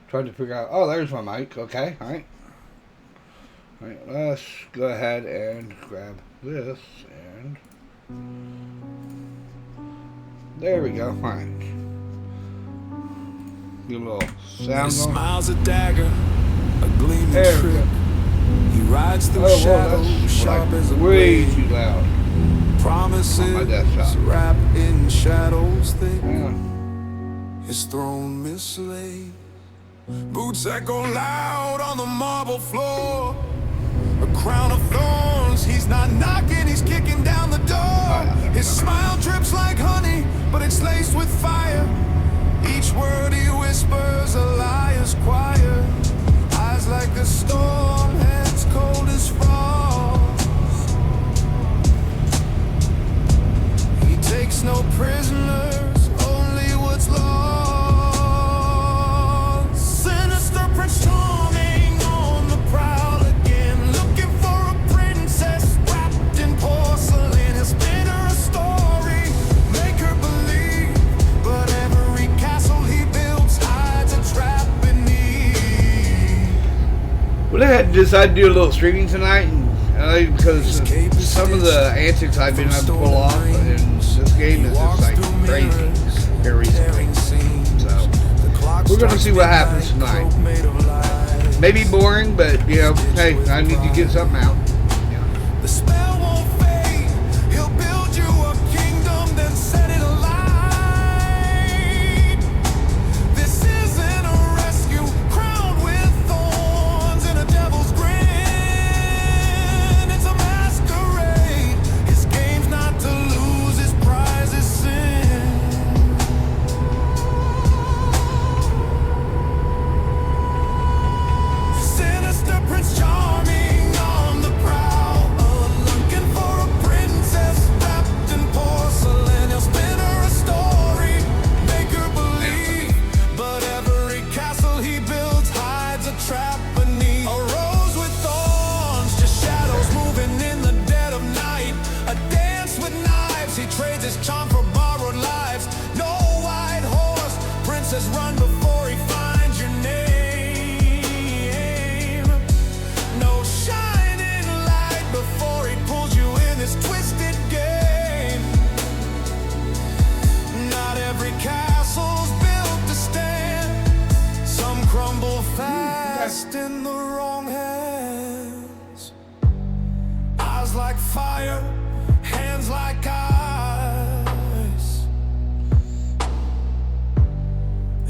Trying to figure out. Oh, there's my mic. Okay, all right. All right, let's go ahead and grab this and there we go. All right. Give a little sound. His smile's a dagger, a gleaming there trick. He rides through oh, shadows, sharp as a blade. Way too loud. Promises wrapped in shadows thick. Yeah. His throne mislaid. Boots echo loud on the marble floor. A crown of thorns. He's not knocking, he's kicking down the door. His smile drips like honey, but it's laced with fire. Each word he whispers, a liar's choir. Eyes like a storm, hands cold as frost. He takes no prisoners, only what's lost. Sinister Prince Charming on the prowl again, looking for a princess wrapped in porcelain. He'll spin her a story, make her believe, but every castle he builds hides a trap beneath. Well, I had decided to do a little streaming tonight, and because some of the antics I've been able to pull off, and this game is just like crazy here recently. So we're gonna see what happens tonight. Maybe boring, but you know, hey, I need to get something out. The spell won't fade. He'll build you a kingdom, then set it alight. This isn't a rescue, crowned with thorns and a devil's grin. It's a masquerade. His game's not to lose, his prize is sin. Sinister Prince Charming on the prowl, looking for a princess wrapped in porcelain. He'll spin her a story, make her believe, but every castle he builds hides a trap beneath. A rose with thorns, just shadows moving in the dead of night. A dance with knives, he trades his charm for borrowed lives. No white horse, princess run before he finds your name. No shining light before he pulls you in his twisted game. Not every castle's built to stand. Some crumble fast in the wrong hands. Eyes like fire, hands like ice.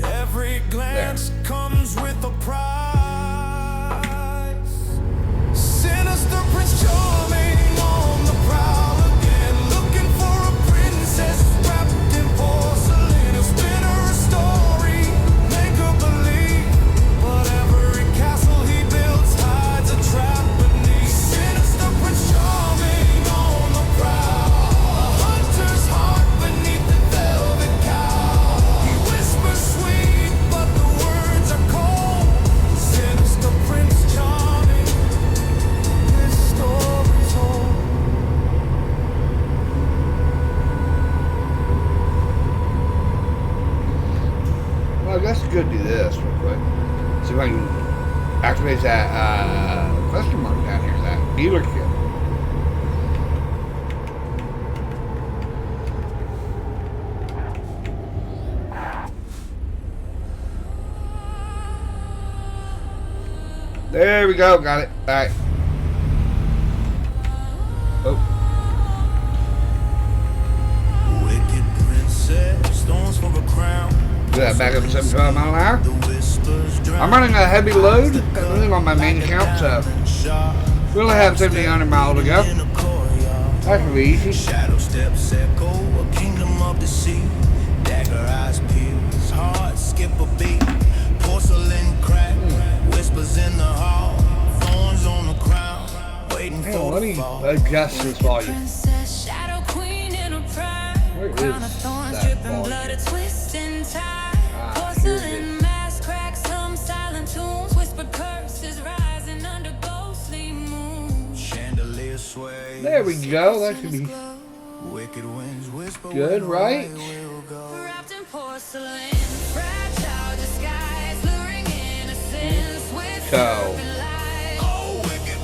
Every glance comes with a price. Sinister Prince Charming on the prowl again, looking for a princess wrapped in porcelain. He'll spin her a story, make her believe, but every castle he builds hides a trap beneath. Sinister Prince Charming on the prowl, a hunter's heart beneath the velvet cowl. He whispers sweet, but the words are cold. Sinister Prince Charming, this story's old. Well, I guess I could do this real quick. See if I can activate that question mark down here, that dealership. There we go, got it. Alright. Oh. Wicked princess, stones for a crown. Do that back up to 75 mile an hour. The whispers drown. I'm running a heavy load. I'm running on my main account, so we only have 1,700 miles to go. That should be easy. Shadow steps echo, a kingdom of the sea. Dagger eyes peer, his heart skip a beat. Porcelain crack, whispers in the hall. Thorns on the crown, waiting Hang on, for let the me fall. adjust this volume. Princess, shadow queen in her pride. Where Crown of is thorns, that dripping volume? blood, a twist and tie. Ah, here it Porcelain is. mask cracks, hum silent tunes, whispered curses rising under ghostly moons. Chandelier sway. There we go. That should be Wicked winds whisper. good, when right? I will go. Wrapped in porcelain, fragile disguise, luring in So, Oh, wicked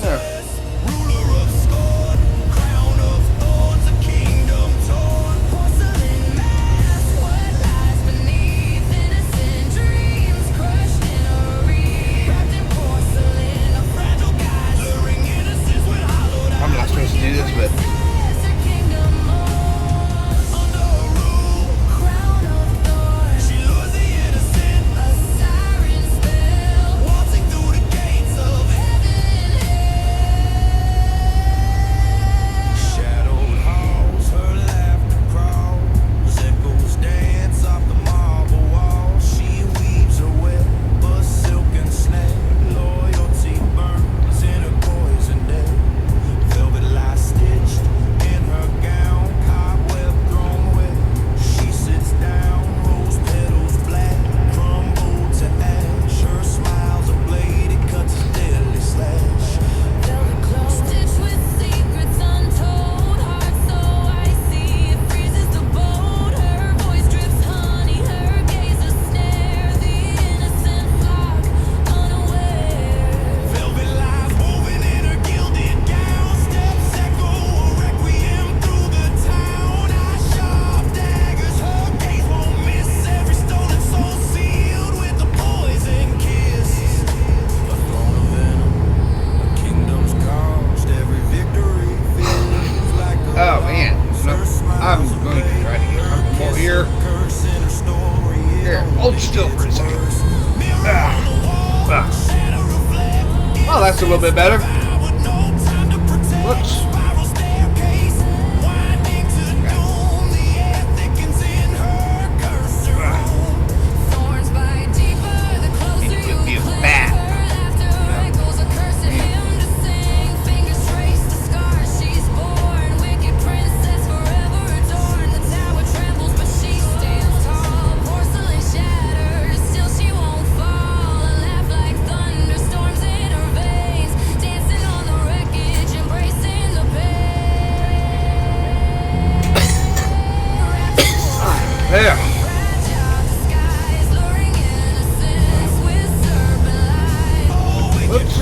yeah. princess, ruler of scorn, crown of thorns, a kingdom torn. Porcelain mask, what lies beneath? Innocent dreams crushed in a reed. Wrapped in porcelain, a fragile guise. Luring innocence with hollowed I'm not eyes. supposed to do this, but Princess, her kingdom mourns. Under her rule, Crown of thorns, she lures the innocent, a siren spell. waltzing through the gates of shadowed halls. Her laughter crawls, echoes dance off the marble walls. She weaves a web, a silken snare. Loyalty burns in her poison day. Velvet lies stitched in her gown, cobweb thrown wet. She sits down, rose petals black, crumble to ash. Her smile's a blade, it cuts a deadly slash. Velvet cloak stitched with secrets untold. Heart so icy, it freezes the bold. Her voice drips honey, her gaze a snare. The innocent flock unaware. Velvet lies woven in her gilded gown. Steps echo a requiem through the town. Eyes sharp daggers, her gaze won't miss. Every stolen soul sealed with a poison kiss. A throne of venom, a kingdom's cost. Every victory feels like a oh man, loss. no, Her smile's I'm a going to blade, try to get her comfortable kiss here. a curse in her story. It Here, only hold still for a gets second. worse. Mirror Ah, on the wall, ah. shadow reflect. Oh, that's a little bit better. With no time to protect. Whoops. Spiral staircase, winding to doom. The air thickens in her cursor room. Thorns bite deeper the closer It you feels cling. bad. Her laughter echoes a curse at him to sing. Fingers trace the scars she's born. Wicked princess forever adorned. The tower trembles, but she stands tall. Porcelain shattered, still she won't fall. A laugh like thunderstorms in her veins. Dancing on the wreckage, embracing the pain. Wrapped in porcelain. There. Fragile disguise, luring innocence with serpent light. Oops.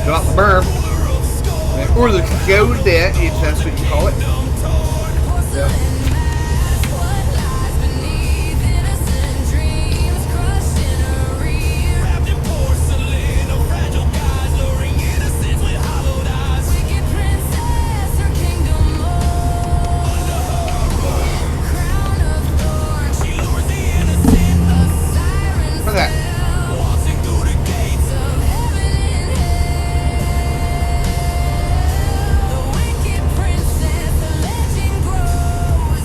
Drop the burp. Or the go to that, if that's what you call it. Porcelain mask, what lies beneath? Innocent dreams crushed in a reed. Wrapped in porcelain, a fragile guise, luring innocence with hollowed eyes. Wicked princess, her kingdom mourns. Crown of thorns, She lures the innocent, a siren Look at that. spell. waltzing through the gates of Of heaven and hell, the wicked princess, the legend grows.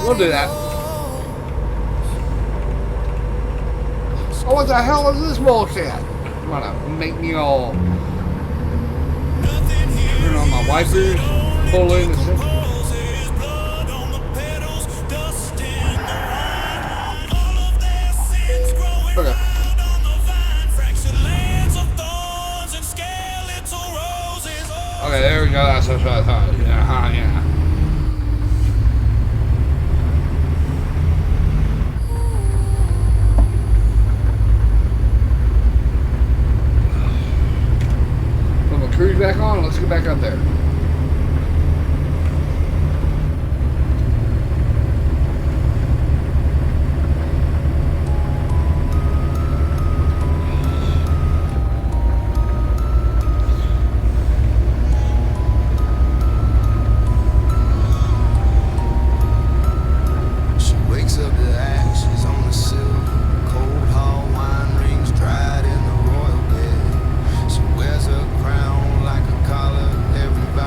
We'll do that. Oh, what the hell is this bullshit? I'm gonna make me all turn on my wipers, pull in the system. Okay. Okay, there we go. That's what I thought. Yeah, yeah. Put my cruise back on. Let's get back up there. Everybody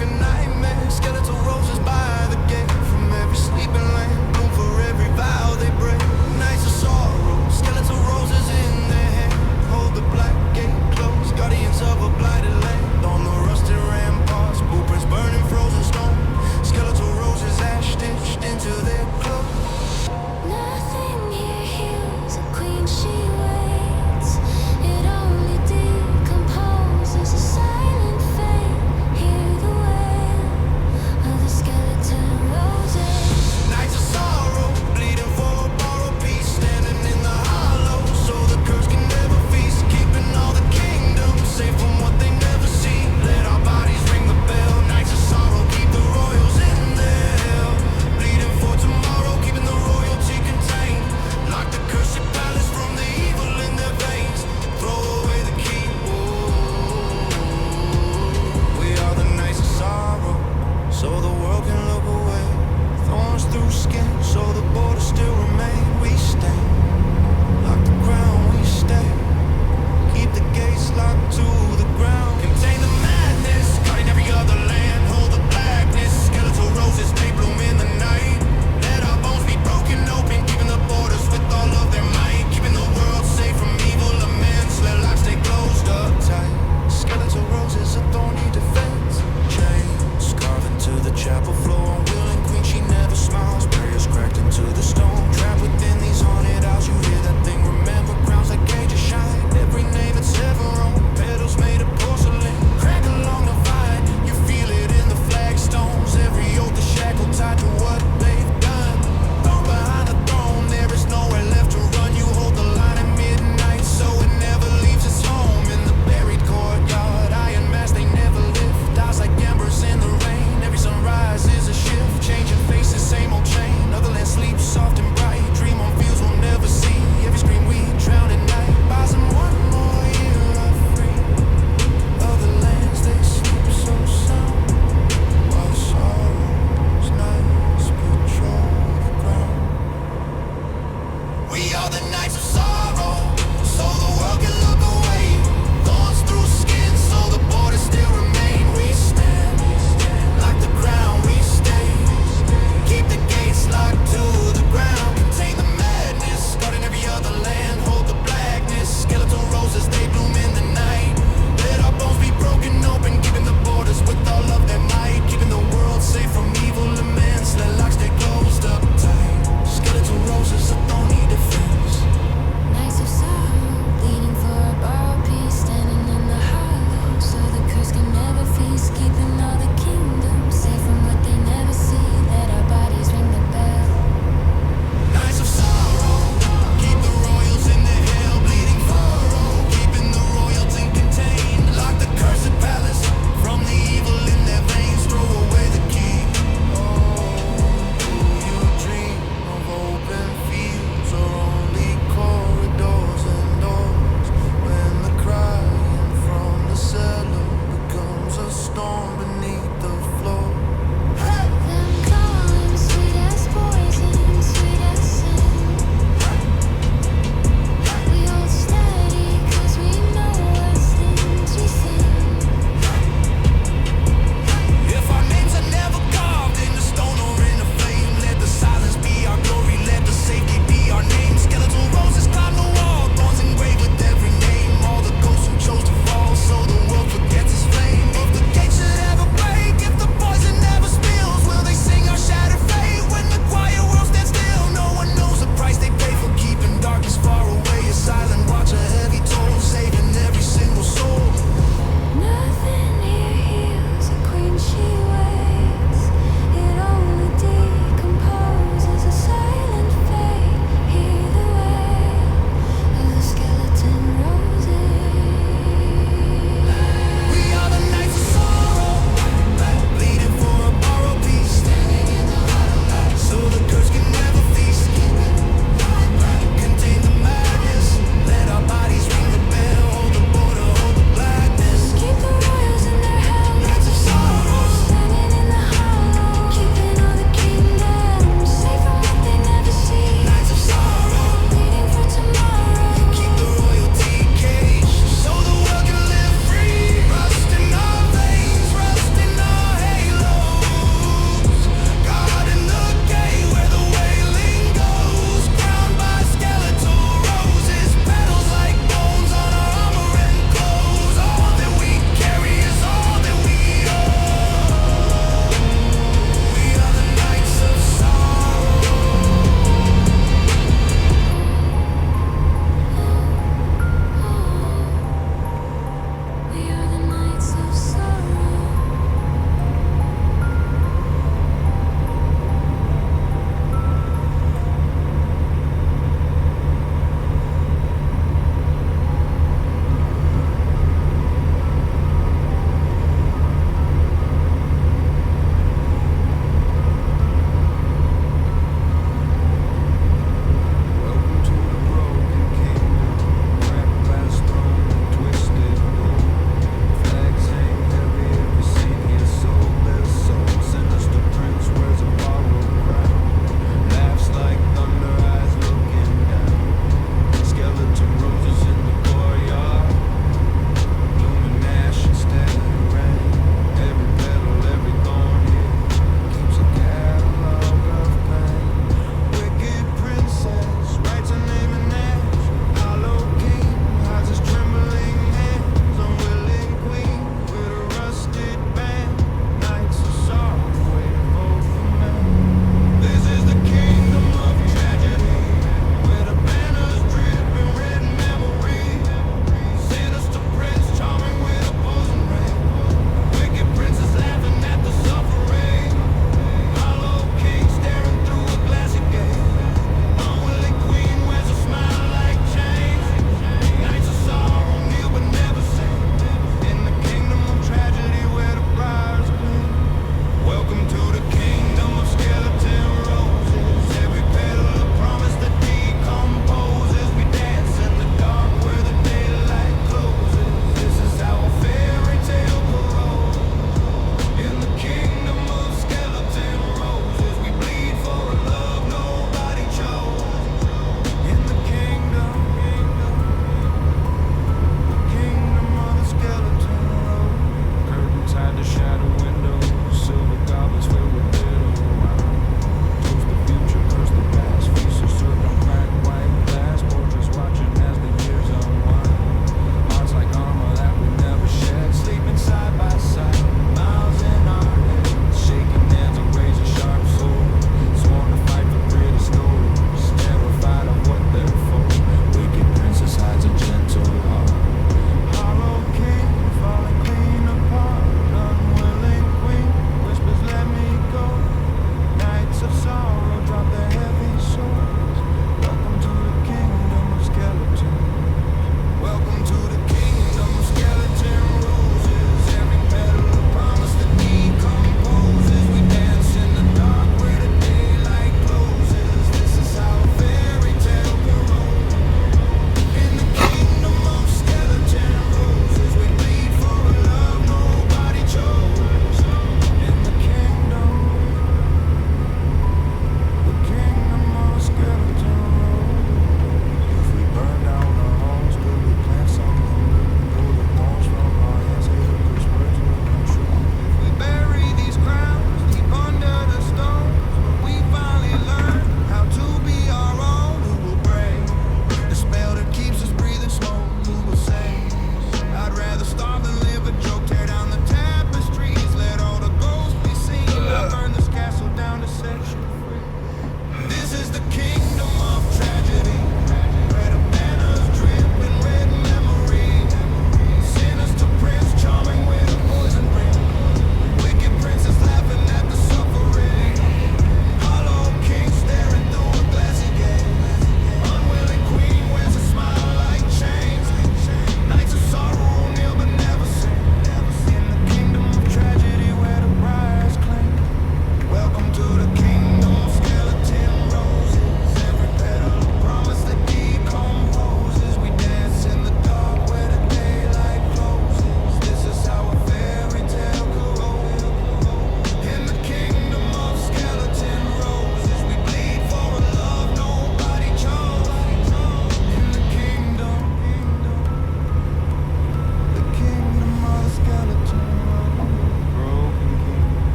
like a nightmare. Skeletal roses by the gate, from every sleeping land, bloom for every vow they break. Nights of sorrow, skeletal roses in their hand, hold the black gate closed, guardians of a blighted land. On the rusted ramparts, blueprints burning frozen stone, skeletal roses ash stitched into their clothes. Nothing here heals a queen, she waits. It only decomposes a silent fate. Hear the wail of the skeleton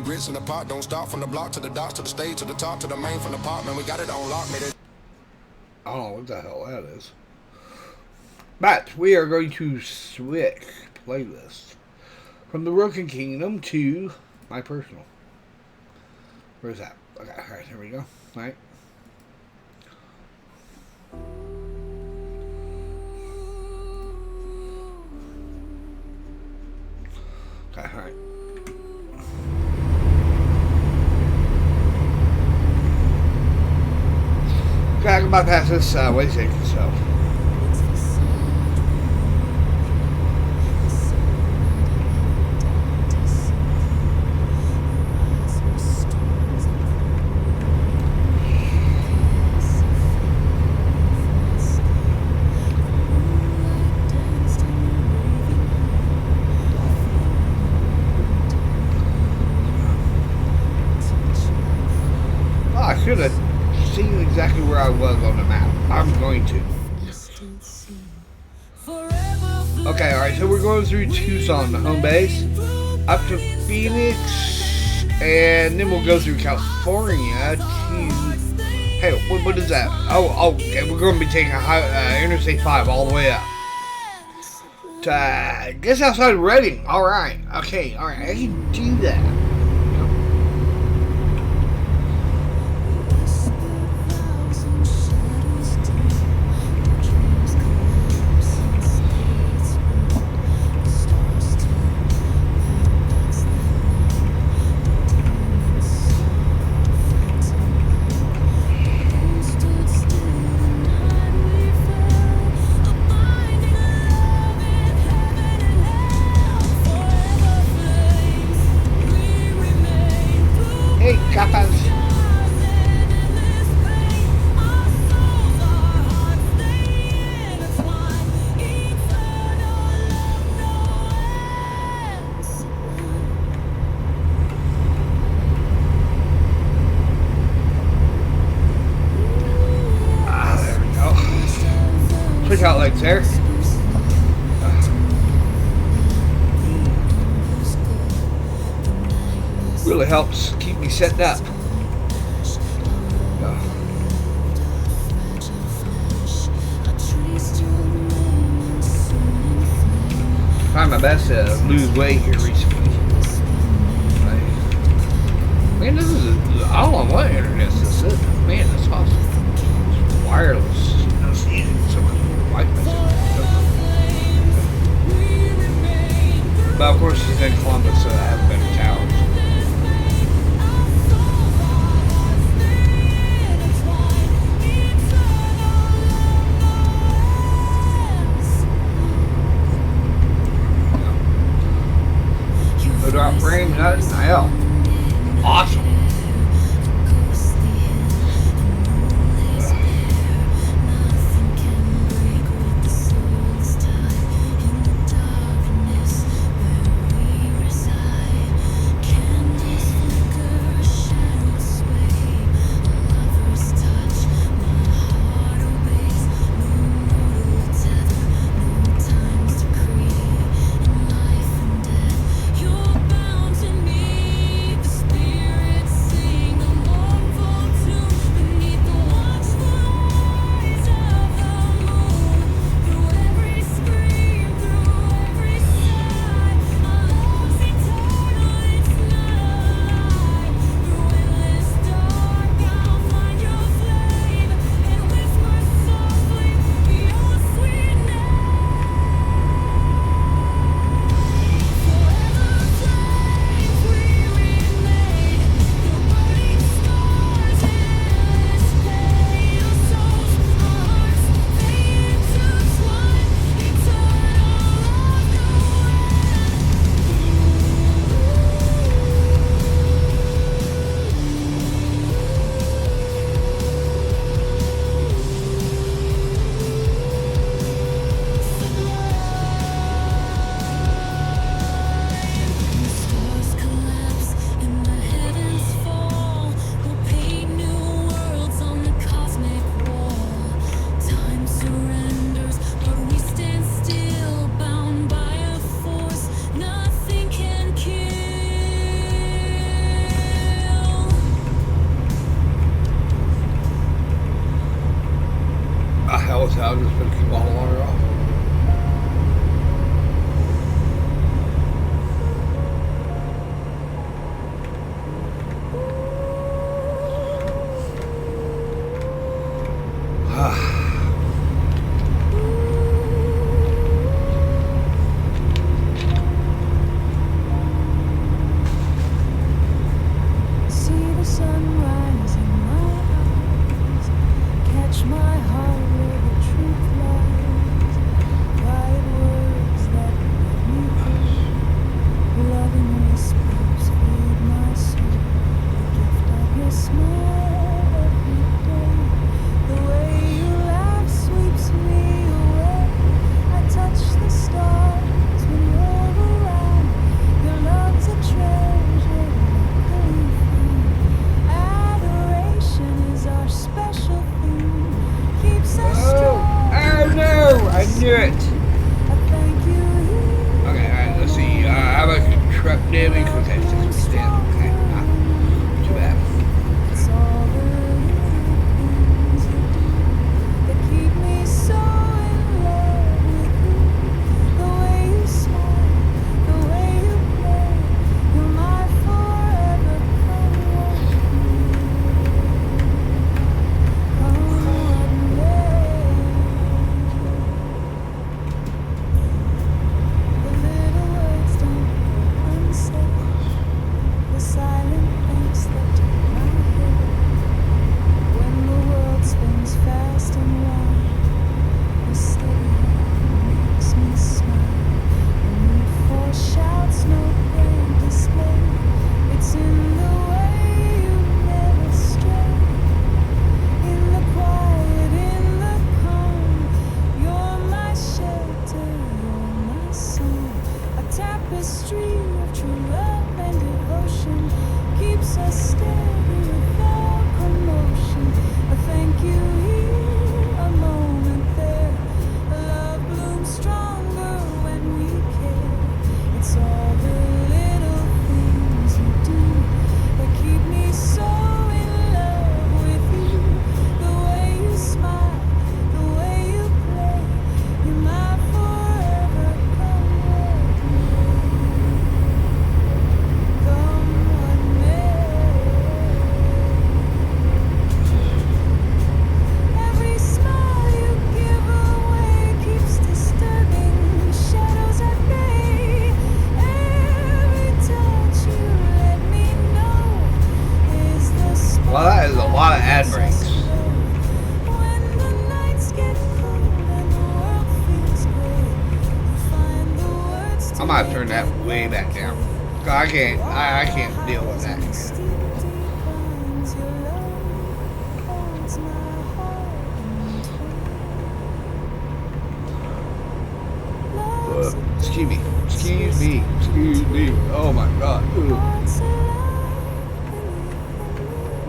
grits in the pot. Don't stop from the block to the dots to the stage to the top to the main from the pop. Man, we got it on lock. Made it. I don't know what the hell that is. But we are going to switch playlist from the Broken Kingdom to my personal. Where's that? Okay, alright, here we go. Alright. Okay, alright. Okay, I can bypass this wait a second, so. I should have seen exactly where I was on the map. I'm going to. Okay, alright, so we're going through Tucson, the home base, up to Phoenix, and then we'll go through California to... Hey, what is that? Oh, okay, we're going to be taking Interstate 5 all the way up. To, just outside Redding. Alright, okay, alright, I can do that. Hey, capas. Ah, there we go. Switch out legs there. Really helps keep me set up. Trying my best to lose weight here recently. Man, this is I don't know what internet this is. Man, that's awesome. It's wireless. I was using some Wi-Fi. But of course, it's in Columbus, so I have better towers. No drop frame, nothing. Hell, awesome. I'll just put keep all the water off. See the sunrise in my eyes, catch my heart where the truth lies. Quiet words that let me through, loving whispers feed my soul. The gift of your smile every day, the way you laugh sweeps me away. I touch the stars when you're around. Your love's a treasure luckily found. Adoration is our special thing, keeps us strong. Oh no! I knew it! I thank you. Okay, alright, let's see. How about truck damage? Okay, 6%. Okay, not too bad. It's all the little things you do that keep me so in love with you. The way you smile, the way you play, you're my forever. Come what may. The little words don't go unsaid, the silent thanks that take my head. When the world spins fast and wide, your steady hand makes me smile. No need for shouts, no grand display. It's in the way you never stray. In the quiet, in the calm, you're my shelter, you're my song. A tapestry of true love and devotion keeps us steady without commotion. A thank you here, a moment there. Love blooms stronger when we care. It's all the little things you do that keep me so in love with you. The way you smile, the way you play, you're my forever. Come what may. Every smile you give away keeps disturbing shadows at bay. Every touch you let me know is the spark. Well, that is a lot of ad breaks. When the nights get cold and the world feels gray, you find the words to I might make turn that it way back down. I can't deal with that. steep declines. Your love holds my heart in tow. Excuse me. Excuse me. Excuse me. Oh my god. Ugh. Hearts alive beneath the moon,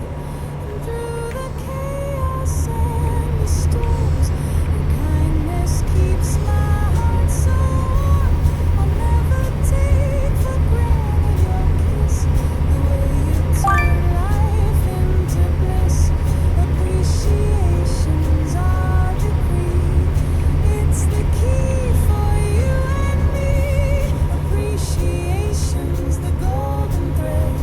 and through the chaos and the storms, your kindness keeps my heart so warm. I'll never take for granted your kiss, the way you turn life into bliss. Appreciation's our decree. It's the key for you and me. Appreciation's the golden thread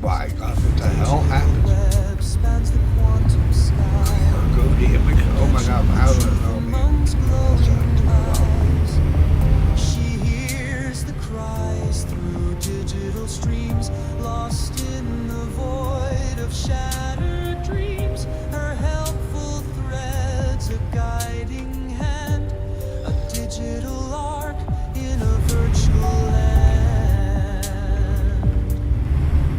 my God, what the hell happened? web spans the quantum sky. Go damage. Oh my God, how did it know me? Amongst That glowing sucked. Oh, eyes, she hears the cries through digital streams, lost in the void of shattered dreams. Her helpful threads, a guiding hand, a digital arc in a virtual land.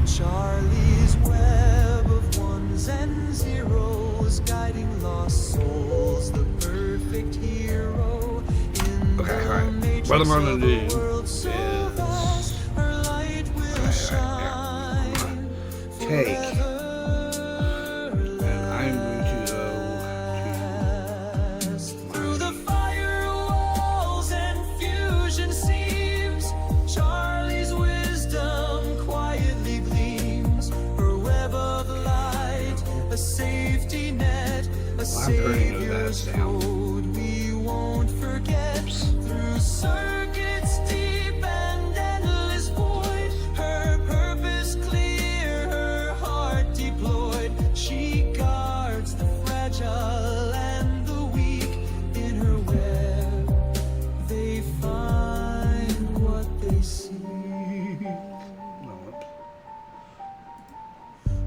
Charlie's web of ones and zeros, guiding lost souls, the perfect hero in Okay, the alright. matrix What I'm gonna of do a world so vast. Her light will shine take. forever. And I'm going to go Through the firewalls and fusion seams, Charlie's wisdom quietly gleams. Her web of light, a safety net, a savior's code we won't forget. Through circuits deep and endless void, her purpose clear, her heart deployed. She guards the fragile and the weak in her web. They find what they seek.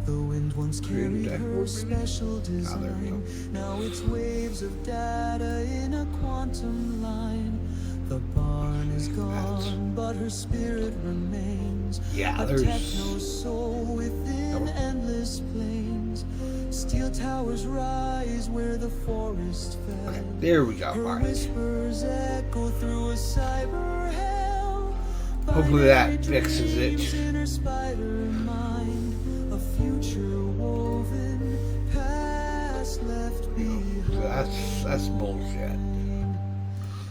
The wind once carried her special design. Now it's waves of data in a quantum line. The barn is gone, but her spirit remains. Yeah, A there's- techno soul within endless plains. Steel towers rise where the forest fell. Okay, there we go, Her Mark. whispers echo through a cyber hell. Hopefully that Binary fixes it. dreams in her spider mind, a future woven, past left behind. That's bullshit.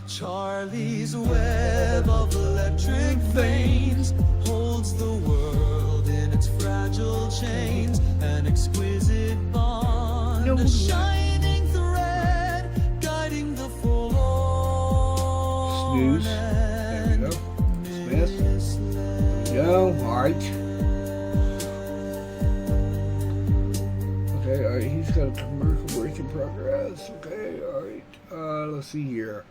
Charlie's web of electric veins holds the world in its fragile chains. An exquisite bond, a shining thread guiding the forlorn. Snooze. There we go. Smith. Misled. Go. Alright. Okay, alright. He's got a commercial break in progress. Okay, alright. Let's see here.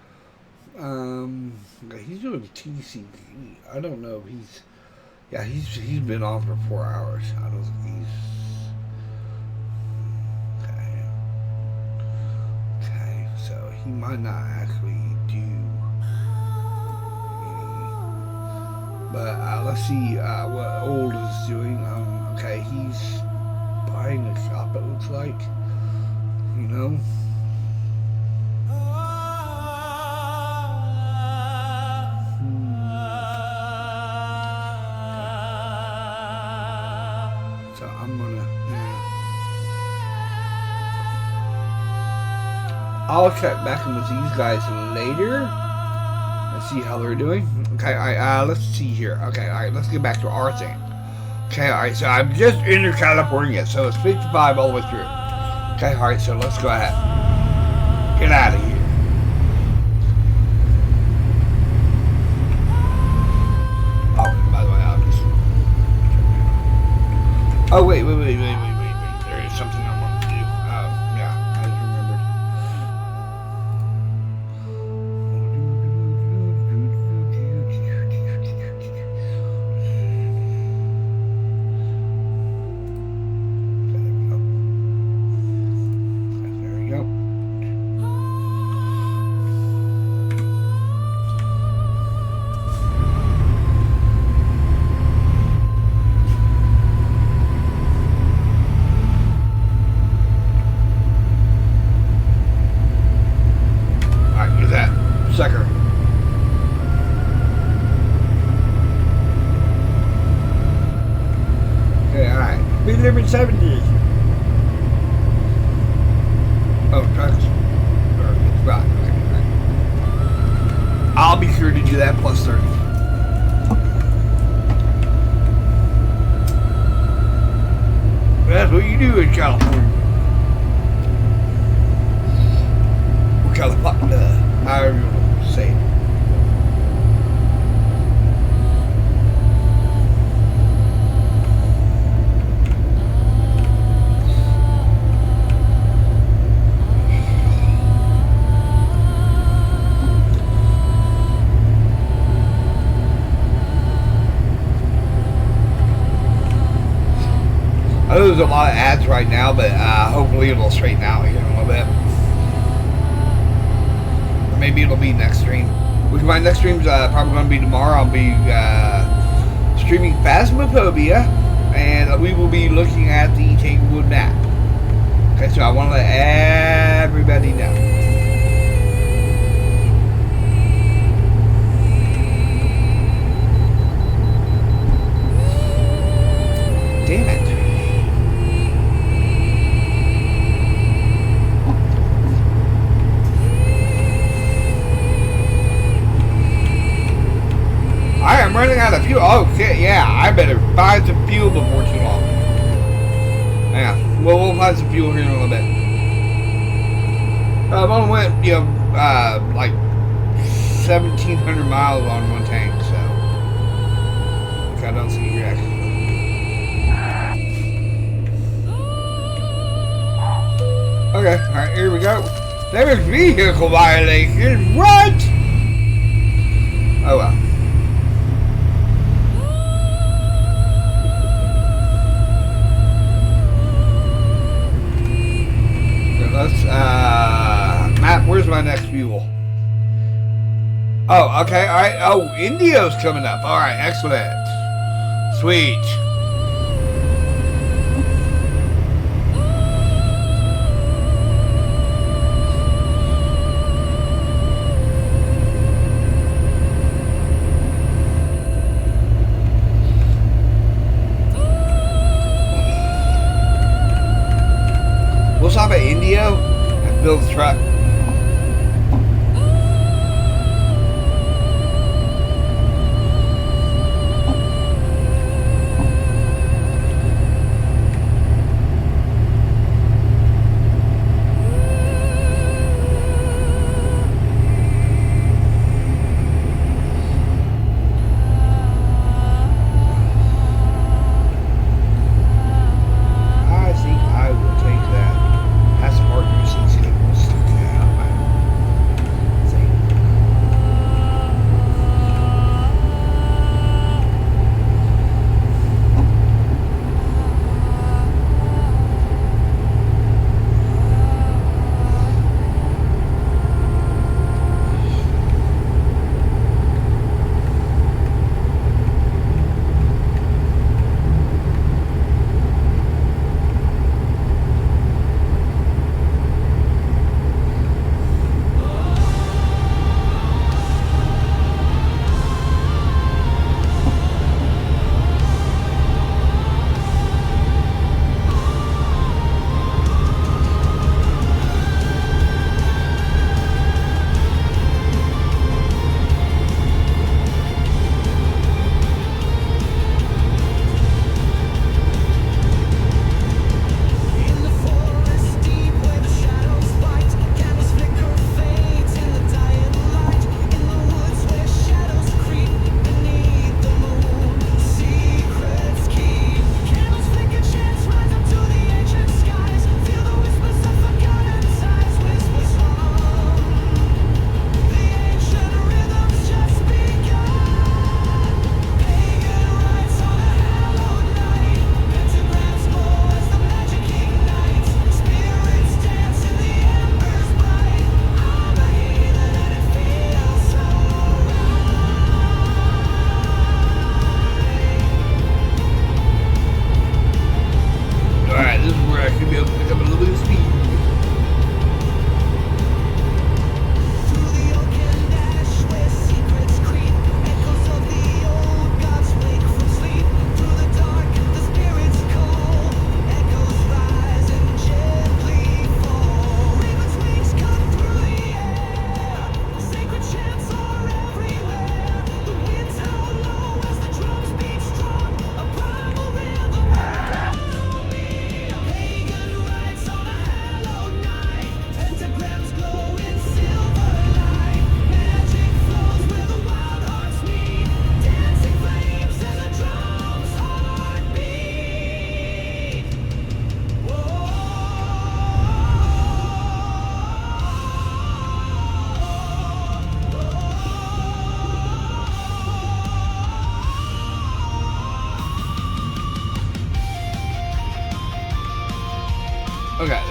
Okay, he's doing TCG. I don't know if he's. Yeah, he's been on for 4 hours. I don't think he's. Okay. Okay, so he might not actually do any. But let's see what Old is doing. Okay, he's buying a shop. It looks like. You know. So I'm gonna. I'll check back in with these guys later and see how they're doing. Okay, alright, let's see here. Okay, alright, let's get back to our thing. Okay, alright, so I'm just in California, so it's 55 all the way through. Okay, alright, so let's go ahead. Get out of here. Oh, by the way, I'll just. Oh, wait. There is something I want to do. Yeah, I just remembered. There we go. Alright, look at that. Sucker. Okay, alright. We live in 70s. Oh, trucks. Right, okay, right. I'll be sure to do that plus 30. That's what you do in California. Or California, however you want to say it. know there's a lot of ads right now, but hopefully it'll straighten out here in a little bit. Or maybe it'll be next stream. Which my next stream's probably going to be tomorrow. I'll be streaming Phasmophobia, and we will be looking at the Tanglewood map. Okay, so I want to let everybody know. Damn it. I am running out of fuel. Oh, shit, yeah. I better find some fuel before too long. Yeah, well, we'll find some fuel here in a little bit. I've only went, like 1,700 miles on one tank, so I don't see your action. Okay, alright, here we go. There's vehicle violation. What? Oh well. Let's, map, where's my next fuel? Oh, okay, alright. Oh, Indio's coming up. Alright, excellent. Sweet. We'll stop at Indio and build a truck. I think I will take that. That's partners and schedules.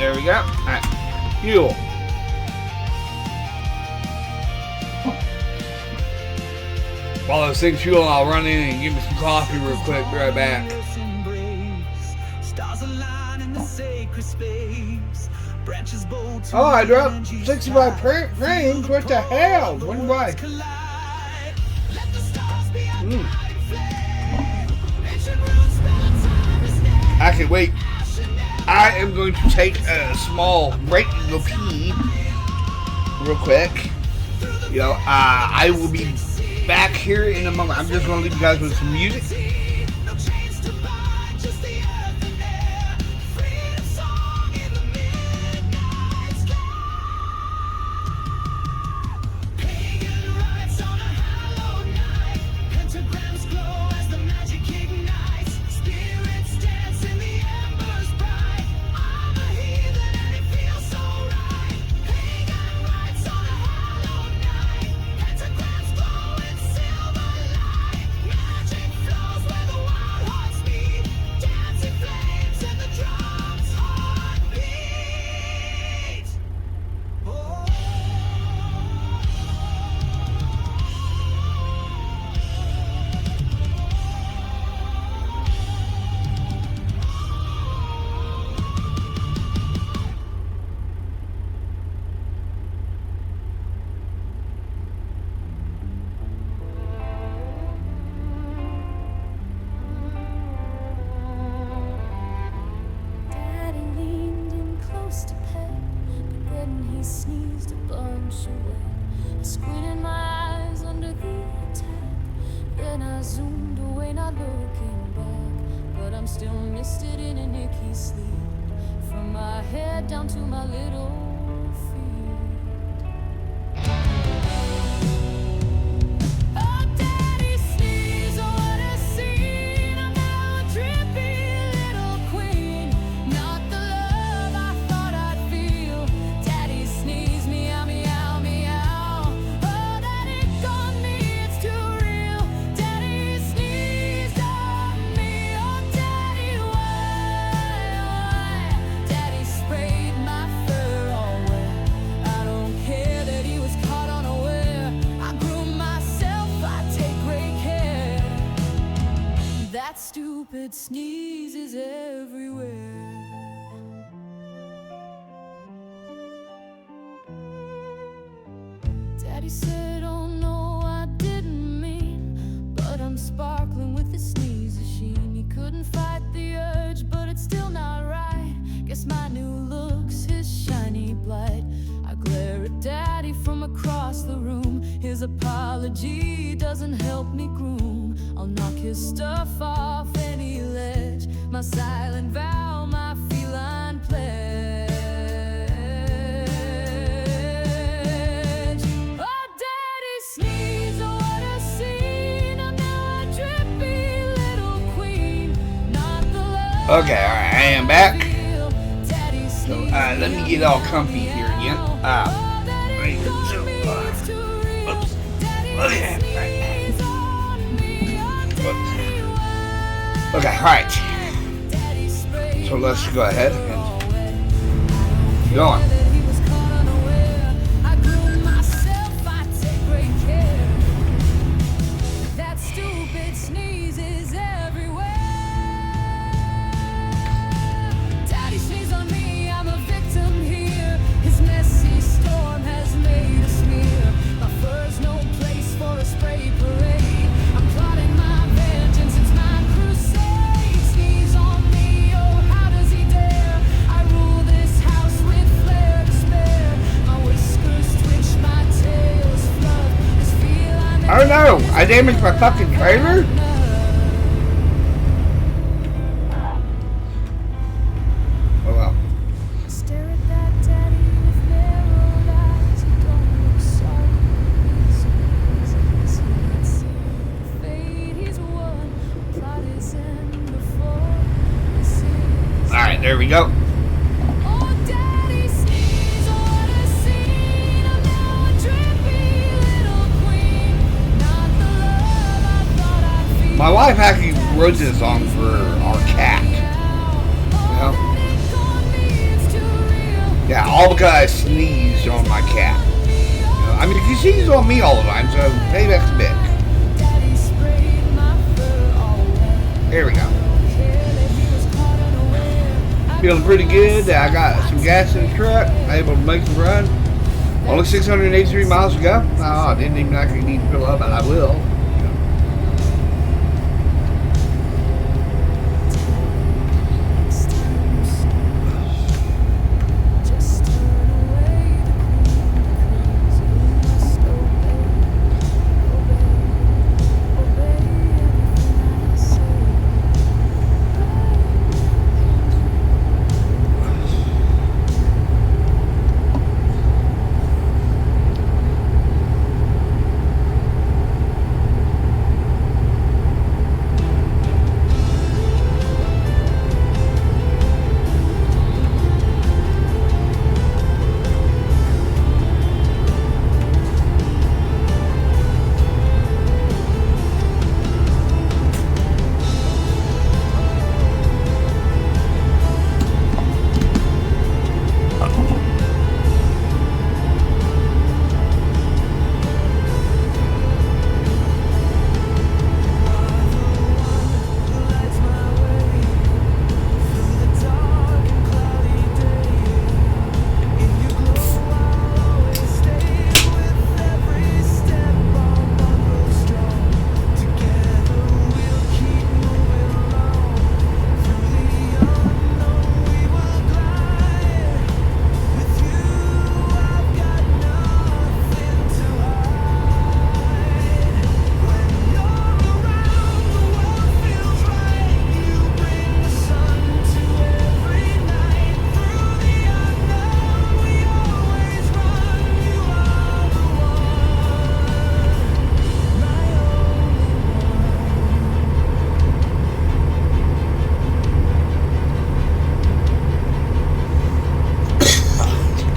there we go. Alright. Fuel. While those things fuel, I'll run in and get me some coffee real quick. Be right back. Oh, I dropped 65 frames. What the hell? When why? I can wait. I am going to take a small break and go pee real quick. You know, I will be back here in a moment. I'm just going to leave you guys with some music. Stupid sneezes everywhere. Daddy said, oh no, I didn't mean, but I'm sparkling with the sneeze machine. He couldn't fight the urge, but it's still not right. Guess my new look's his shiny blight. I glare at Daddy from across the room. His apology doesn't help me groom. I'll knock his stuff off any ledge. My silent vow, my feline pledge. Oh, Daddy sneeze, oh, what a scene. I'm now a drippy little queen. Not the love. Okay, alright, I am back. So, let me get all comfy here again. Right. So, oops. Okay, right. Okay, alright. So let's go ahead and keep going. Oh no! I damaged my fucking trailer? Oh well. Stare at that Daddy with narrowed eyes. You don't look sorry. He's not seen the fate he's won. Plot is in before this is. Alright, there we go. Oh, Daddy sneeze, oh, what a scene. I'm now a drippy little queen. Not the love I thought I'd feel. My wife actually wrote this song for our cat. You know? Yeah, all because I sneezed on my cat. You know, I mean, he sneezes on me all the time, so payback's big. There we go. Feeling pretty good. I got some gas in the truck. Able to make the run. Only 683 miles to go. Oh, I didn't even actually need to fill up, but I will.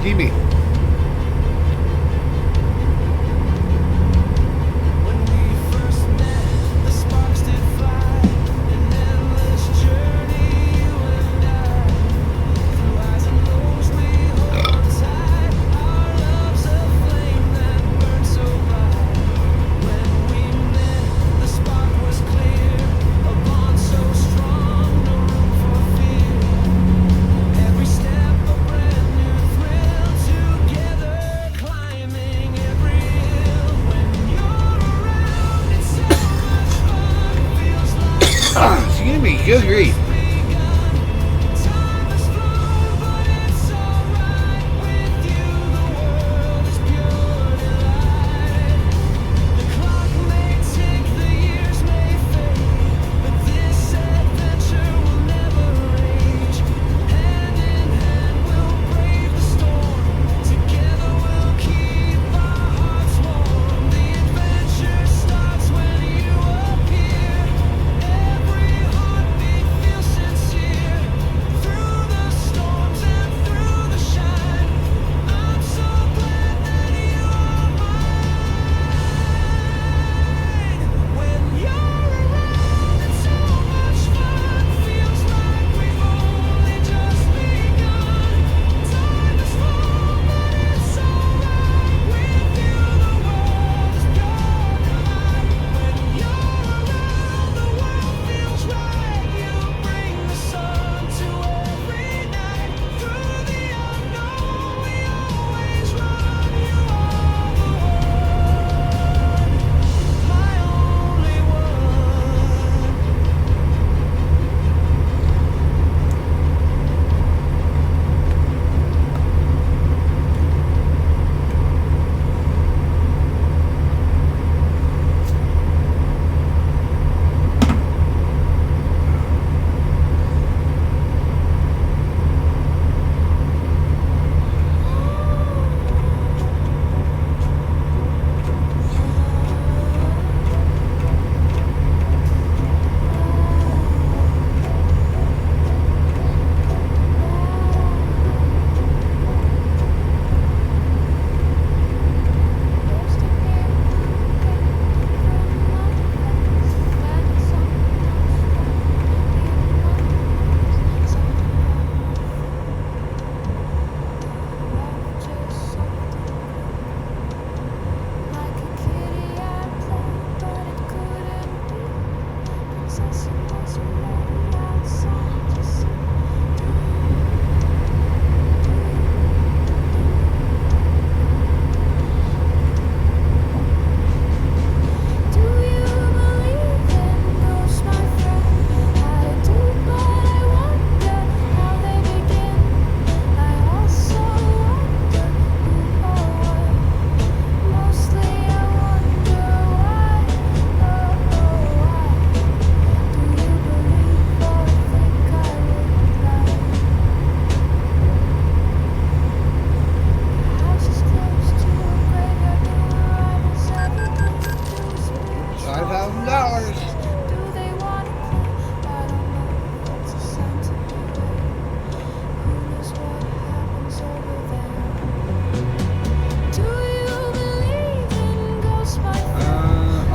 Give me. Excuse me, good grief.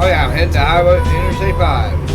Oh yeah, I'm heading to Highway Interstate 5.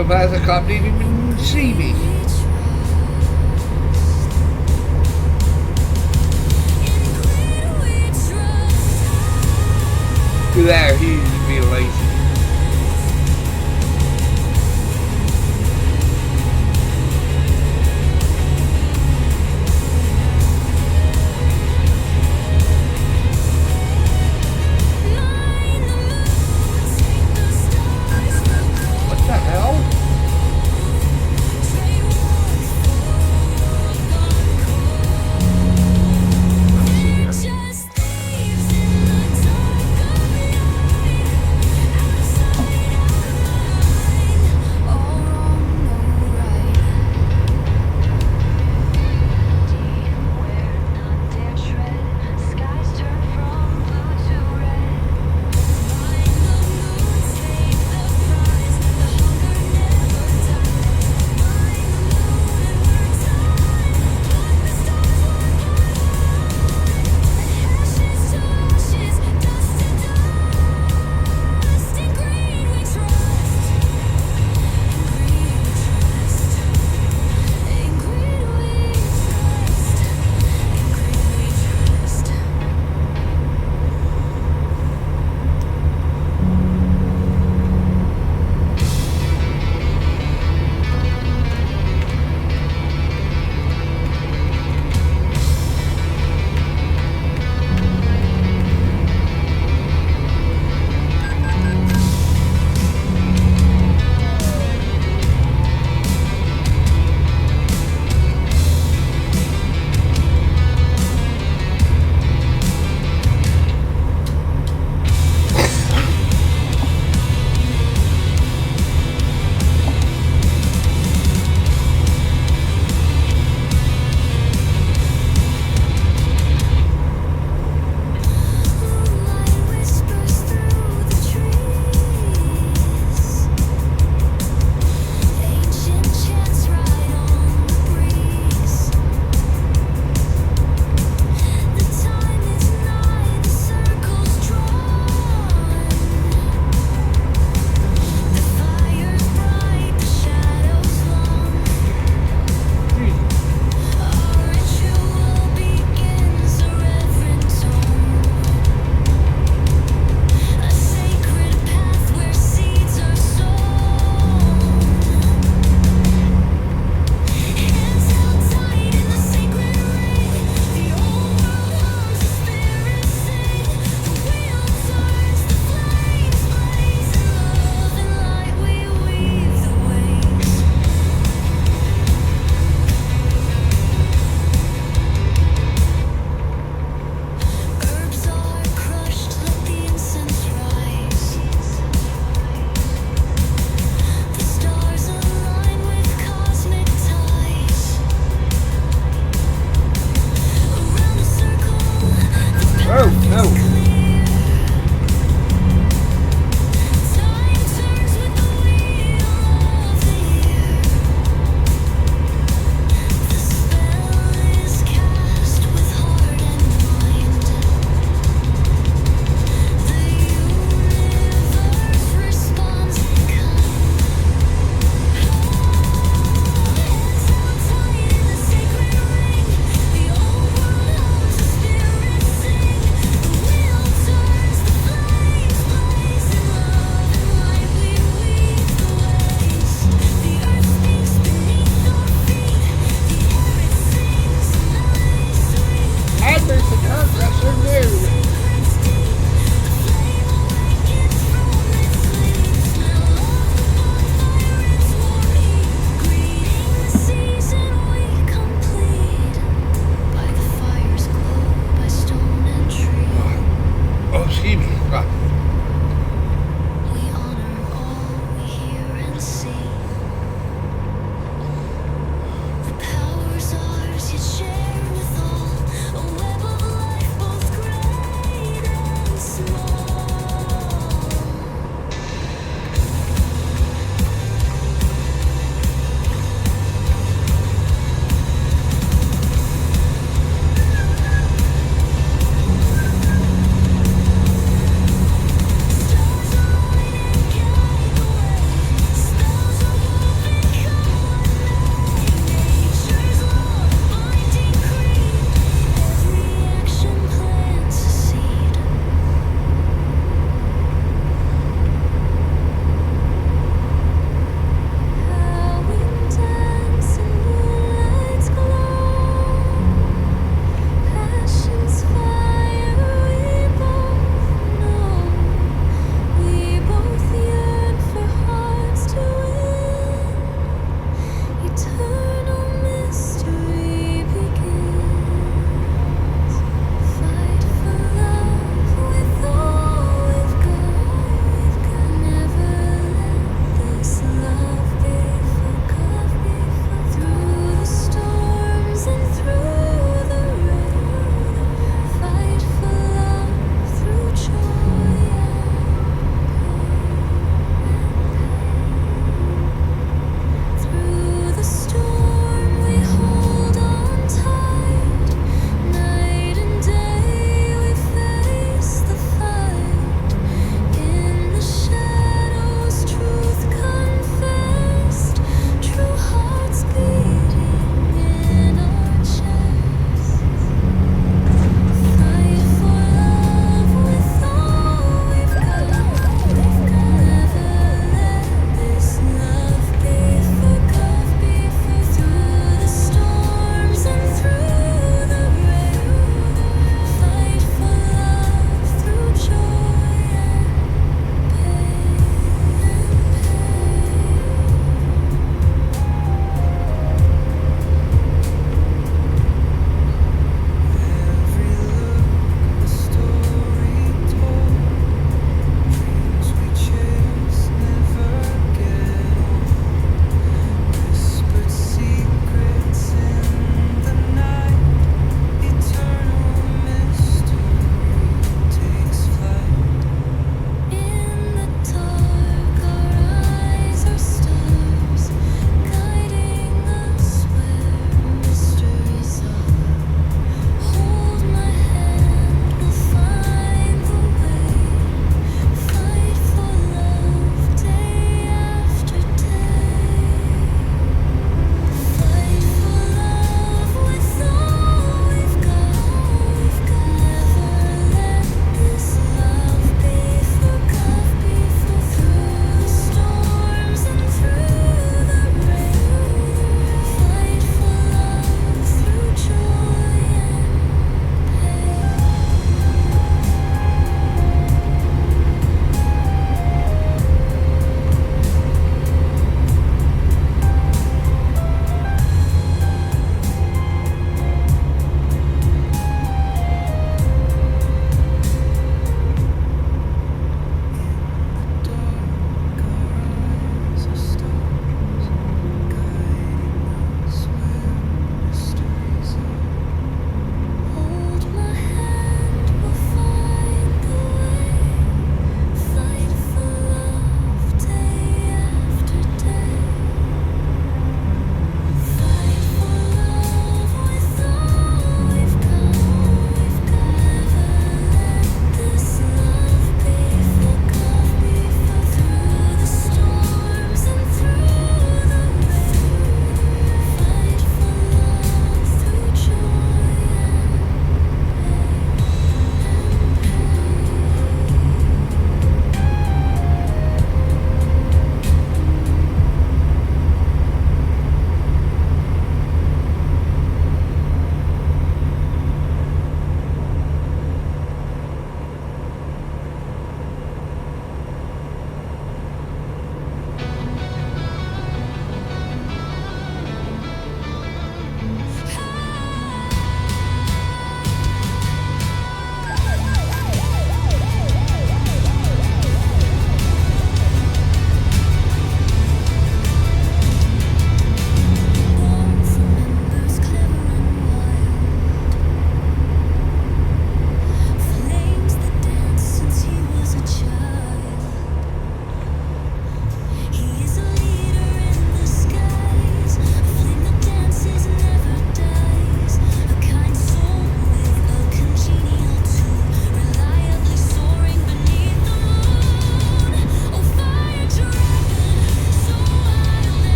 went past, the cop didn't even see me. Look at that, he's being lazy. What the hell?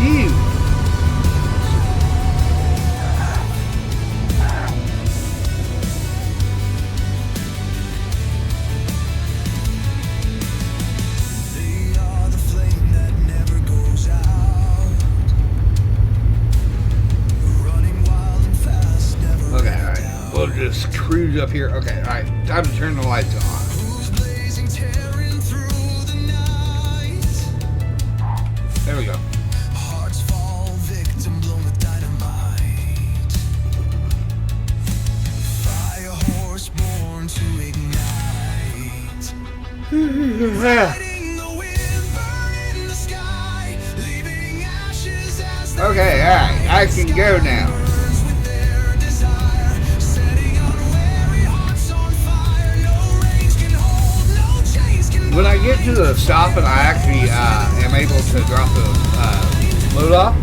is you. They are the flame that never goes out. Running wild and fast, never Okay, any alright. doubt. We'll just cruise up here. Okay, alright. Time to turn the lights on. Who's blazing, tearing through the night? There we go. Hearts fall victim, blown with dynamite. Fire horse born to ignite. Fighting the wind, burning the sky, leaving ashes as they Okay, alright. I can go now. burns with their desire. Setting unwary hearts on fire. No range can hold, no chains can When I get to the stop and I actually am able to drop the load off,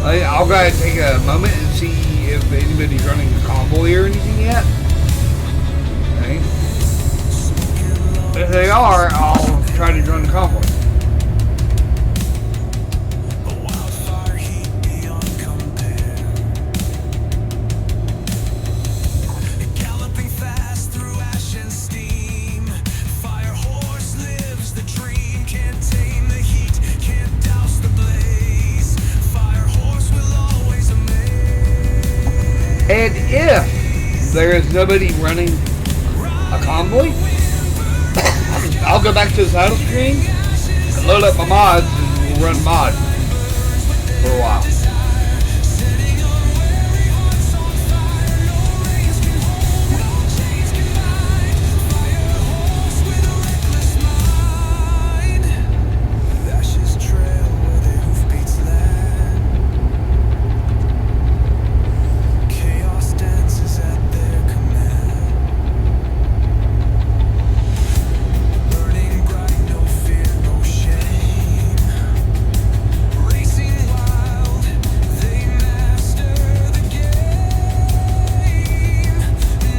I'll go ahead and take a moment and see if anybody's running a convoy or anything yet. Okay. If they are, I'll try to join the convoy. A wildfire heat beyond compare. Galloping fast through ash and steam. Fire horse lives the dream. Can't tame the heat, can't douse the blaze. Fire horse will always amaze. And if there is nobody running a convoy, I'll go back to the title screen and load up my mods and we'll run mods for a while. Setting unwary hearts on fire. No reins can hold, no chains can bind. Fire horse with a reckless mind. Ashes trail where their hoofbeats land. Chaos dances at their command. Burning bright, no fear, no shame. Racing wild, they master the game.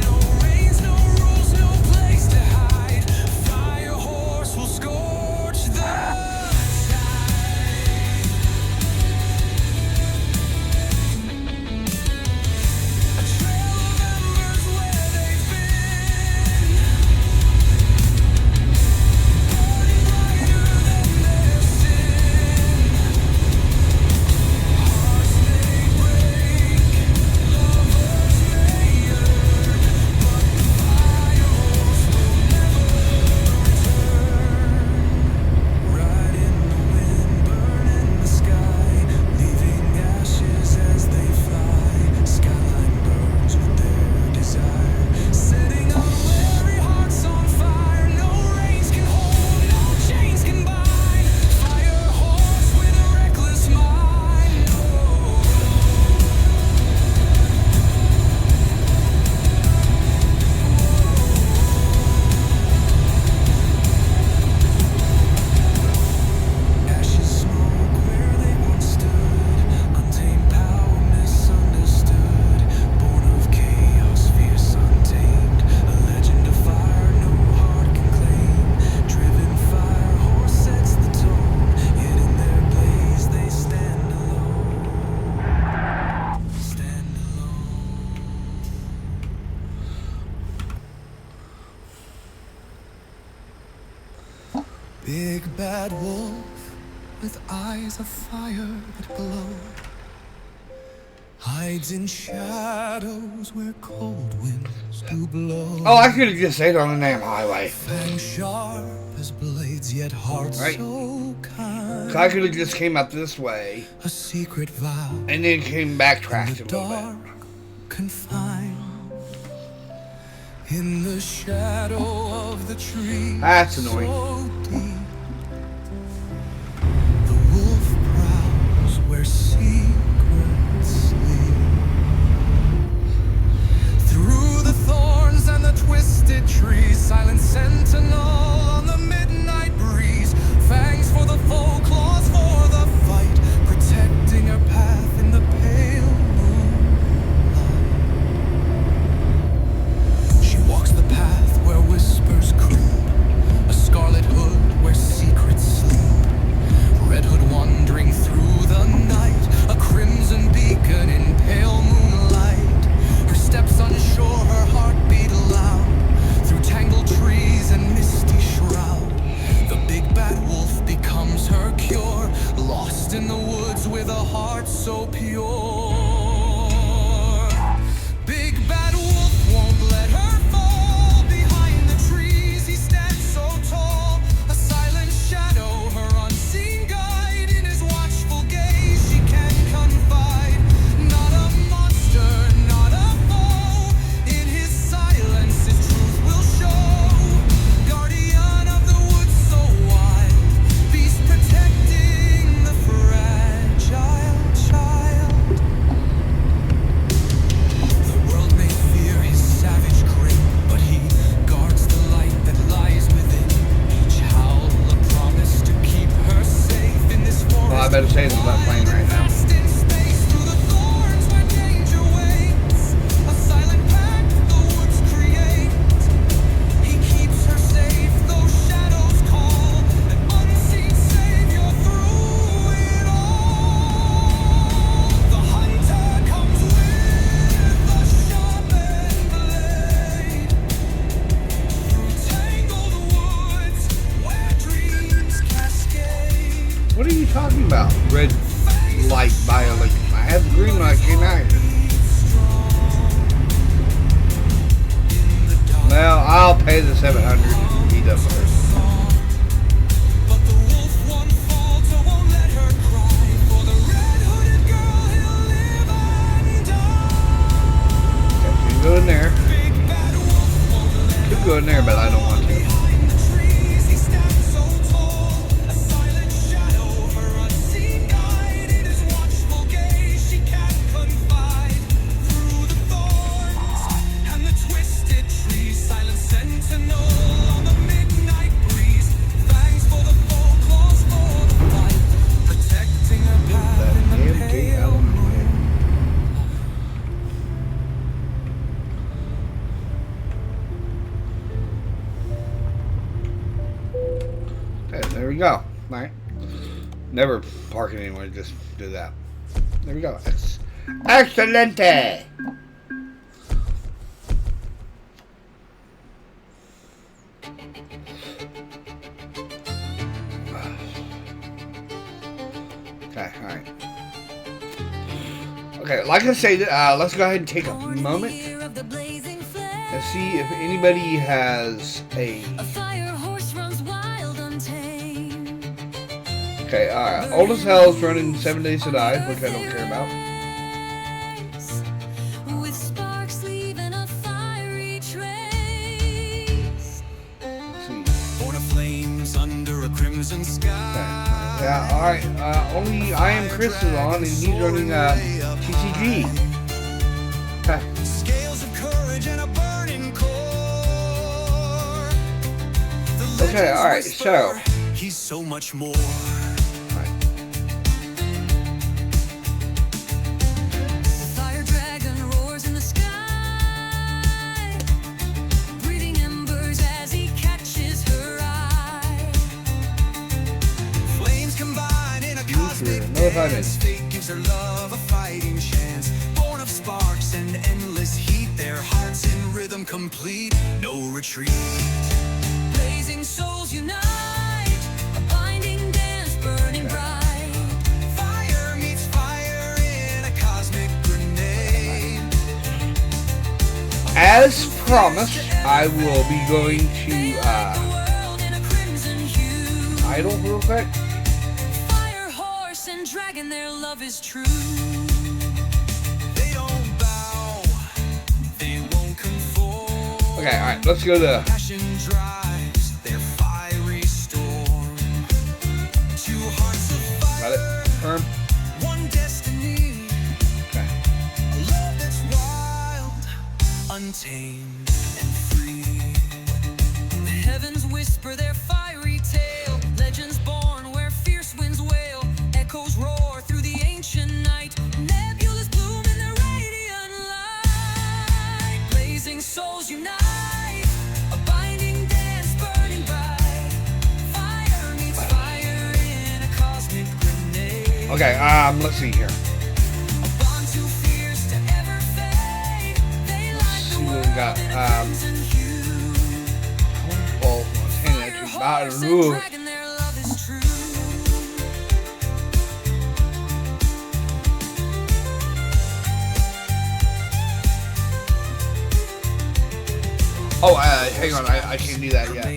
No reins, no rules, no place to hide. Fire horse will scorch the sky. A trail of embers where they've been. Burning brighter than their sin. Hearts may break, lovers may yearn, but the fire horse will never return. Ride in the wind, burn in the sky, leaving ashes as they fly. Skyline burns with their desire, setting unwary hearts on fire. No reins can hold, no chains can bind. Fire horse with a reckless mind. Ashes smoke where they once stood. Untamed power misunderstood. Born of chaos, fierce untamed. A legend of fire no heart can claim. Driven fire horse sets the tone. Yet in their blaze they stand alone. Stand alone. Big bad wolf with eyes of fire that glow, hides in shadows where cold winds do blow. Oh, I could have just stayed on the damn highway. Fangs sharp as blades, yet heart Right. so kind. So I could have just came up this way A secret vow and then came backtracked a in the little dark, bit. confined in the shadow of the tree. That's annoying. So deep, the wolf prowls where secrets sleep. Through the thorns and the twisted trees, silent sentinel on the midnight breeze. Fangs for the foe, claws for the fight, protecting her path in the pale moonlight. She walks the path where whispers creep, a scarlet hood where with a heart so pure. Big bad wolf won't let her fall. Behind the trees he stands so tall, a silent shadow, her unseen guide. In his watchful gaze she can confide. Not a monster, not a foe, in his silence his truth will show. Guardian of the woods so wild, beast protecting the fragile child. The world may fear his savage grin, but he guards the light that lies within. Each howl a promise to keep her safe in this forest. Well, I better say it's not playing right now. Fast in space through the thorns where danger waits. A silent pact the woods create. He keeps her safe, though shadows call. An unseen savior through it all. The hunter comes with the sharpened blade. Through tangled woods where dreams cascade. What are you talking about? Red light violation. I had the green when I came out here. Well, I'll pay the 700 and be done with it. But the wolf won't falter, won't let her cry. For the red-hooded girl, he'll live and die. Okay, you can go in there. Big bad wolf won't let You can go in there, but I don't want to. behind the trees. He stands so tall, a silent shadow, her unseen guide. In his watchful gaze, she can't confide. Through the thorns and the twisted trees, silent sentinel on the midnight breeze. Fangs for the foe, claws for the fight, protecting her path That in the damn gate out pale of my moon. Okay, there we go. Alright. Never park it anywhere, just do that. There we go. Excelente! Okay, alright. Okay, like I said, let's go ahead and take a moment and see if anybody has a... Okay, alright. Old as Hell's running 7 Days to Die, which I don't care about. With sparks leaving a fiery trace. Let's see. Born of flames under a crimson Okay. sky. Yeah, alright. Only I Am Chris is on, and he's running TCG. Okay. Scales of courage and a burning core. The Okay, legends alright, so. whisper, he's so much more. Alright. The fire dragon roars in the sky, breathing embers as he catches her eye. Flames combine in a cosmic another 5 dance. minutes. Fate gives her love a fighting chance. Born of sparks and endless heat, their hearts in rhythm complete. No retreat. Blazing souls unite, a binding dance burning bright. Fire meets fire in a cosmic grenade. As promised, I will be going to The world in a crimson hue. Idle real quick. Fire, horse, and dragon, their love is true. They don't bow, they won't conform. Okay, alright, let's go to... Passion drives their fiery storm. Two hearts of Got it? fire, Confirm. one destiny. Okay. A love that's wild, untamed, and free. The heavens whisper their fiery tale. Legends born where fierce winds wail. Echoes roar through the ancient night. Nebulous bloom in the radiant light. Blazing souls unite, a binding dance burning bright. Fire meets fire in a cosmic grenade. Okay, let's see here. A bond too fierce to ever fade. They light See the what we world got. in a crimson hue. Well, hang that to Horse and ooh. dragon, their love is true. Oh, hang on. I can't do that yet.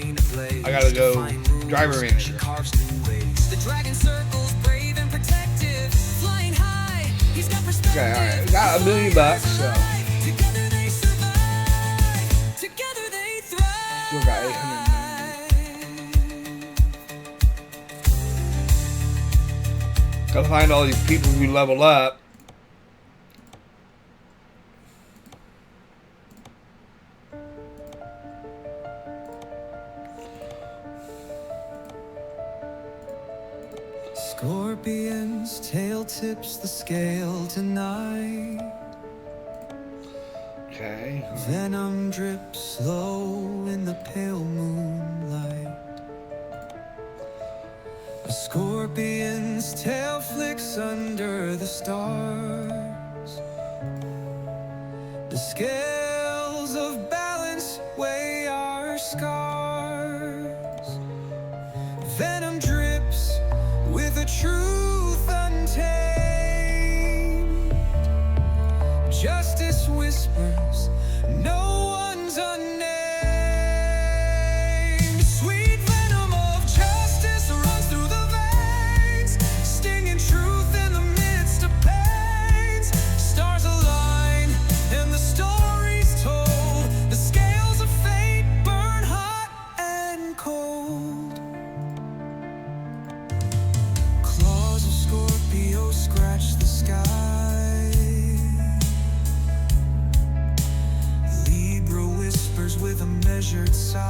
I gotta go driver manager. The dragon circles brave and protective, flying high. He's got perspective. Okay, alright. Got $1 million, so. Together they survive. Together they thrive. Still got 800. Gotta find all these people who level up. Scorpion's tail tips the scale tonight. Okay. Venom drips slow in the pale moonlight. A scorpion's tail flicks under the stars. The scales of balance weigh our scars. Venom drips with a truth untamed. Justice whispers, no one's unnamed. Sweet venom of justice runs through the veins, stinging truth in the midst of pains. Stars align and the story's told. The scales of fate burn hot and cold. Claws of Scorpio scratch the sky. Libra whispers with a measured sigh.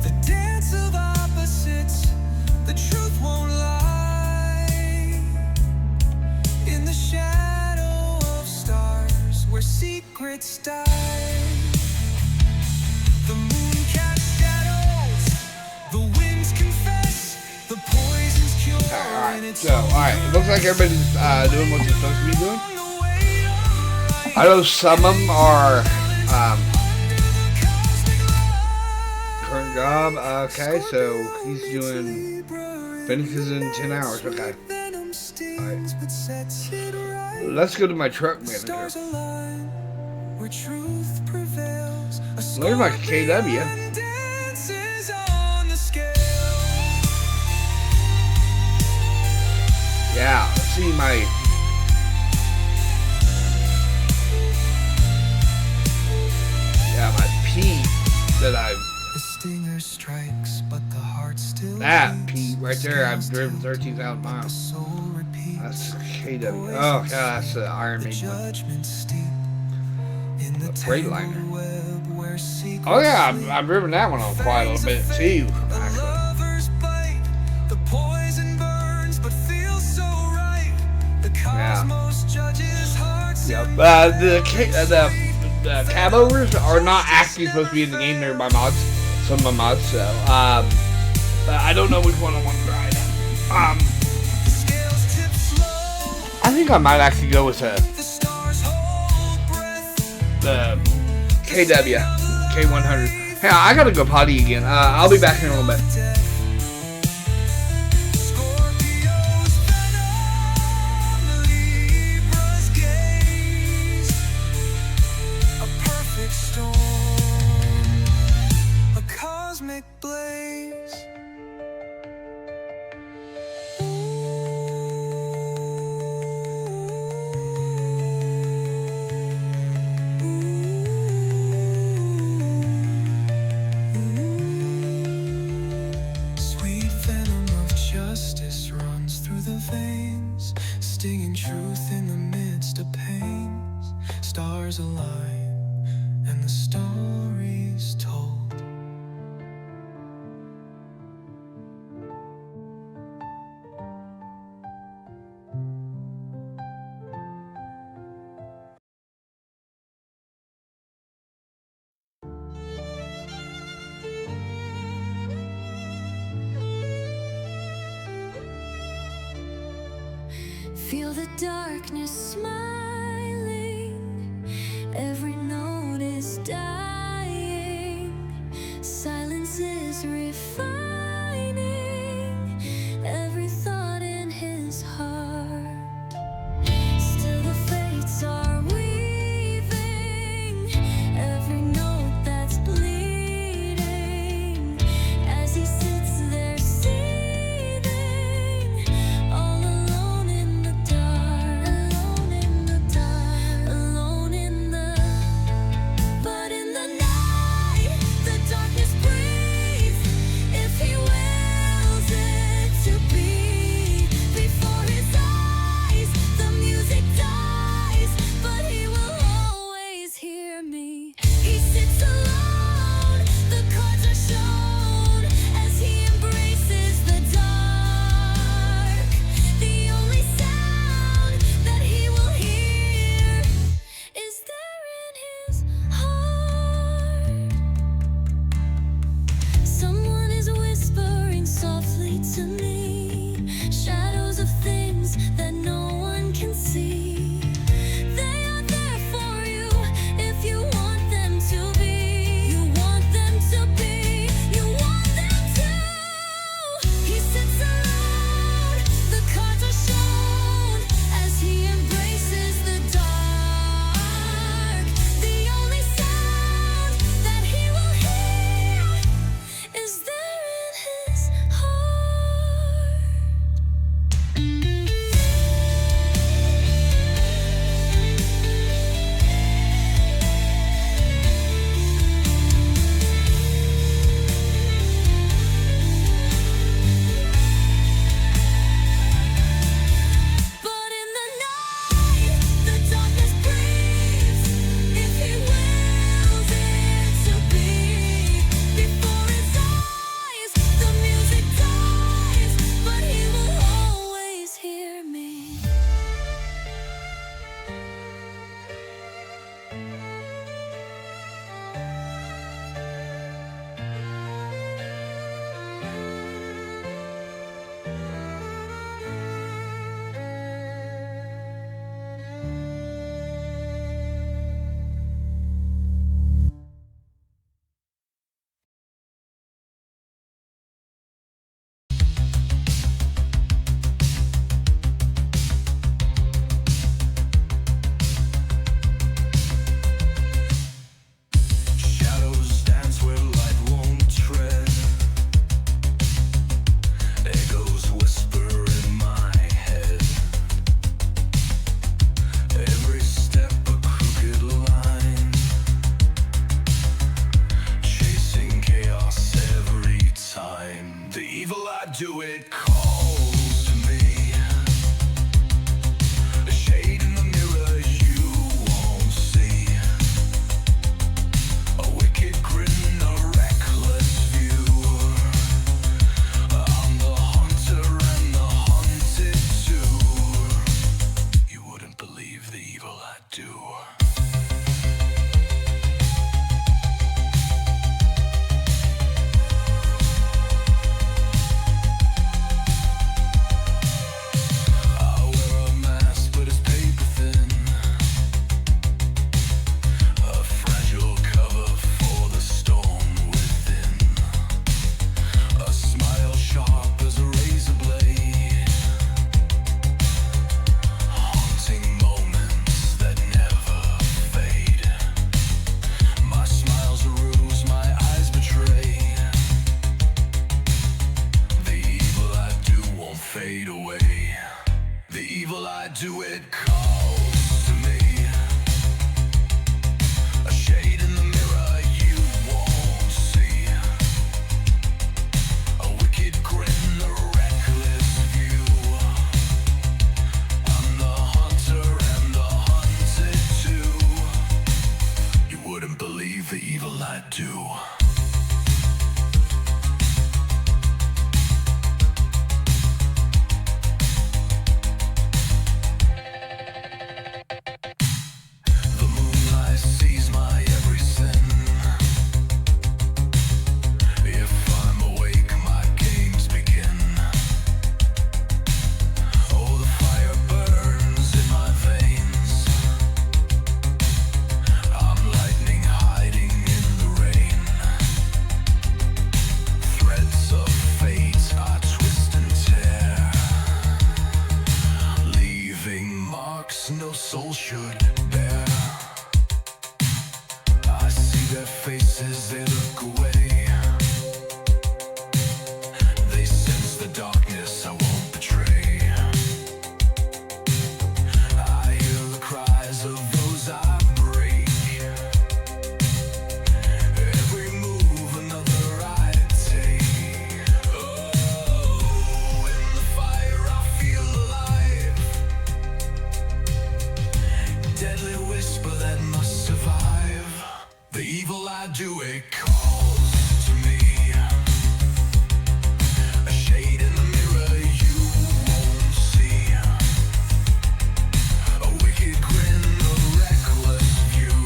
The dance of opposites, the truth won't lie. In the shadow of stars, where secrets die. The moon casts shadows, the winds confess, the poison's cure. Alright, so, alright. It looks like everybody's doing what they're supposed to be doing. I know some of them are current job. Okay, so he's doing finishes in 10 hours. Okay. Alright. Let's go to my truck manager. Looks like KW. Yeah, let's see my. Yeah, my P that I. The stinger strikes, but the heart still That beats. P right there, I've driven 13,000 The miles. soul repeats. That's KW. Oh, God, that's the Iron The Maiden one. judgment steep in the Freightliner. tangled web where secrets Oh, yeah, sleep. I've driven that one on quite a little bit, too. The Actually. lover's bite, the poison burns, but feels so right. The cosmos judges hearts. Yep. The cab overs are not actually supposed to be in the game. They're by mods. Some of my mods, so. But I don't know which one I want to ride. The scales tip slow, I think I might actually go with the stars hold breath. the KW K100. Hey, I gotta go potty again. I'll be back in a little bit. Scorpio's venom, Libra's gaze. A perfect storm, a cosmic blaze. Sweet venom of justice runs through the veins, stinging truth in the midst of pains. Stars align and the story's told. Feel the darkness smiling. Every note is dying. Silence is refining every thought in his heart. Still the fates are weaving. do it calls to me. A shade in the mirror you won't see. A wicked grin, a reckless view. I'm the hunter and the hunted too. You wouldn't believe the evil I do. Fade away. The evil I do, it calls to me. A shade in the mirror you won't see. A wicked grin, a reckless view. I'm the hunter and the hunted too. You wouldn't believe the evil I do. No soul should bear. I see their faces, they look away. They sense the darkness I won't betray. I hear the cries of those I break. Every move another I take. Oh, in the fire I feel alive. Deadly whisper that must survive. The evil I do, it calls to me. A shade in the mirror you won't see. A wicked grin, a reckless view.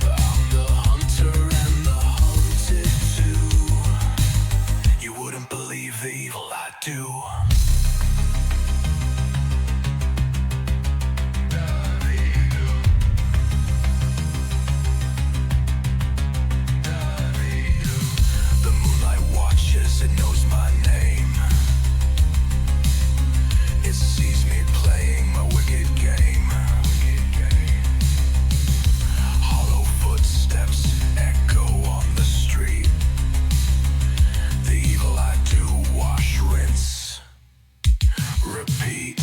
I'm the hunter and the hunted too. You wouldn't believe the evil I do. It knows my name. It sees me playing my wicked game. Hollow footsteps echo on the street. The evil I do, wash, rinse, repeat.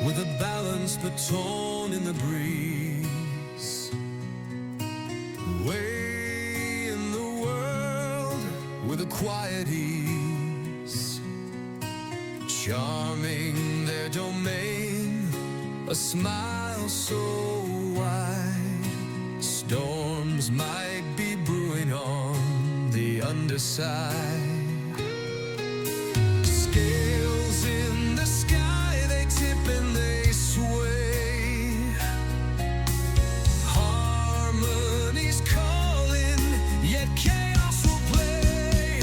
With a balanced baton in the breeze, way in the world with a quiet ease, charming their domain, a smile so wide. Storms might be brewing on the underside. Scales in the sky, they tip and they sway. Harmony's calling, yet chaos will play.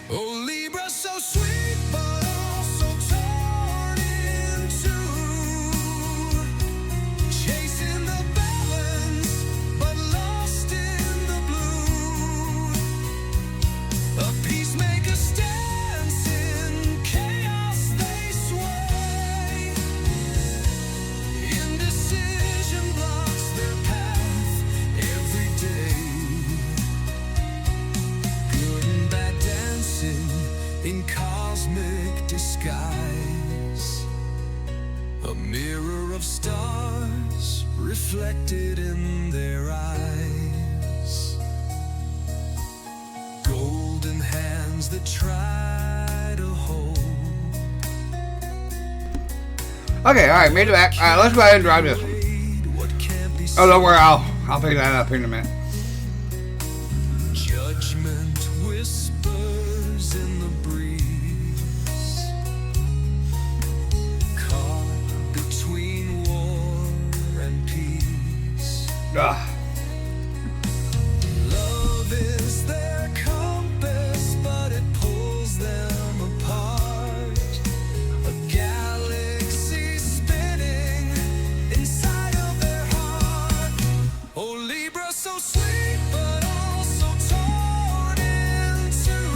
Oh, Libra, so sweet, but also torn in two. skies, a mirror of stars reflected in their eyes, golden hands that try to hold. Okay, alright, made it back. Alright, let's go ahead and drive this one. What can't be Oh, don't worry, I'll pick that up here in a minute. Judgment whispers in the breeze, caught between war and peace. Ugh. Love is their compass, but it pulls them apart. A galaxy spinning inside of their heart. Oh, Libra, so sweet, but also torn in two.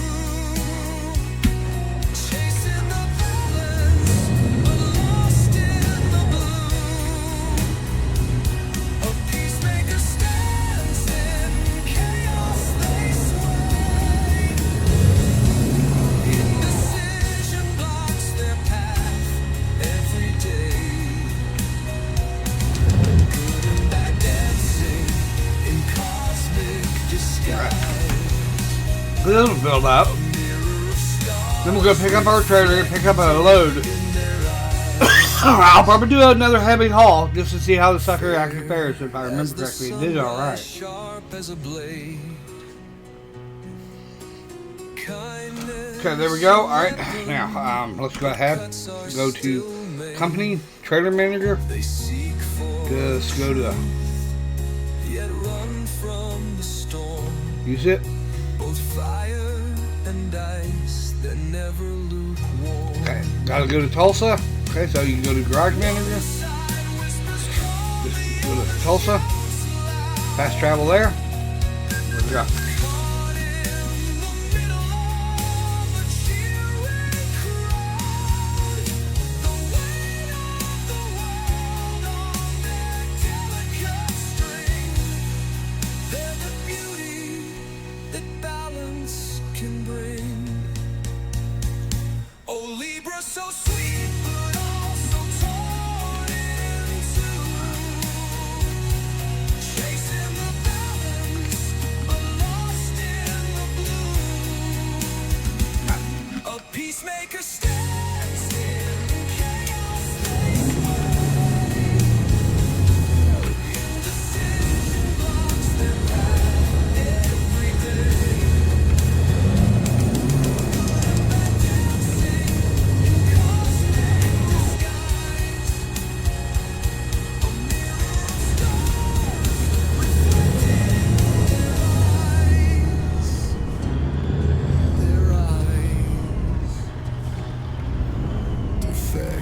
Chasing the balance, but lost in the blue. A peacemaker stands in chaos, they sway. Indecision blocks their path every day. Good and bad dancing in cosmic disguise. Good little build up. Mirror of stars Then we'll go pick up our trailer, pick up a load. in their eyes. I'll probably do another heavy haul just to see how the sucker actually fares. If I remember correctly, it did alright. Sharp as a blade. Okay, there we go. Alright, now let's go ahead. Go to company, trailer manager. They seek for Just go to yet run from the storm. use it. Both fire and ice, they're never lukewarm. Okay, gotta go to Tulsa. Okay, so you can go to garage manager. Just go to Tulsa. Fast travel there. There we go. So sweet, but also torn in two. Chasing the balance, but lost in the blue. A peacemaker stands in chaos, they sway. Indecision blocks their path every day. Their eyes,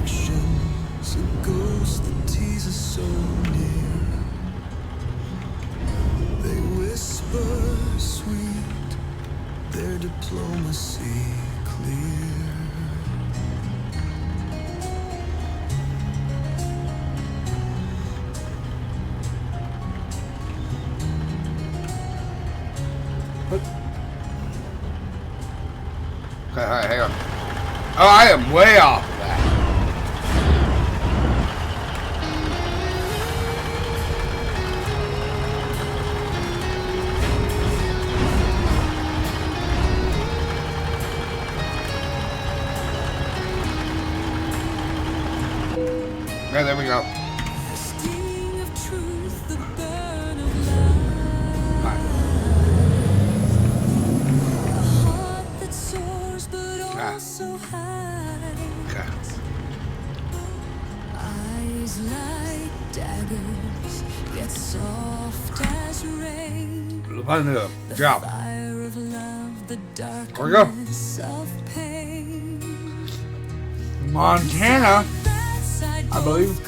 perfection's a ghost that teases so near. They whisper sweet, their diplomacy clear. Okay, alright, hang on. Oh, I am way off of that. Okay, there we go. The sting of truth, the burn of love. Alright. A heart that soars but also hides. Okay. Eyes like daggers, yet soft as rain. Find the The job. fire of love, the There we go. darkness of pain. Montana, I believe.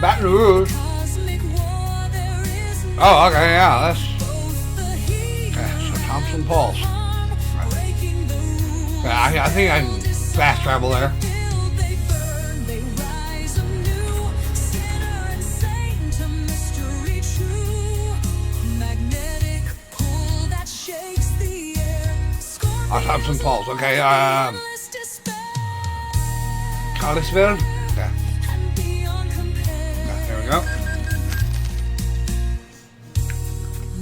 Baton Rouge. Cosmic war, there is no Oh, okay, yeah, that's. both the heat Okay, so Thompson Falls. breaking the rules. I think I can fast travel there. Till they burn, they rise anew. Sinner and saint, a mystery true. Magnetic pull that shakes the air. Oh, Thompson Falls. Okay, Endless despair. Collisville? Yeah. There we go.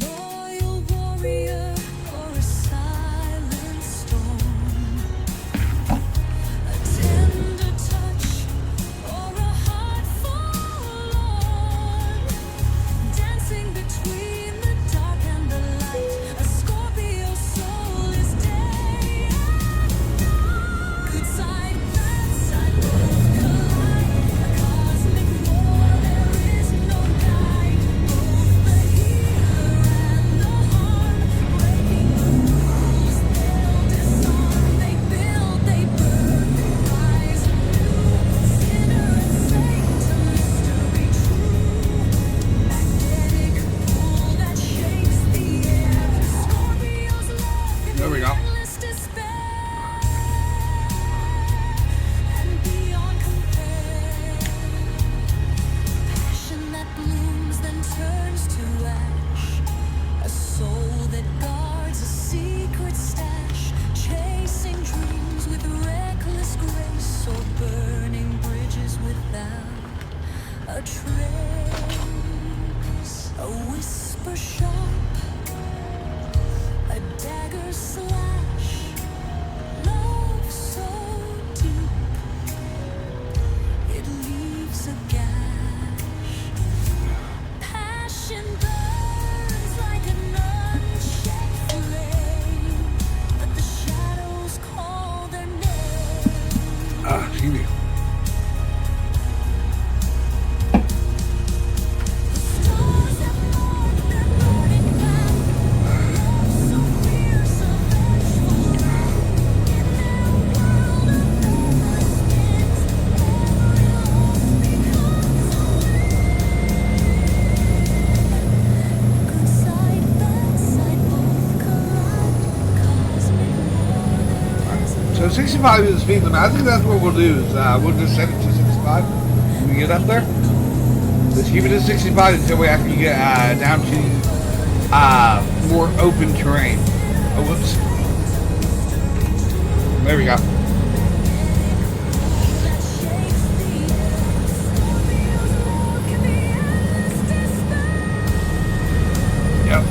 Loyal warrior or a silent storm, a tender touch or a heart forlorn, dancing between the dark and the light. A Scorpio soul is day and night. Good side, bad side, both collide. A cosmic war, there is no guide. Both the healer and the harm, breaking the rules, they'll disarm. They build, they burn, they rise anew. Sinner and saint, a mystery true. Magnetic pull that shakes the air. Scorpio's love in There we go. endless despair, and beyond compare. Passion that blooms then turns to ash. A soul that guards a secret stash, chasing dreams with reckless grace, or burning bridges without a trace. A whisper sharp, a dagger slash, love so deep it leaves a gash. Passion burns like an unchecked flame, but the shadows call their name. Excuse me. Stars have marked their burning path. Love so fierce, a vengeful wrath. In their world, a door spins. Every loss becomes a win. Good side, bad side, both collide. Cosmic war, there is So 65 is the speed limit. I think that's what we'll do. Is we'll just set it to 65 when we get up there. Let's keep it at 65 until we actually get down to more open terrain. Oh, whoops. There we go. that shakes the air. Scorpio's love can be endless despair. Yep.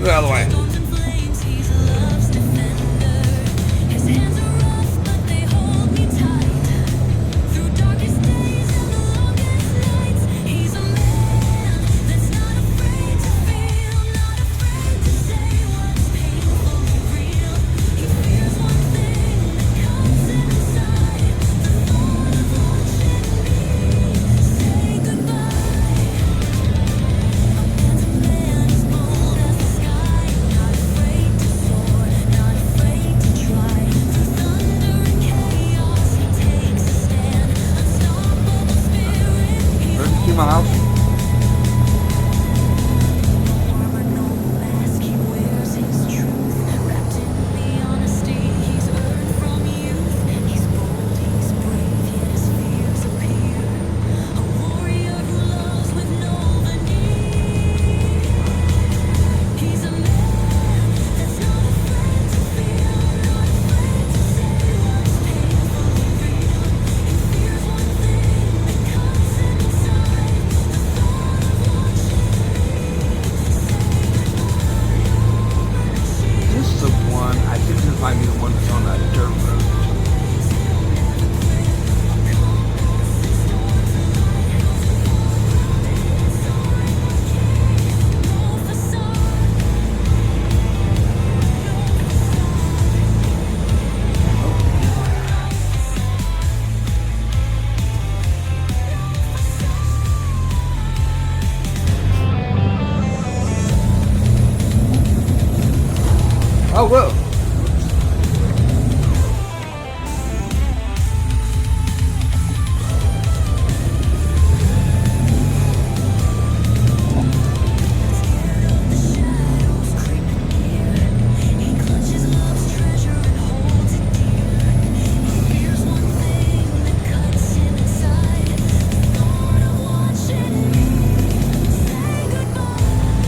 Move out of the way. Storms and flames, he's love's defender. His hands are rough, but they hold me tight. Through darkest days and the longest nights, he's a man that's not afraid to feel, not afraid to say what's painfully real. He fears one thing that comes inside, the thought of watching me say goodbye. A man's a man, he's bold as the sky, not afraid to soar, not afraid to try. Through thunder and chaos, he takes a stand. Unstoppable spirit, he's Where'd you see my house? armor, no mask, he wears his truth. Wrapped in the honesty he's earned from youth. He's bold, he's brave, yet his fears appear. A warrior who loves with no veneer. He's a man that's not afraid to feel, not afraid to say what's painfully real. He fears one thing that comes inside, the thought of watching me say This is the one. I think this might be the one that's on that dirt road. Oh, whoa. he clutches love's treasure and holds it dear. He fears one thing that cuts him inside, the thought of watching me say goodbye.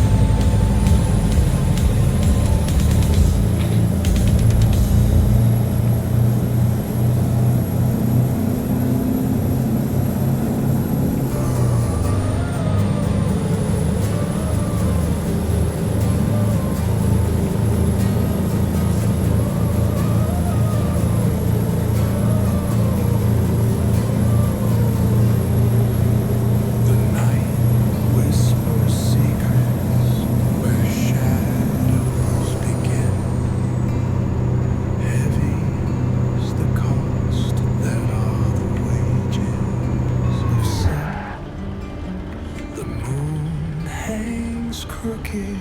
The night whispers secrets where shadows begin. Heavy's the cost that are the wages of sin. The moon hangs crooked,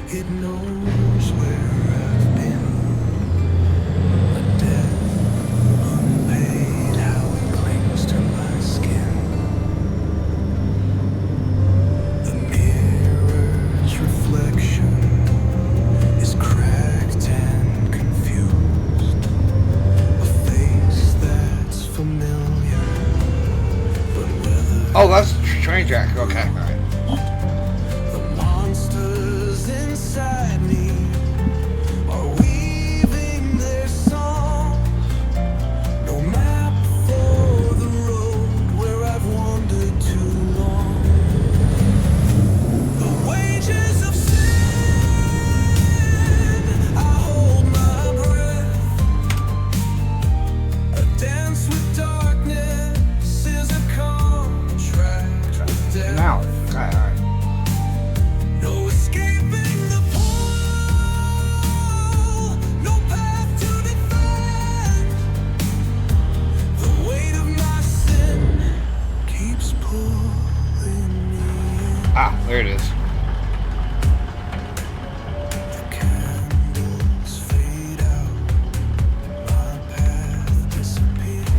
it knows where I've been. A debt unpaid, how it clings to my skin. The mirror's reflection is cracked and confused. A face that's familiar, but whether Oh, that's the train track. Okay, all right. the monsters inside me are weaving their song. No map for the road where I've wandered too long. The wages of sin, I hold my breath. A dance with darkness is a contract with death. Now, okay, all right. No escaping the pull, no path to defend. The weight of my sin keeps pulling me in. Ah, there it is. The candles fade out, my path disappears.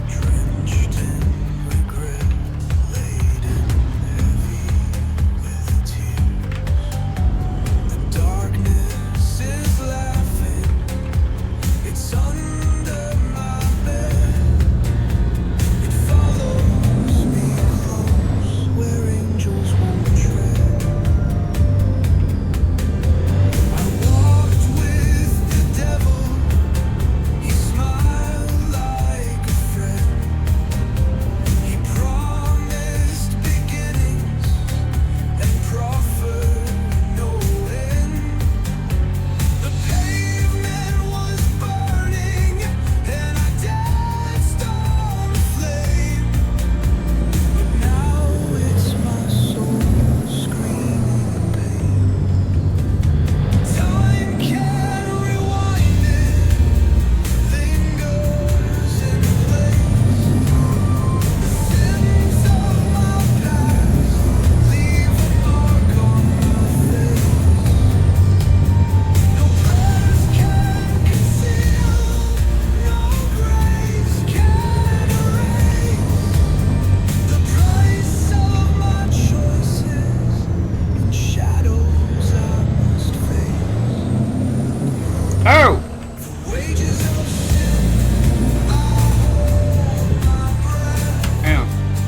Drenched in regret, laden heavy with tears. The darkness is laughing, it's under my bed. It follows me close, wearing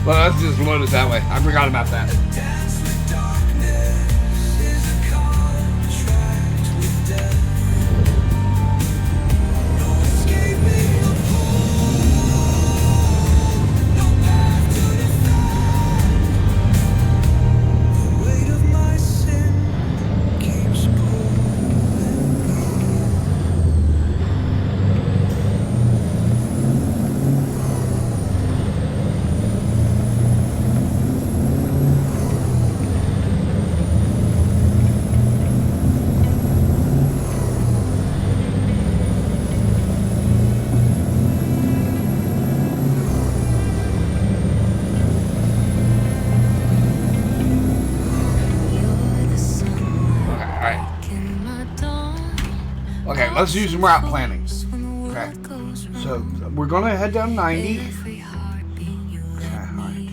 Well, let's just load it that way. I forgot about that. Dance with darkness is a contract with death. No escaping the pull, no path to defend. The weight of my sin keeps pulling me. Okay, let's do some route planning. Okay, so we're gonna head down 90. Okay, alright.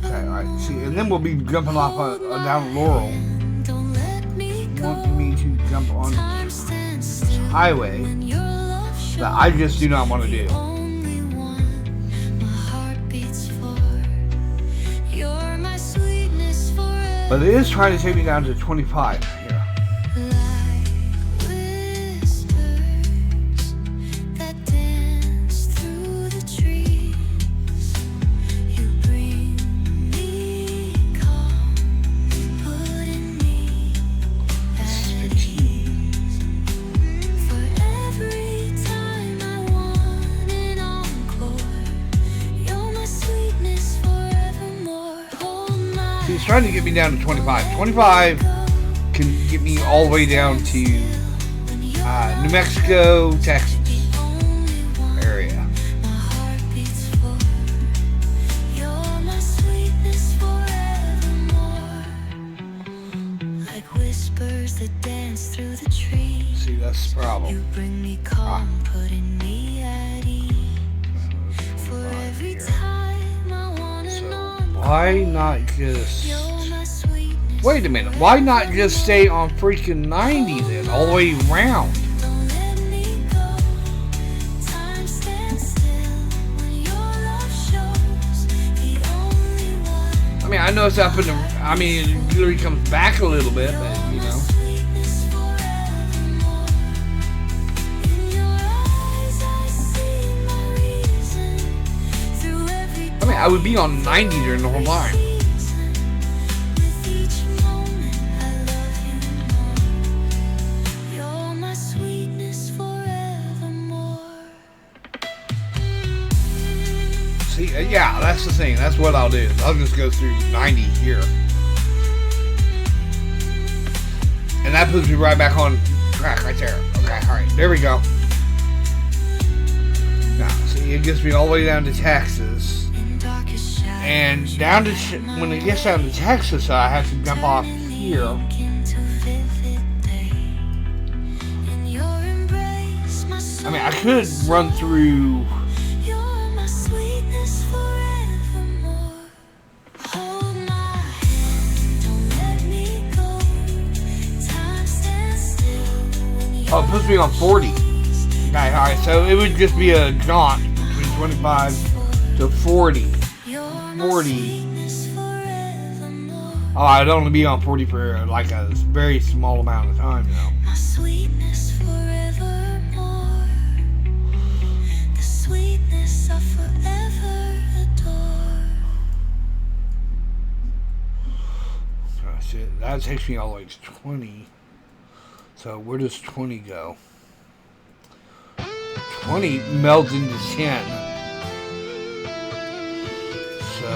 Okay, alright. See, and then we'll be jumping off down Laurel. Want me to jump on this highway that I just do not want to do. But it is trying to take me down to 25 here. He's trying to get me down to 25. 25 can get me all the way down to New Mexico, Texas area. See, that's the problem. Why not just... Wait a minute. Why not just stay on freaking 90 then? All the way around. I mean, I know it's up in the... I mean, it literally comes back a little bit, but, you know. I mean, I would be on 90 during the whole time. See, yeah, that's the thing. That's what I'll do. I'll just go through 90 here. And that puts me right back on track right there. Okay, alright. There we go. Now, see, it gets me all the way down to Texas. And down to when it gets down to Texas, I have to jump off here. I mean, I could run through. Oh, it puts me on 40. Okay, alright, so it would just be a jaunt between 25 to 40. 40. Oh, I'd only be on 40 for like a very small amount of time now. That's it. That takes me all the way to 20. So where does 20 go? 20 melds into 10. So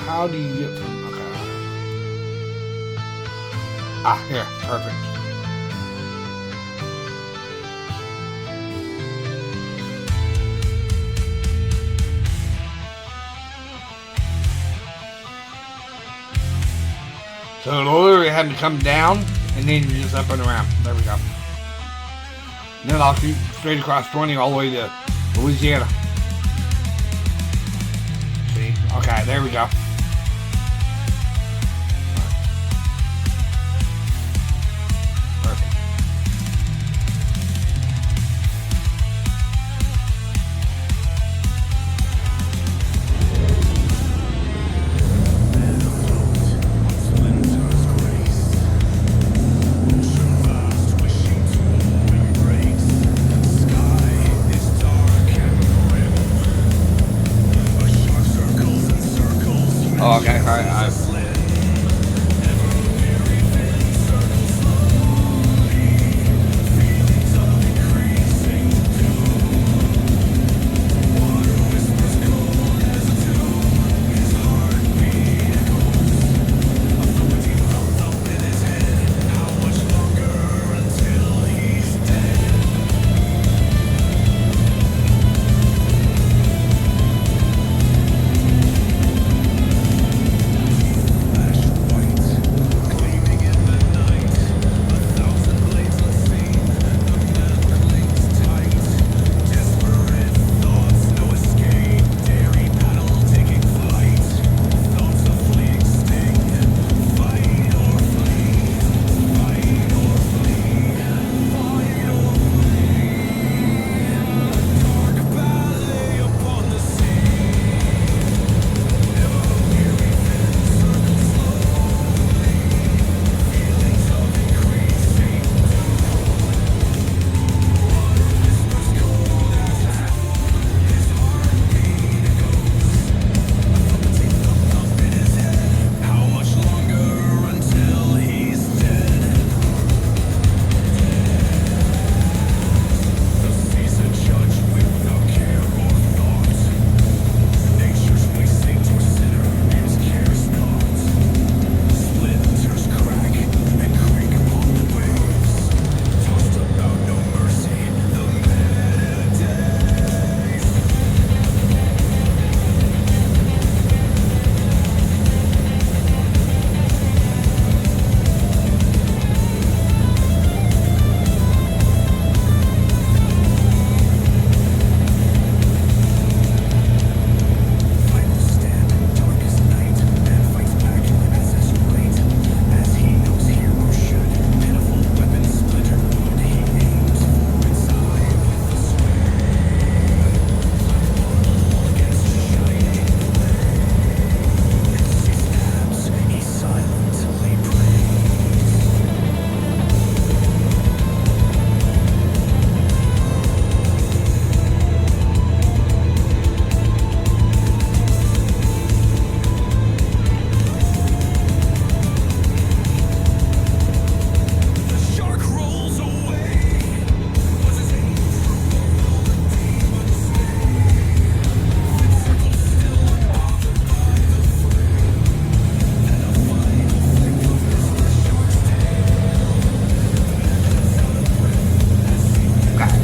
how do you get from... Okay. Ah, here. Perfect. So it'll literally have to come down and then you just up and around. There we go. And then I'll shoot straight across 20 all the way to Louisiana. See? Okay, there we go. Perfect. Oh, okay. All right.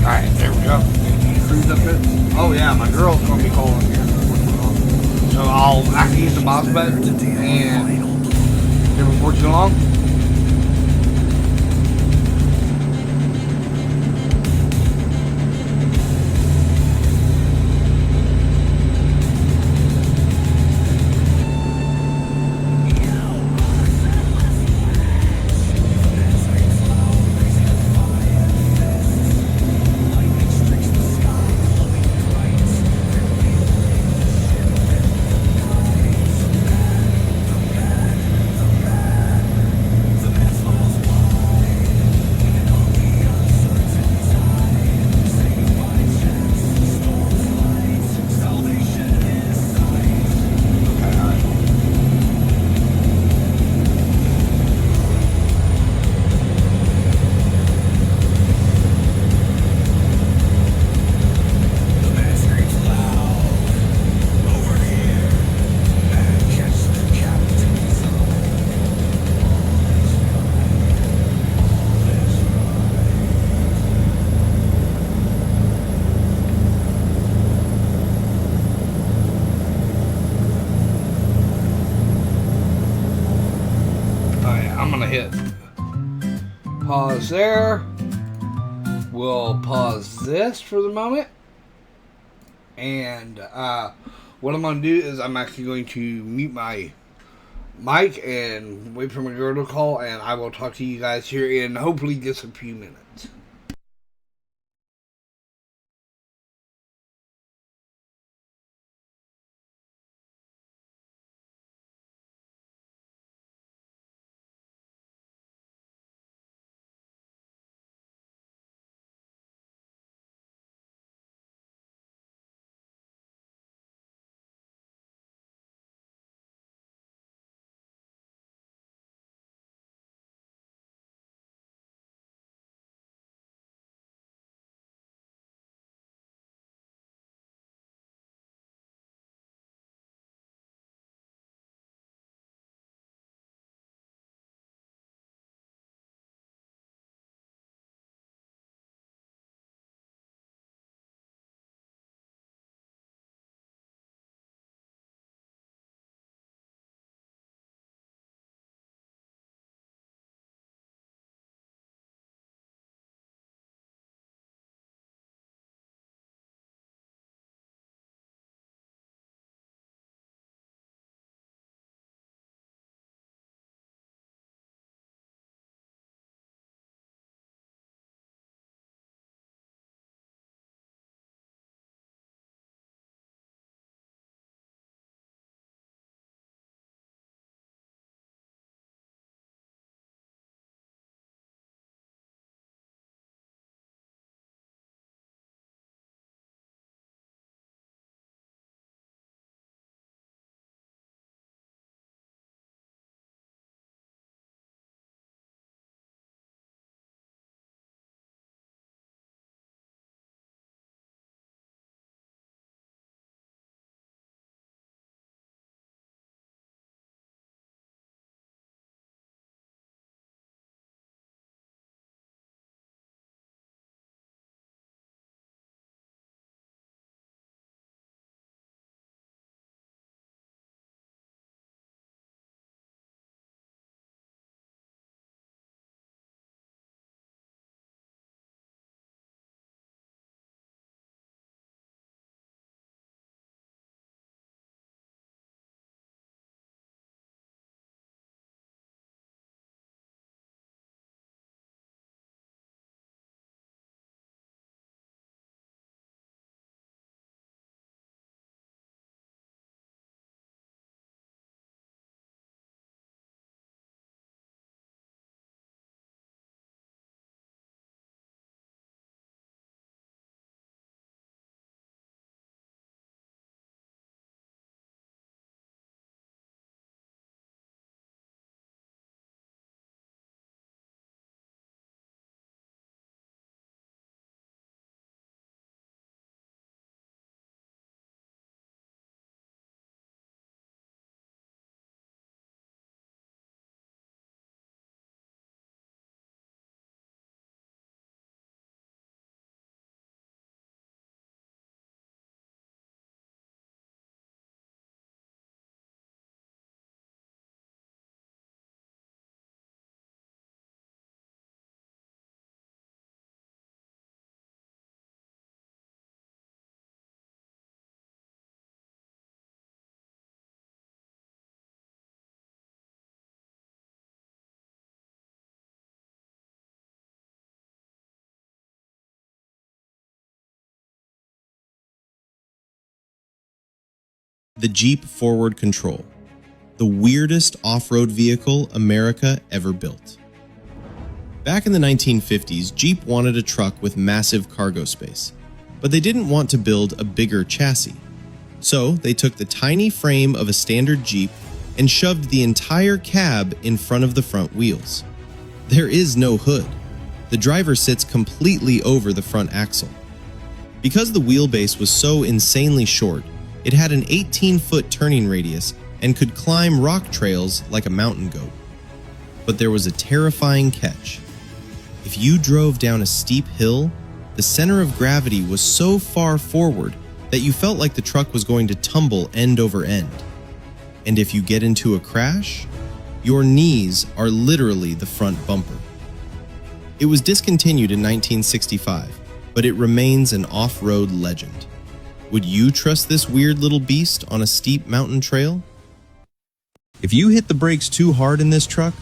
Alright, there we go. Cruise up it. Oh yeah, my girl's gonna be calling here. So I can use the mouse button and it before too long. I'm gonna hit pause there. We'll pause this for the moment. And what I'm gonna do is I'm actually going to mute my mic and wait for my girl to call, and I will talk to you guys here in hopefully just a few minutes. The Jeep Forward Control, the weirdest off-road vehicle America ever built. Back in the 1950s, Jeep wanted a truck with massive cargo space, but they didn't want to build a bigger chassis. So they took the tiny frame of a standard Jeep and shoved the entire cab in front of the front wheels. There is no hood. The driver sits completely over the front axle. Because the wheelbase was so insanely short, it had an 18-foot turning radius and could climb rock trails like a mountain goat. But there was a terrifying catch. If you drove down a steep hill, the center of gravity was so far forward that you felt like the truck was going to tumble end over end. And if you get into a crash, your knees are literally the front bumper. It was discontinued in 1965, but it remains an off-road legend. Would you trust this weird little beast on a steep mountain trail? If you hit the brakes too hard in this truck,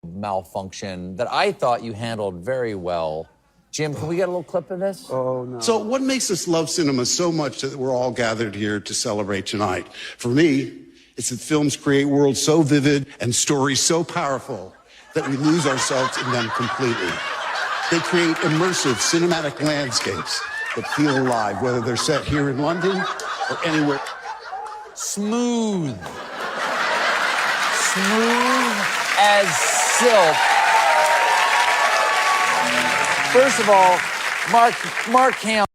malfunction that I thought you handled very well. Jim, can we get a little clip of this? So what makes us love cinema so much that we're all gathered here to celebrate tonight? For me, it's that films create worlds so vivid and stories so powerful that we lose ourselves in them completely. They create immersive cinematic landscapes that feel alive, whether they're set here in London or anywhere. Smooth. Smooth as silk. First of all, Mark Hamill.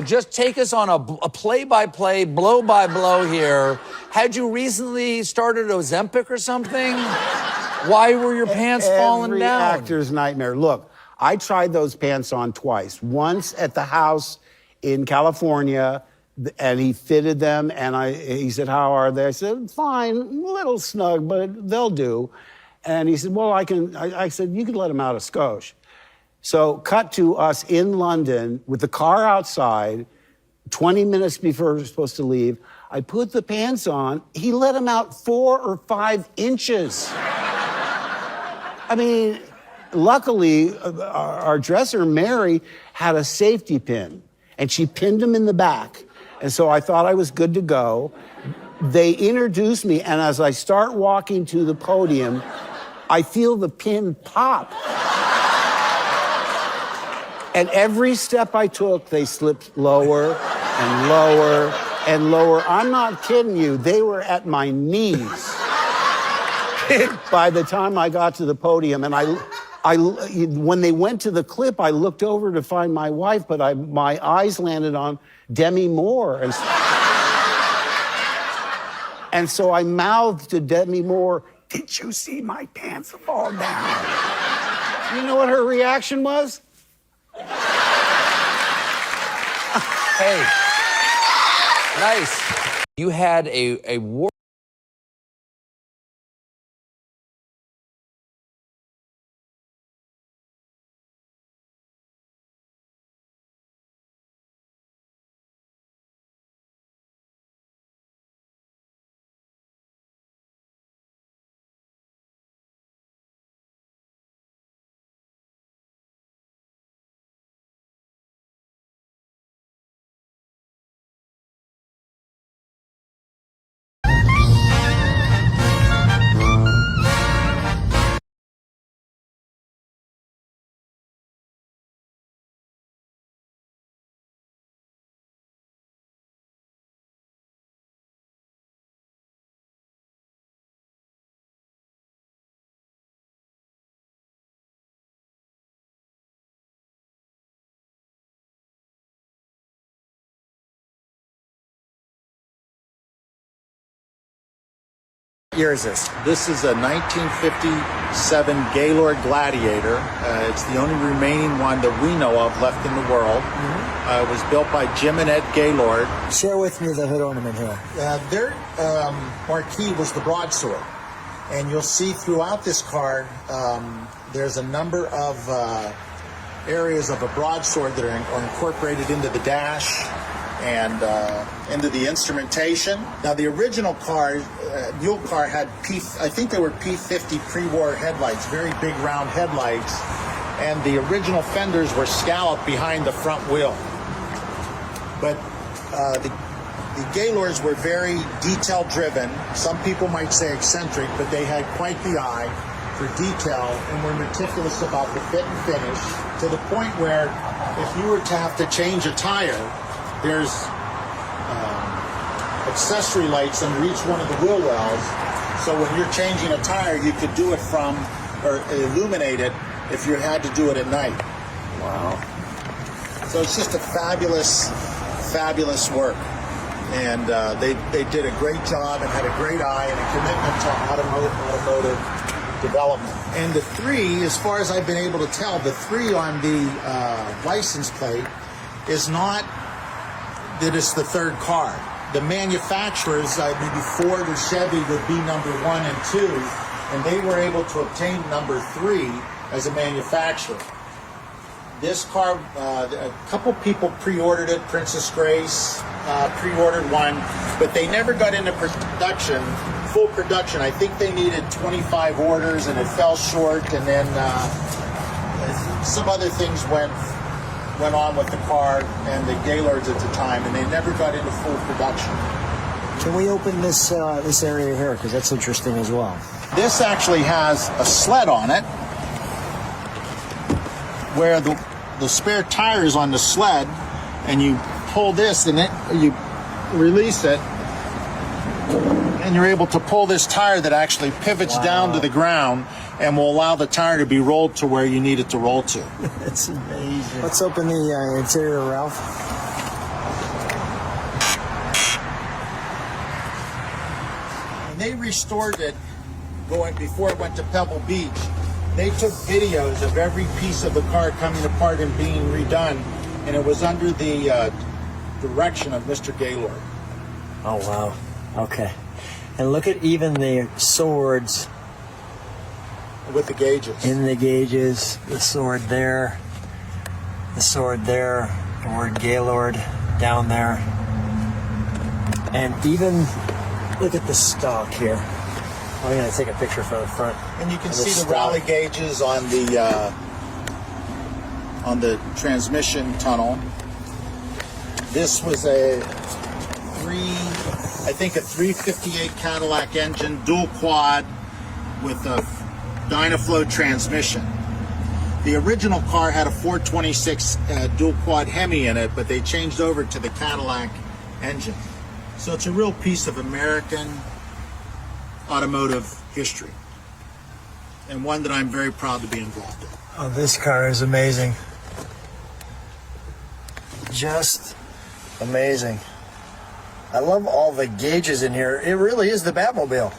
Just take us on a play-by-play, blow-by-blow here. Had you recently started Ozempic or something? Why were your pants falling Every down? actor's nightmare. Look, I tried those pants on twice. Once at the house in California, and he fitted them, and he said, "How are they?" I said, "Fine, a little snug, but they'll do." And he said, "Well, I said, "You could let them out of skosh." So cut to us in London with the car outside, 20 minutes before we were supposed to leave. I put the pants on. He let them out 4 or 5 inches. I mean, luckily, our dresser, Mary, had a safety pin, and she pinned him in the back. And so I thought I was good to go. They introduced me, and as I start walking to the podium, I feel the pin pop. And every step I took, they slipped lower and lower and lower. I'm not kidding you. They were at my knees by the time I got to the podium. And when they went to the clip, I looked over to find my wife, but my eyes landed on Demi Moore. And so I mouthed to Demi Moore, "Did you see my pants fall down?" You know what her reaction was? Hey, nice. You had a war. year is this? This is a 1957 Gaylord Gladiator. It's the only remaining one that we know of left in the world. It was built by Jim and Ed Gaylord. Share with me the hood ornament here. Their marquee was the broadsword. And you'll see throughout this card, there's a number of areas of a broadsword that are incorporated into the dash and into the instrumentation. Now, the original car, mule car, had I think they were P50 pre-war headlights, very big round headlights, and the original fenders were scalloped behind the front wheel. But the Gaylords were very detail-driven. Some people might say eccentric, but they had quite the eye for detail and were meticulous about the fit and finish, to the point where if you were to have to change a tire, there's accessory lights under each one of the wheel wells, so when you're changing a tire, you could do it from, or illuminate it if you had to do it at night. Wow. So it's just a fabulous, fabulous work. And they did a great job and had a great eye and a commitment to automotive development. And the 3, as far as I've been able to tell, the 3 on the license plate is not that it's the third car. The manufacturers, maybe Ford or Chevy, would be number 1 and 2, and they were able to obtain number 3 as a manufacturer. This car, a couple people pre-ordered it. Princess Grace pre-ordered one, but they never got into production, full production. I think they needed 25 orders, and it fell short. And then some other things went on with the car and the Gaylords at the time, and they never got into full production. Can we open this this area here, because that's interesting as well? This actually has a sled on it, where the spare tire is on the sled, and you pull this and you release it, and you're able to pull this tire that actually pivots down to the ground and will allow the tire to be rolled to where you need it to roll to. That's amazing. Let's open the interior, Ralph. When they restored it, before it went to Pebble Beach, they took videos of every piece of the car coming apart and being redone, and it was under the direction of Mr. Gaylord. Oh, wow. Okay. And look at even the swords. With the gauges. In the gauges, the sword there, the word Gaylord down there. And even, look at the stock here. I'm going to take a picture from the front. And you can see the rally gauges on the transmission tunnel. This was a 358 Cadillac engine, dual quad with a Dynaflow transmission. The original car had a 426 dual quad Hemi in it, but they changed over to the Cadillac engine. So it's a real piece of American automotive history, and one that I'm very proud to be involved in. Oh, this car is amazing. Just amazing. I love all the gauges in here. It really is the Batmobile.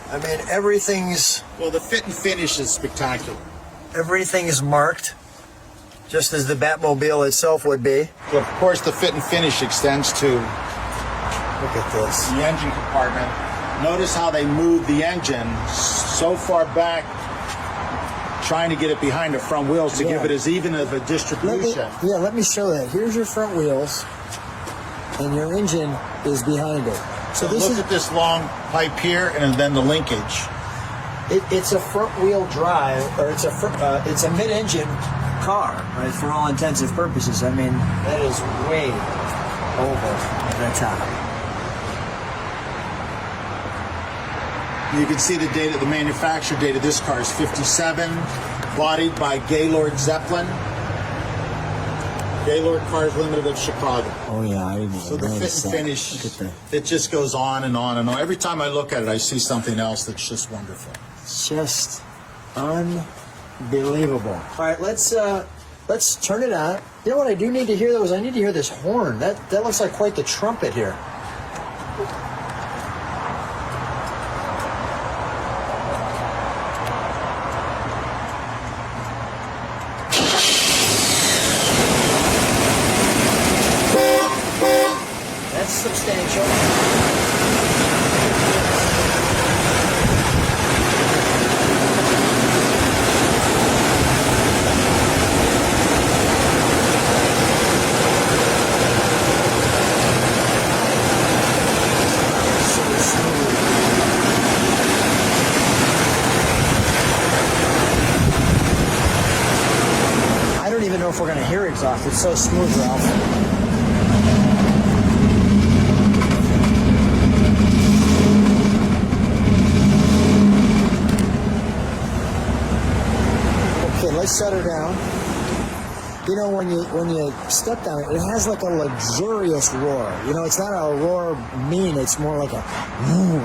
I mean, everything's... Well, the fit and finish is spectacular. Everything is marked, just as the Batmobile itself would be. But of course, the fit and finish extends to... Look at this. The engine compartment. Notice how they moved the engine so far back, trying to get it behind the front wheels to give it as even of a distribution. Let me show that. Here's your front wheels, and your engine is behind it. So look at this long pipe here, and then the linkage. It's a front wheel drive, or it's a mid-engine car, right? For all intents and purposes. I mean, that is way over the top. You can see the date of the manufacture date of this car is 57, bodied by Gaylord Zeppelin. Gaylord Cars Limited of Chicago. Oh yeah, I remember. So the fit and finish, it just goes on and on and on. Every time I look at it, I see something else that's just wonderful. It's just unbelievable. All right, let's turn it on. You know what I do need to hear though is I need to hear this horn. That looks like quite the trumpet here. if we're going to hear exhaust. It's so smooth, Ralph. Okay, let's set her down. You know, when you step down, it has like a luxurious roar. You know, it's not a roar mean. It's more like a,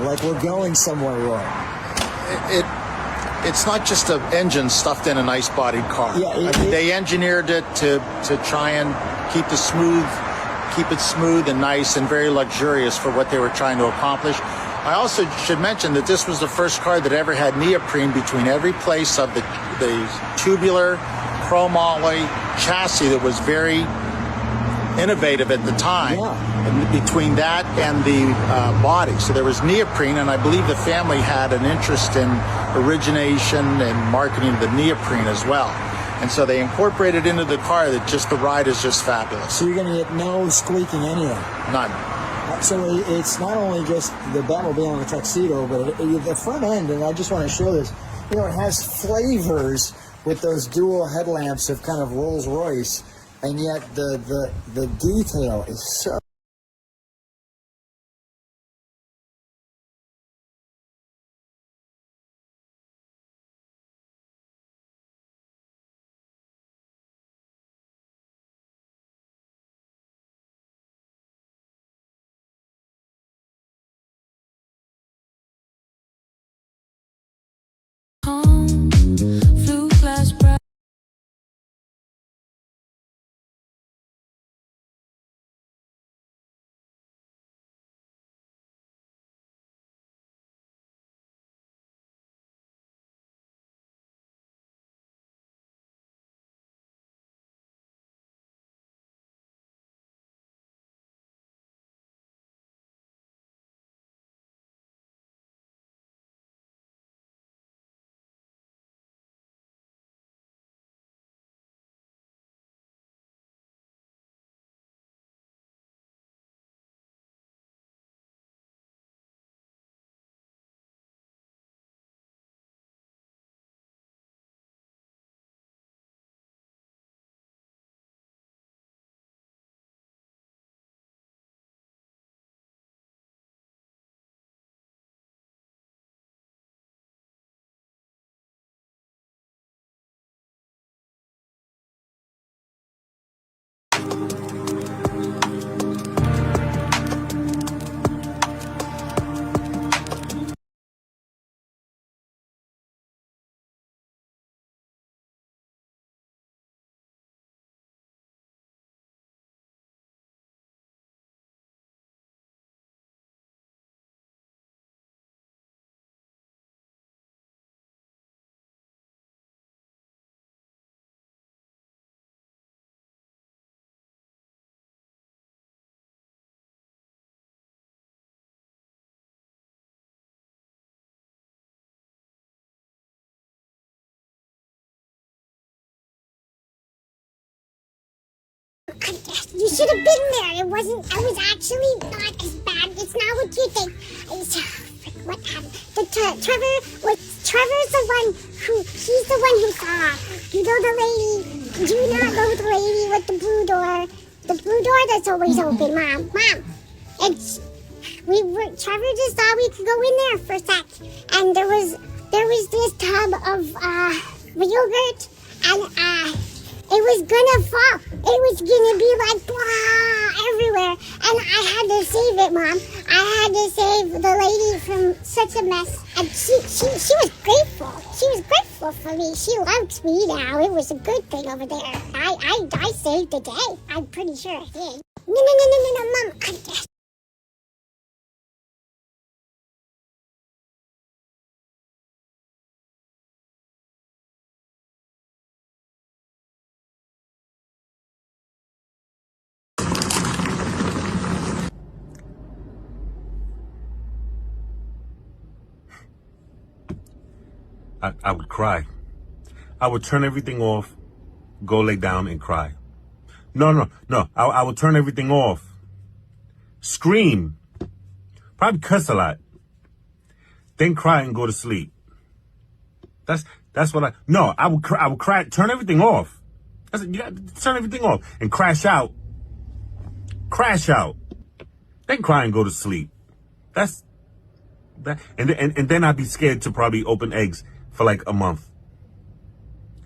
like we're going somewhere roar. It's not just an engine stuffed in a nice bodied car. Yeah, I mean, they engineered it to try and keep it smooth and nice and very luxurious for what they were trying to accomplish. I also should mention that this was the first car that ever had neoprene between every place of the tubular chrome alloy chassis that was very innovative at the time. Yeah. And between that and the body. So there was neoprene, and I believe the family had an interest in origination and marketing the neoprene as well. And so they incorporated into the car that just the ride is just fabulous. So you're going to get no squeaking anything? None. So it's not only just the Batmobile on the tuxedo, but the front end, and I just want to show this, you know, it has flavors with those dual headlamps of kind of Rolls Royce, and yet the detail is so... Blue glass bright. You should have been there. It wasn't. I was actually not as bad. It's not what you think. What happened? Trevor's the one who. He's the one who saw. You know the lady. Do you not know the lady with the blue door? The blue door that's always open, Mom. It's. Trevor just thought we could go in there for a sec, and there was this tub of yogurt, and it was gonna fall. It was gonna be like blah everywhere, and I had to save it, Mom. I had to save the lady from such a mess, and she was grateful. She was grateful for me. She loves me now. It was a good thing over there. I saved the day. I'm pretty sure I did. No, Mom. I would cry. I would turn everything off, go lay down and cry. No. I would turn everything off. Scream. Probably cuss a lot. Then cry and go to sleep. That's what I would cry, turn everything off That's it. You got to turn everything off and crash out. Crash out. Then cry and go to sleep. That's that. And then I'd be scared to probably open eggs for like a month.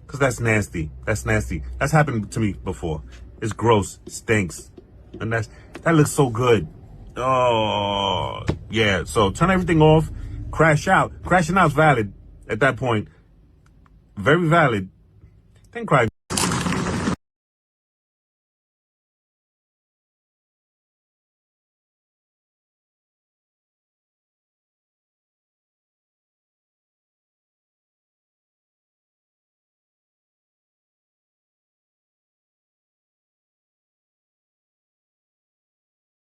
Cause that's nasty. That's nasty. That's happened to me before. It's gross. It stinks. And that looks so good. Oh, yeah. So turn everything off. Crash out. Crashing out's valid at that point. Very valid. Then cry.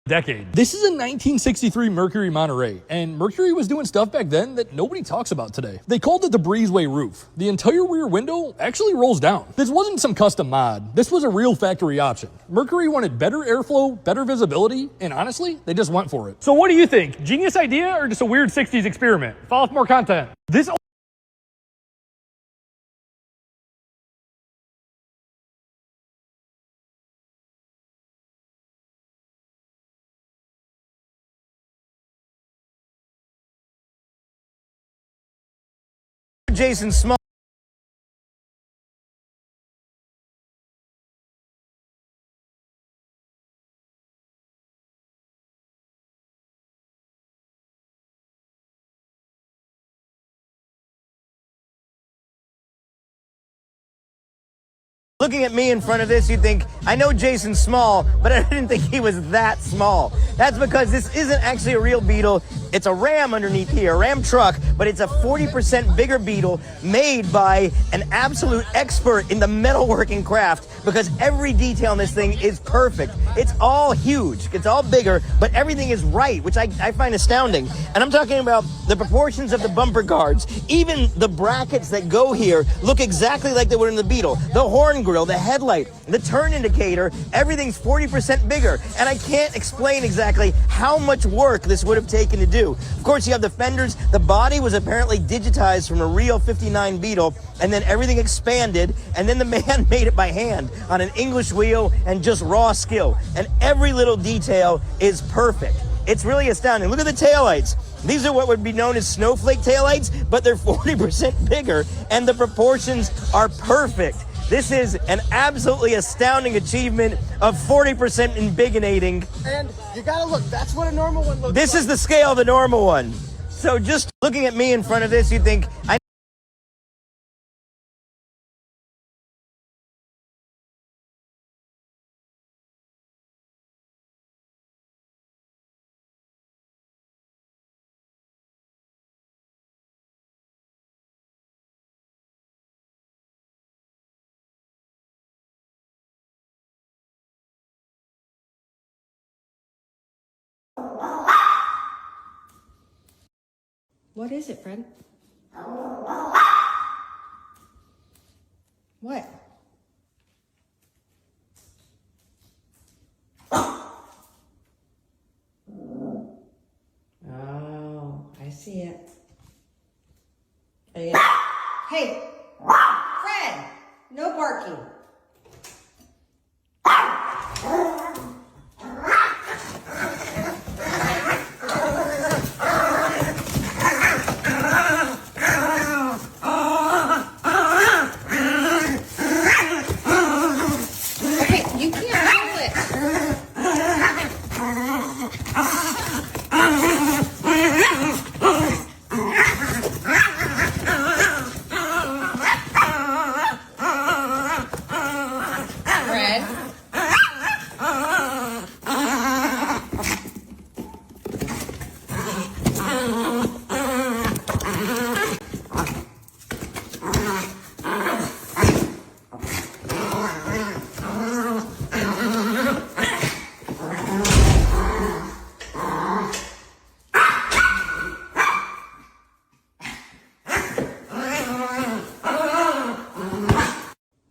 Decade. This is a 1963 Mercury Monterey, and Mercury was doing stuff back then that nobody talks about today. They called it the breezeway roof. The entire rear window actually rolls down. This wasn't some custom mod. This was a real factory option. Mercury wanted better airflow, better visibility, and honestly, they just went for it. So what do you think? Genius idea or just a weird 60s experiment? Follow for more content. This Jason Small. Looking at me in front of this, you'd think, I know Jason's small, but I didn't think he was that small. That's because this isn't actually a real Beetle. It's a Ram underneath here, a Ram truck, but it's a 40% bigger Beetle made by an absolute expert in the metalworking craft because every detail in this thing is perfect. It's all huge. It's all bigger, but everything is right, which I find astounding. And I'm talking about the proportions of the bumper guards. Even the brackets that go here look exactly like they were in the Beetle. The horn grill, the headlight, the turn indicator, everything's 40% bigger. And I can't explain exactly how much work this would have taken to do. Of course, you have the fenders. The body was apparently digitized from a real 59 Beetle, and then everything expanded, and then the man made it by hand on an English wheel and just raw skill. And every little detail is perfect. It's really astounding. Look at the taillights. These are what would be known as snowflake taillights, but they're 40% bigger, and the proportions are perfect. This is an absolutely astounding achievement of 40% embiggenating. And you gotta look, that's what a normal one looks like. This is the scale of the normal one. So just looking at me in front of this, you think, What is it, Fred? What? Oh, I see it. Hey, Fred, no barking.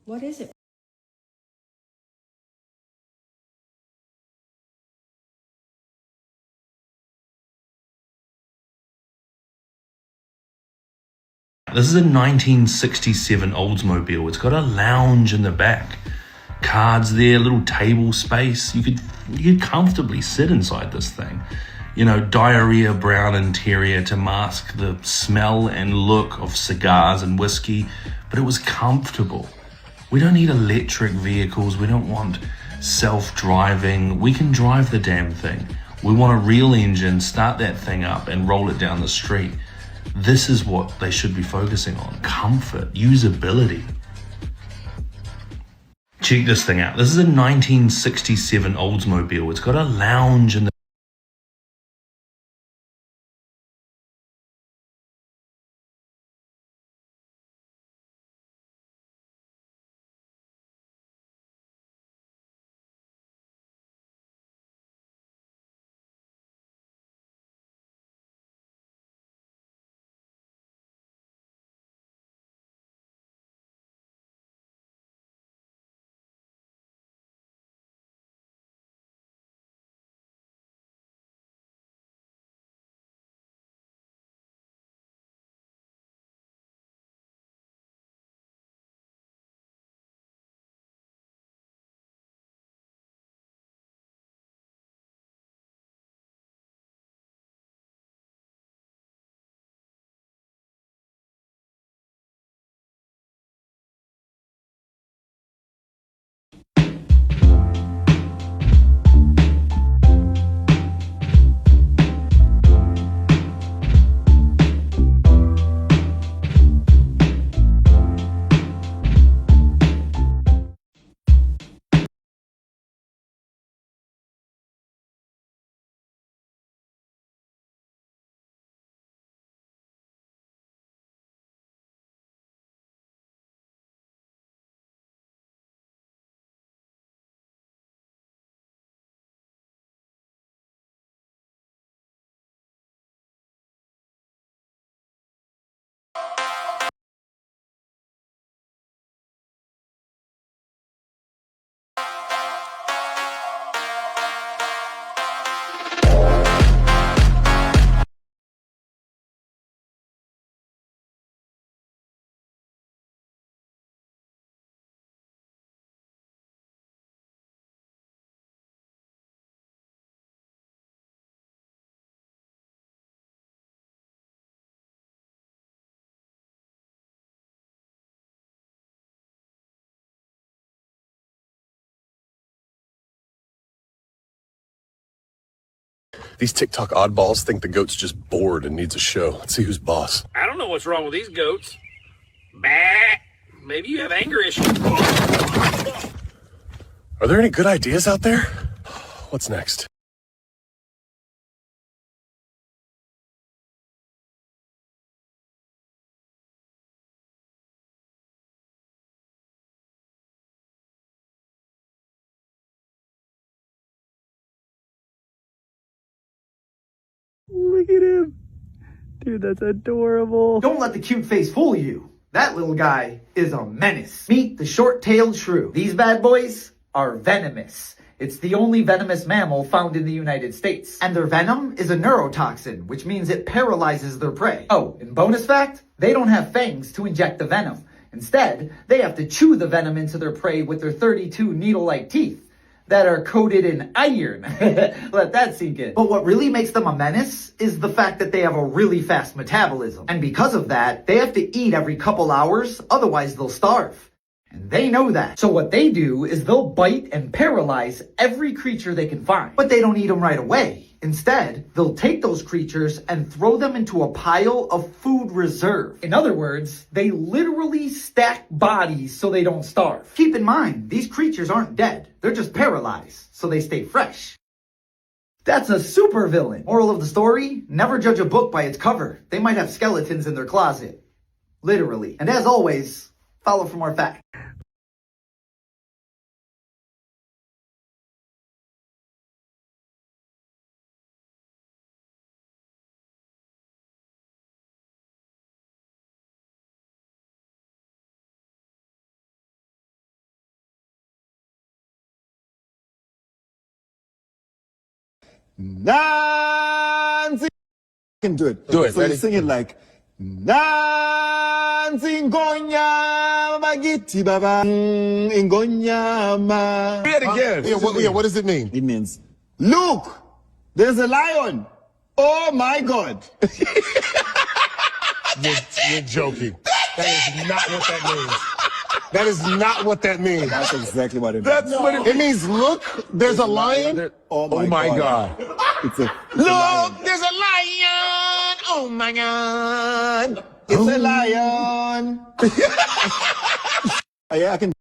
What is it? This is a 1967 Oldsmobile. It's got a lounge in the back. cards there, little table space. You could comfortably sit inside this thing. You know, diarrhea brown interior to mask the smell and look of cigars and whiskey, but it was comfortable. We don't need electric vehicles. We don't want self-driving. We can drive the damn thing. We want a real engine, start that thing up and roll it down the street. This is what they should be focusing on. Comfort, usability. Check this thing out. This is a 1967 Oldsmobile. It's got a lounge in the These TikTok oddballs think the goat's just bored and needs a show. Let's see who's boss. I don't know what's wrong with these goats. Bah! Maybe you have anger issues. Are there any good ideas out there? What's next? Look at him. Dude, that's adorable. Don't let the cute face fool you. That little guy is a menace. Meet the short-tailed shrew. These bad boys are venomous. It's the only venomous mammal found in the United States. And their venom is a neurotoxin, which means it paralyzes their prey. Oh, and bonus fact, they don't have fangs to inject the venom. Instead, they have to chew the venom into their prey with their 32 needle-like teeth that are coated in iron. Let that sink in. But what really makes them a menace is the fact that they have a really fast metabolism. And because of that, they have to eat every couple hours, otherwise they'll starve. And they know that. So what they do is they'll bite and paralyze every creature they can find. But they don't eat them right away. Instead, they'll take those creatures and throw them into a pile of food reserve. In other words, they literally stack bodies so they don't starve. Keep in mind, these creatures aren't dead. They're just paralyzed, so they stay fresh. That's a super villain. Moral of the story, never judge a book by its cover. They might have skeletons in their closet. Literally. And as always, follow for more facts. Nancy can do it. Do it, So ready? you sing it like Nancy Konya. Spaghetti baba ingonyama. Say it again. What does it mean? It means, look, there's a lion. Oh my God. You're joking. That is not what that means. That is not what that means. That's exactly what it means. That's what it means. Look, there's a lion. Oh my God. It's a Look, there's a lion. Oh my God. It's a lion. Yeah, I can.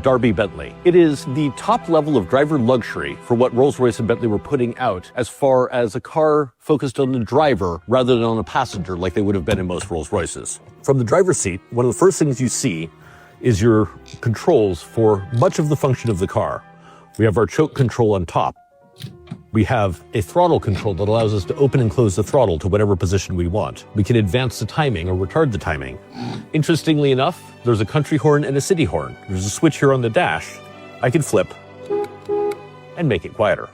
Darby Bentley. It is the top level of driver luxury for what Rolls-Royce and Bentley were putting out as far as a car focused on the driver rather than on a passenger like they would have been in most Rolls-Royces. From the driver's seat, one of the first things you see is your controls for much of the function of the car. We have our choke control on top. We have a throttle control that allows us to open and close the throttle to whatever position we want. We can advance the timing or retard the timing. Interestingly enough, there's a country horn and a city horn. There's a switch here on the dash. I can flip and make it quieter,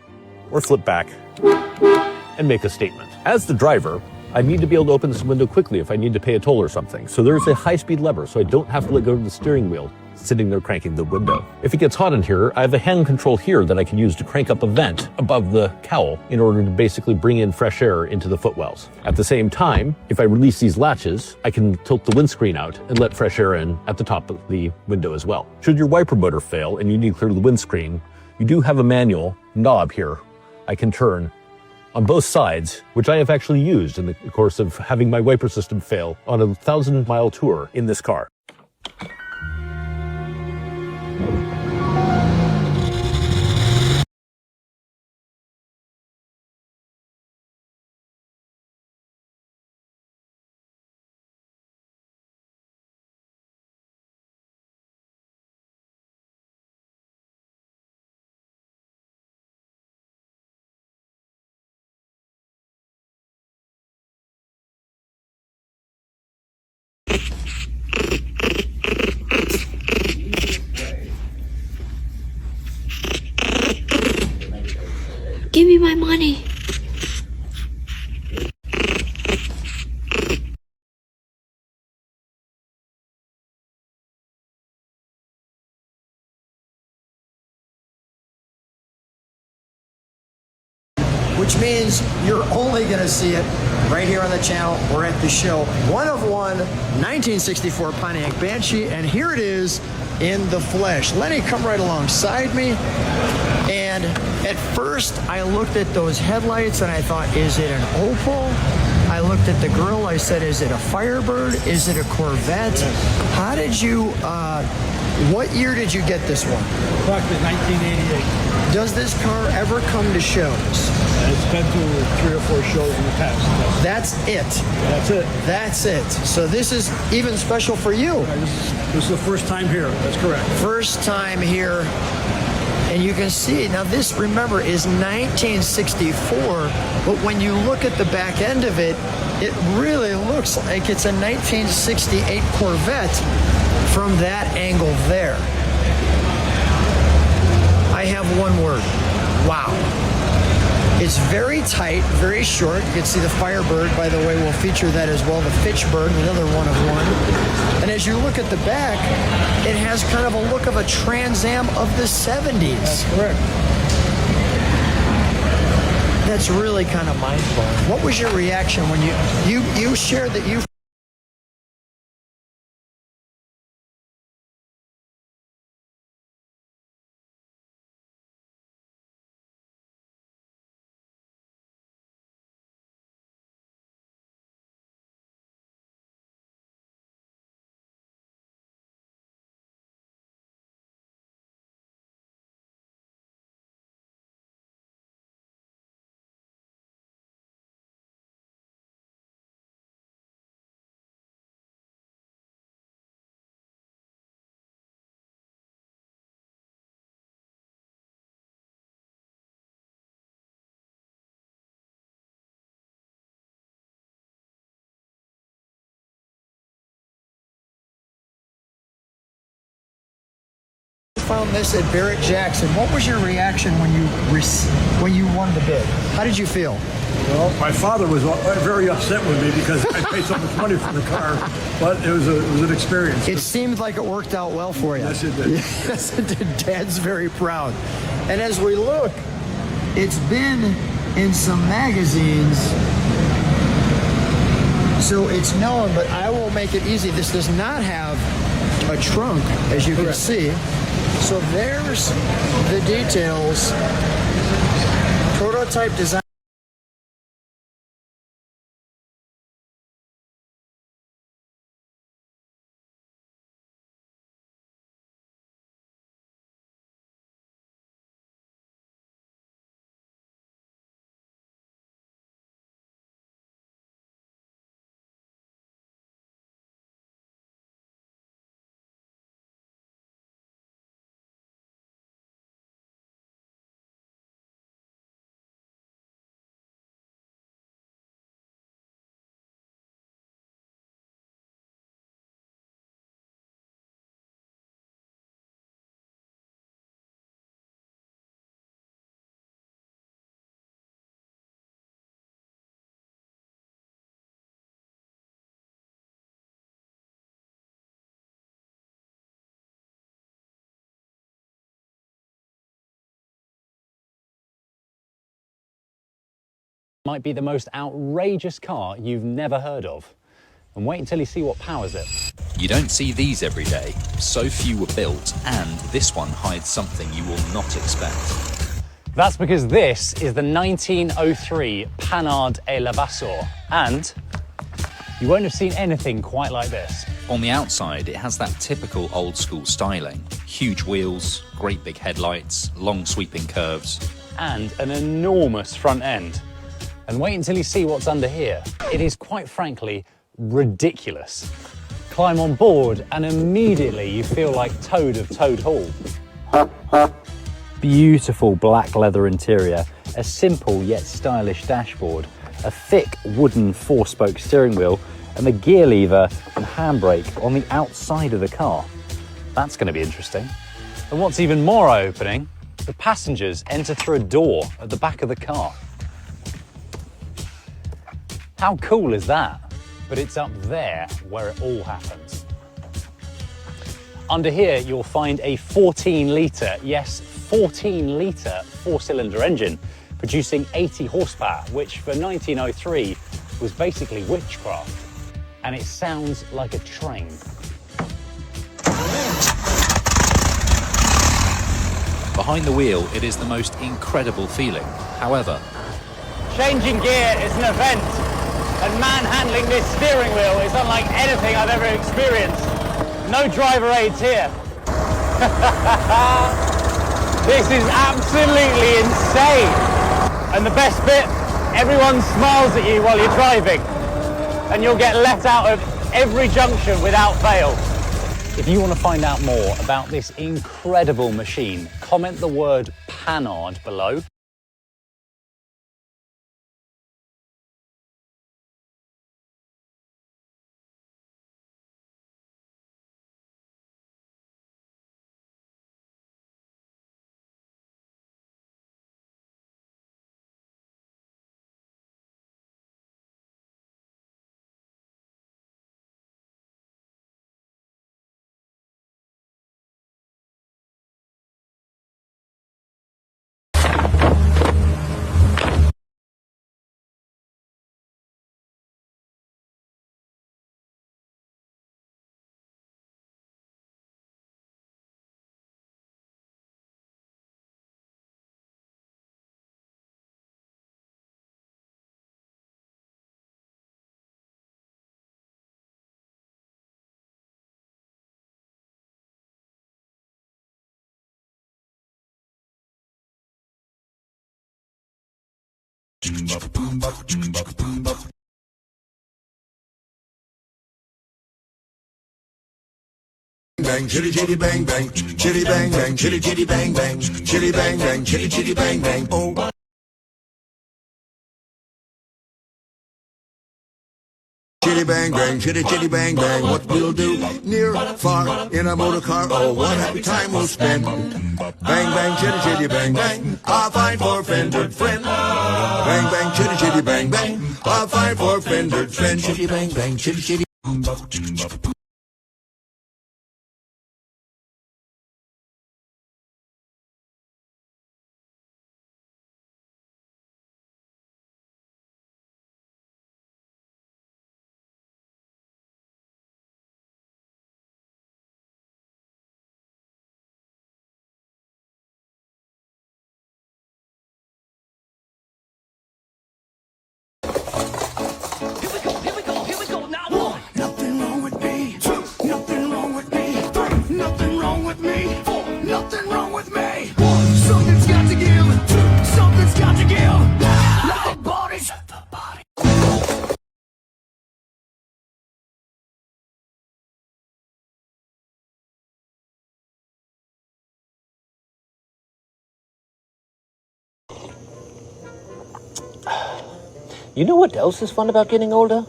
or flip back and make a statement. As the driver, I need to be able to open this window quickly if I need to pay a toll or something. So there's a high-speed lever, so I don't have to let go of the steering wheel sitting there cranking the window. If it gets hot in here, I have a hand control here that I can use to crank up a vent above the cowl in order to basically bring in fresh air into the footwells. At the same time, if I release these latches, I can tilt the windscreen out and let fresh air in at the top of the window as well. Should your wiper motor fail and you need to clear the windscreen, you do have a manual knob here I can turn on both sides, which I have actually used in the course of having my wiper system fail on a 1,000-mile tour in this car. Give me my money. Which means you're only going to see it right here on the channel or at the show. One of one 1964 Pontiac Banshee, and here it is in the flesh. Lenny, come right alongside me. And at first, I looked at those headlights and I thought, is it an Opal? I looked at the grill, I said, is it a Firebird? Is it a Corvette? How did you, what year did you get this one? Approximately 1988. Does this car ever come to shows? It's been to 3 or 4 shows in the past. That's it. That's it. That's it. So this is even special for you. This is the first time here. That's correct. First time here. And you can see, now this, remember, is 1964, but when you look at the back end of it, it really looks like it's a 1968 Corvette from that angle there. I have one word. Wow. It's very tight, very short. You can see the Firebird, by the way, we'll feature that as well. The Fitchbird, another one of one. And as you look at the back, it has kind of a look of a Trans Am of the 70s. That's correct. That's really kind of mind-blowing. What was your reaction when you shared that you found this at Barrett Jackson. What was your reaction when you won the bid? How did you feel? Well, my father was very upset with me because I paid so much money for the car, but it was an experience. It seemed like it worked out well for you. Yes, it did. Yes, it did. Dad's very proud. And as we look, it's been in some magazines, so it's known, but I will make it easy. This does not have a trunk, as you can see. So there's the details. Prototype design. Might be the most outrageous car you've never heard of. And wait until you see what powers it. You don't see these every day. So few were built, and this one hides something you will not expect. That's because this is the 1903 Panhard Elevator, and you won't have seen anything quite like this. On the outside, it has that typical old school styling. Huge wheels, great big headlights, long sweeping curves. And an enormous front end. And wait until you see what's under here. It is quite frankly ridiculous. Climb on board and immediately you feel like Toad of Toad Hall. Beautiful black leather interior, a simple yet stylish dashboard, a thick wooden 4-spoke steering wheel, and the gear lever and handbrake on the outside of the car. That's going to be interesting. And what's even more eye-opening, the passengers enter through a door at the back of the car. How cool is that? But it's up there where it all happens. Under here, you'll find a 14-litre, yes, 14-litre 4-cylinder engine, producing 80 horsepower, which for 1903 was basically witchcraft. And it sounds like a train. Behind the wheel, it is the most incredible feeling. However, Changing gear is an event, and manhandling this steering wheel is unlike anything I've ever experienced. No driver aids here. This is absolutely insane. And the best bit, everyone smiles at you while you're driving, and you'll get let out of every junction without fail. If you want to find out more about this incredible machine, comment the word Panhard below. Bang, chitty chitty bang bang, chitty bang bang, chitty chitty bang bang, chitty bang bang, chitty chitty bang bang. Oh. Chitty chitty bang bang, chitty chitty bang bang. What we'll do, near, far, in a motor car, oh, what happy time we'll spend. Bang bang, chitty chitty bang bang, a fine four-fendered friend. Bang bang, chitty chitty bang bang, a fine four-fendered friend. Chitty bang bang, chitty chitty. Nothing wrong with me. Two, nothing wrong with me. Three, nothing wrong with me. Four, nothing wrong with me. One, something's got to give. Two, something's got to give. Let the body. Shut the body. You know what else is fun about getting older?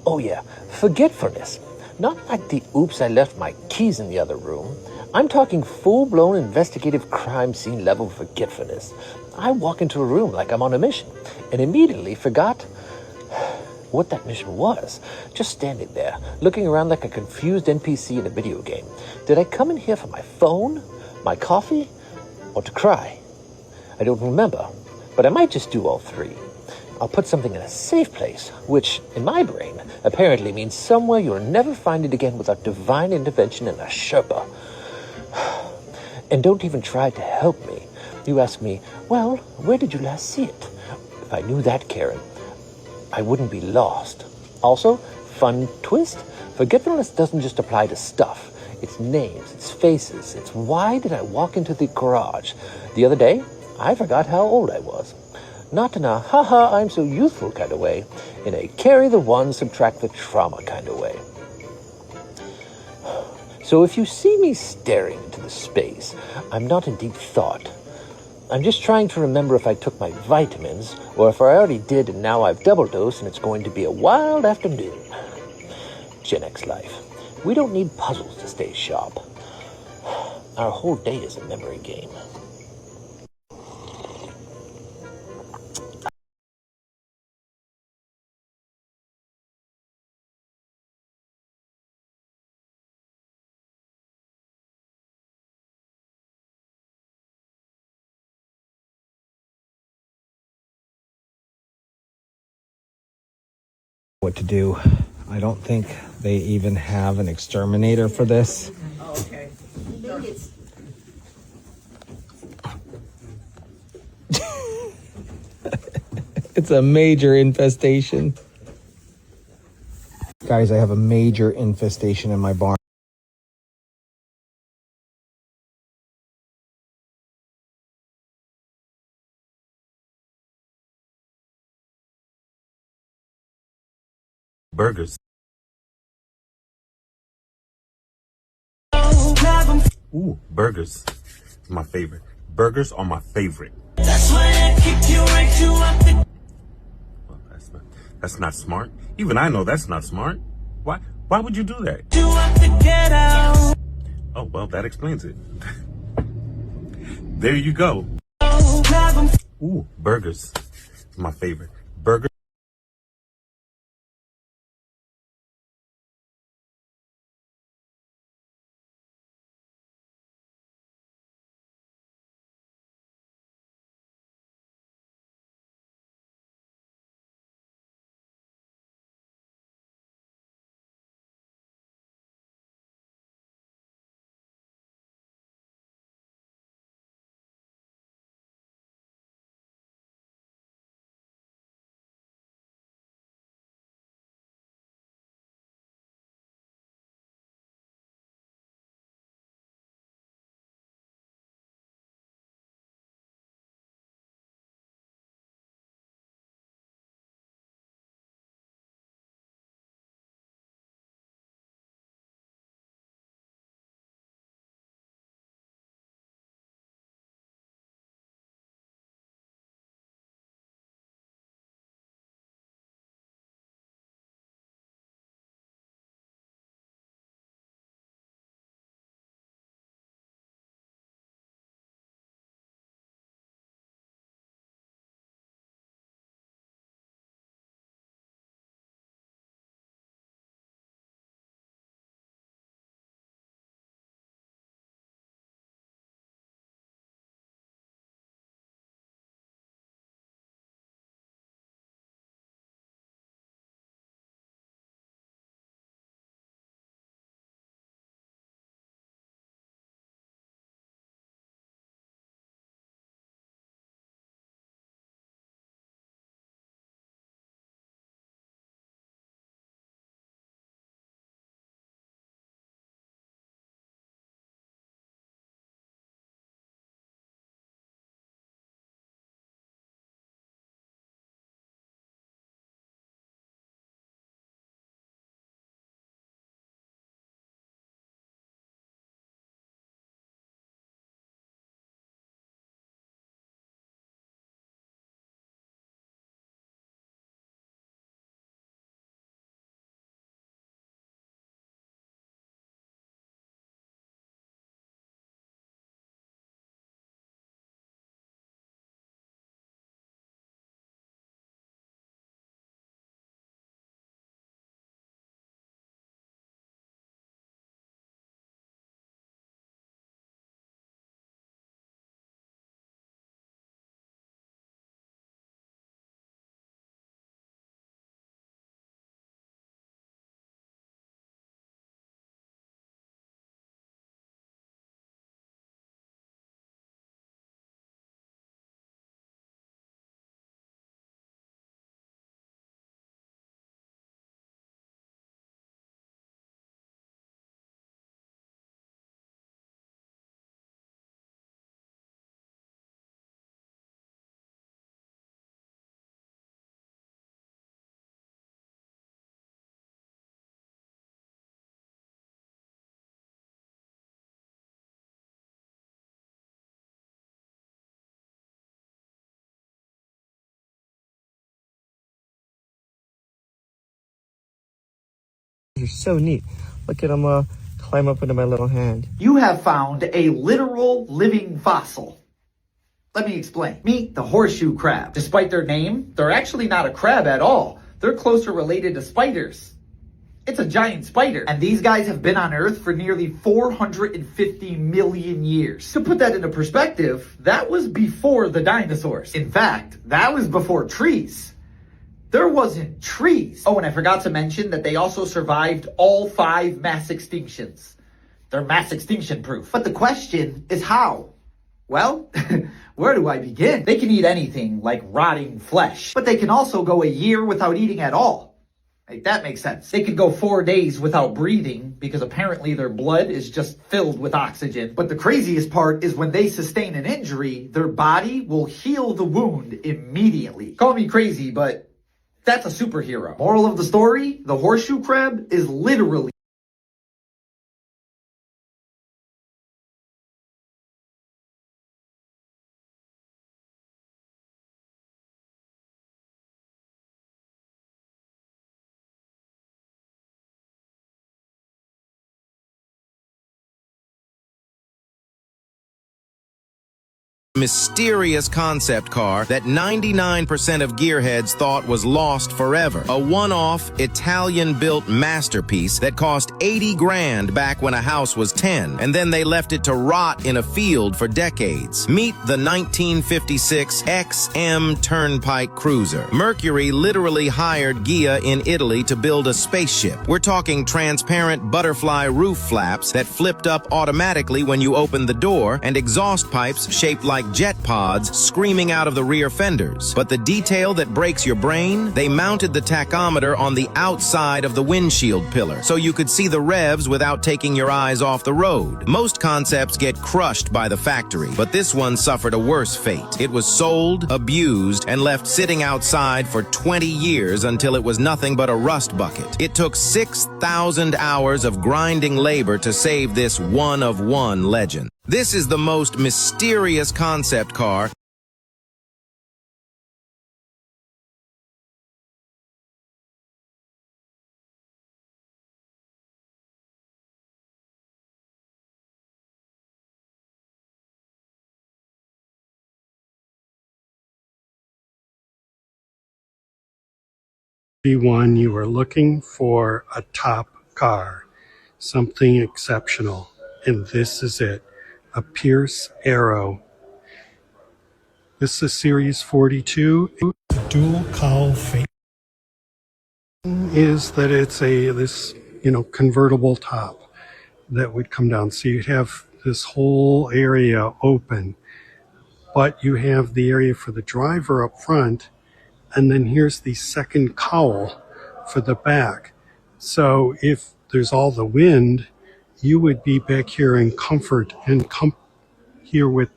Oh yeah, forgetfulness. Not like the oops, I left my keys in the other room. I'm talking full-blown investigative crime scene level forgetfulness. I walk into a room like I'm on a mission and immediately forgot what that mission was. Just standing there, looking around like a confused NPC in a video game. Did I come in here for my phone, my coffee, or to cry? I don't remember, but I might just do all three. I'll put something in a safe place, which, in my brain, apparently means somewhere you'll never find it again without divine intervention and a Sherpa. And don't even try to help me. You ask me, well, where did you last see it? If I knew that, Karen, I wouldn't be lost. Also, fun twist, forgetfulness doesn't just apply to stuff. It's names, it's faces, it's why did I walk into the garage? The other day, I forgot how old I was. Not in a haha, I'm so youthful kind of way, in a carry the one, subtract the trauma kind of way. So if you see me staring into the space, I'm not in deep thought. I'm just trying to remember if I took my vitamins, or if I already did and now I've double dosed and it's going to be a wild afternoon. Gen X life. We don't need puzzles to stay sharp. Our whole day is a memory game. What to do. I don't think they even have an exterminator for this. Okay. It's a major infestation. Guys, I have a major infestation in my barn. Burgers. Ooh, burgers. My favorite. Burgers are my favorite. That's why I kick you right you up the. Well, that's not smart. Even I know that's not smart. Why would you do that? You up the ghetto. Oh, well, that explains it. There you go. Ooh, burgers. My favorite. Burgers. are so neat. Look at them climb up into my little hand. You have found a literal living fossil. Let me explain. Meet the horseshoe crab. Despite their name, they're actually not a crab at all. They're closer related to spiders. It's a giant spider. And these guys have been on Earth for nearly 450 million years. To put that into perspective, that was before the dinosaurs. In fact, that was before trees. There wasn't trees. Oh, and I forgot to mention that they also survived all 5 mass extinctions. They're mass extinction proof. But the question is how? Well, where do I begin? They can eat anything like rotting flesh, but they can also go a year without eating at all. Like, that makes sense. They could go 4 days without breathing because apparently their blood is just filled with oxygen. But the craziest part is when they sustain an injury, their body will heal the wound immediately. Call me crazy, but that's a superhero. Moral of the story, the horseshoe crab is literally Mysterious concept car that 99% of gearheads thought was lost forever. A one-off Italian-built masterpiece that cost 80 grand back when a house was 10, and then they left it to rot in a field for decades. Meet the 1956 XM Turnpike Cruiser. Mercury literally hired Ghia in Italy to build a spaceship. We're talking transparent butterfly roof flaps that flipped up automatically when you opened the door, and exhaust pipes shaped like jet pods screaming out of the rear fenders. But the detail that breaks your brain? They mounted the tachometer on the outside of the windshield pillar, so you could see the revs without taking your eyes off the road. Most concepts get crushed by the factory, but this one suffered a worse fate. It was sold, abused, and left sitting outside for 20 years until it was nothing but a rust bucket. It took 6,000 hours of grinding labor to save this one-of-one legend. This is the most mysterious concept car One, you were looking for a top car, something exceptional, and this is it, a Pierce Arrow. This is Series 42. The dual cowl face is that it's this convertible top that would come down, so you'd have this whole area open, but you have the area for the driver up front, and then here's the second cowl for the back. So if there's all the wind, you would be back here in comfort and here with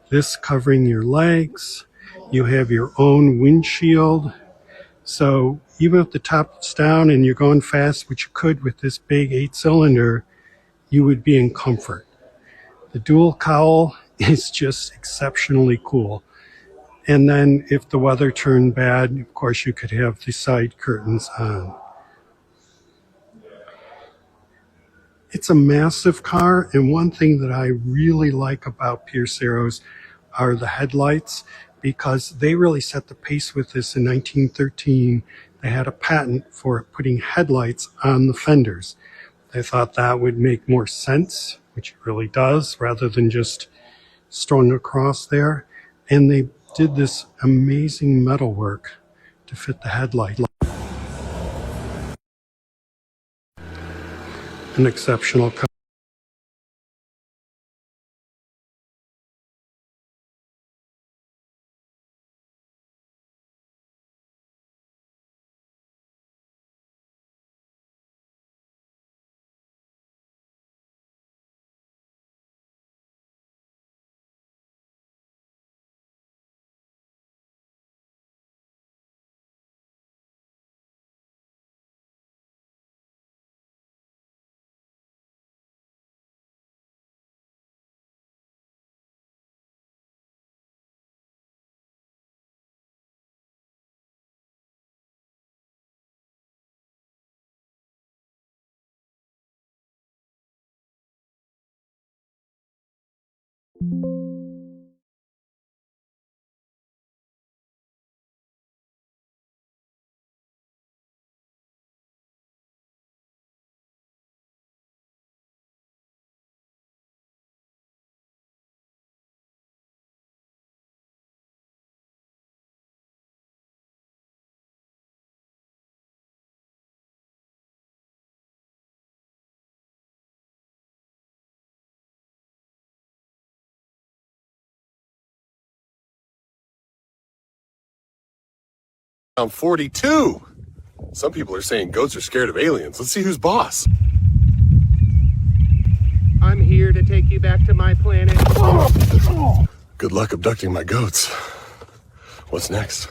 this covering your legs. You have your own windshield. So even if the top's down and you're going fast, which you could with this big 8-cylinder, you would be in comfort. The dual cowl is just exceptionally cool. And then if the weather turned bad, of course, you could have the side curtains on. It's a massive car, and one thing that I really like about Pierce Arrows are the headlights, because they really set the pace with this in 1913. They had a patent for putting headlights on the fenders. They thought that would make more sense, which it really does, rather than just strung across there. And they did this amazing metalwork to fit the headlight. An exceptional car. I'm 42. Some people are saying goats are scared of aliens. Let's see who's boss. I'm here to take you back to my planet. Good luck abducting my goats. What's next?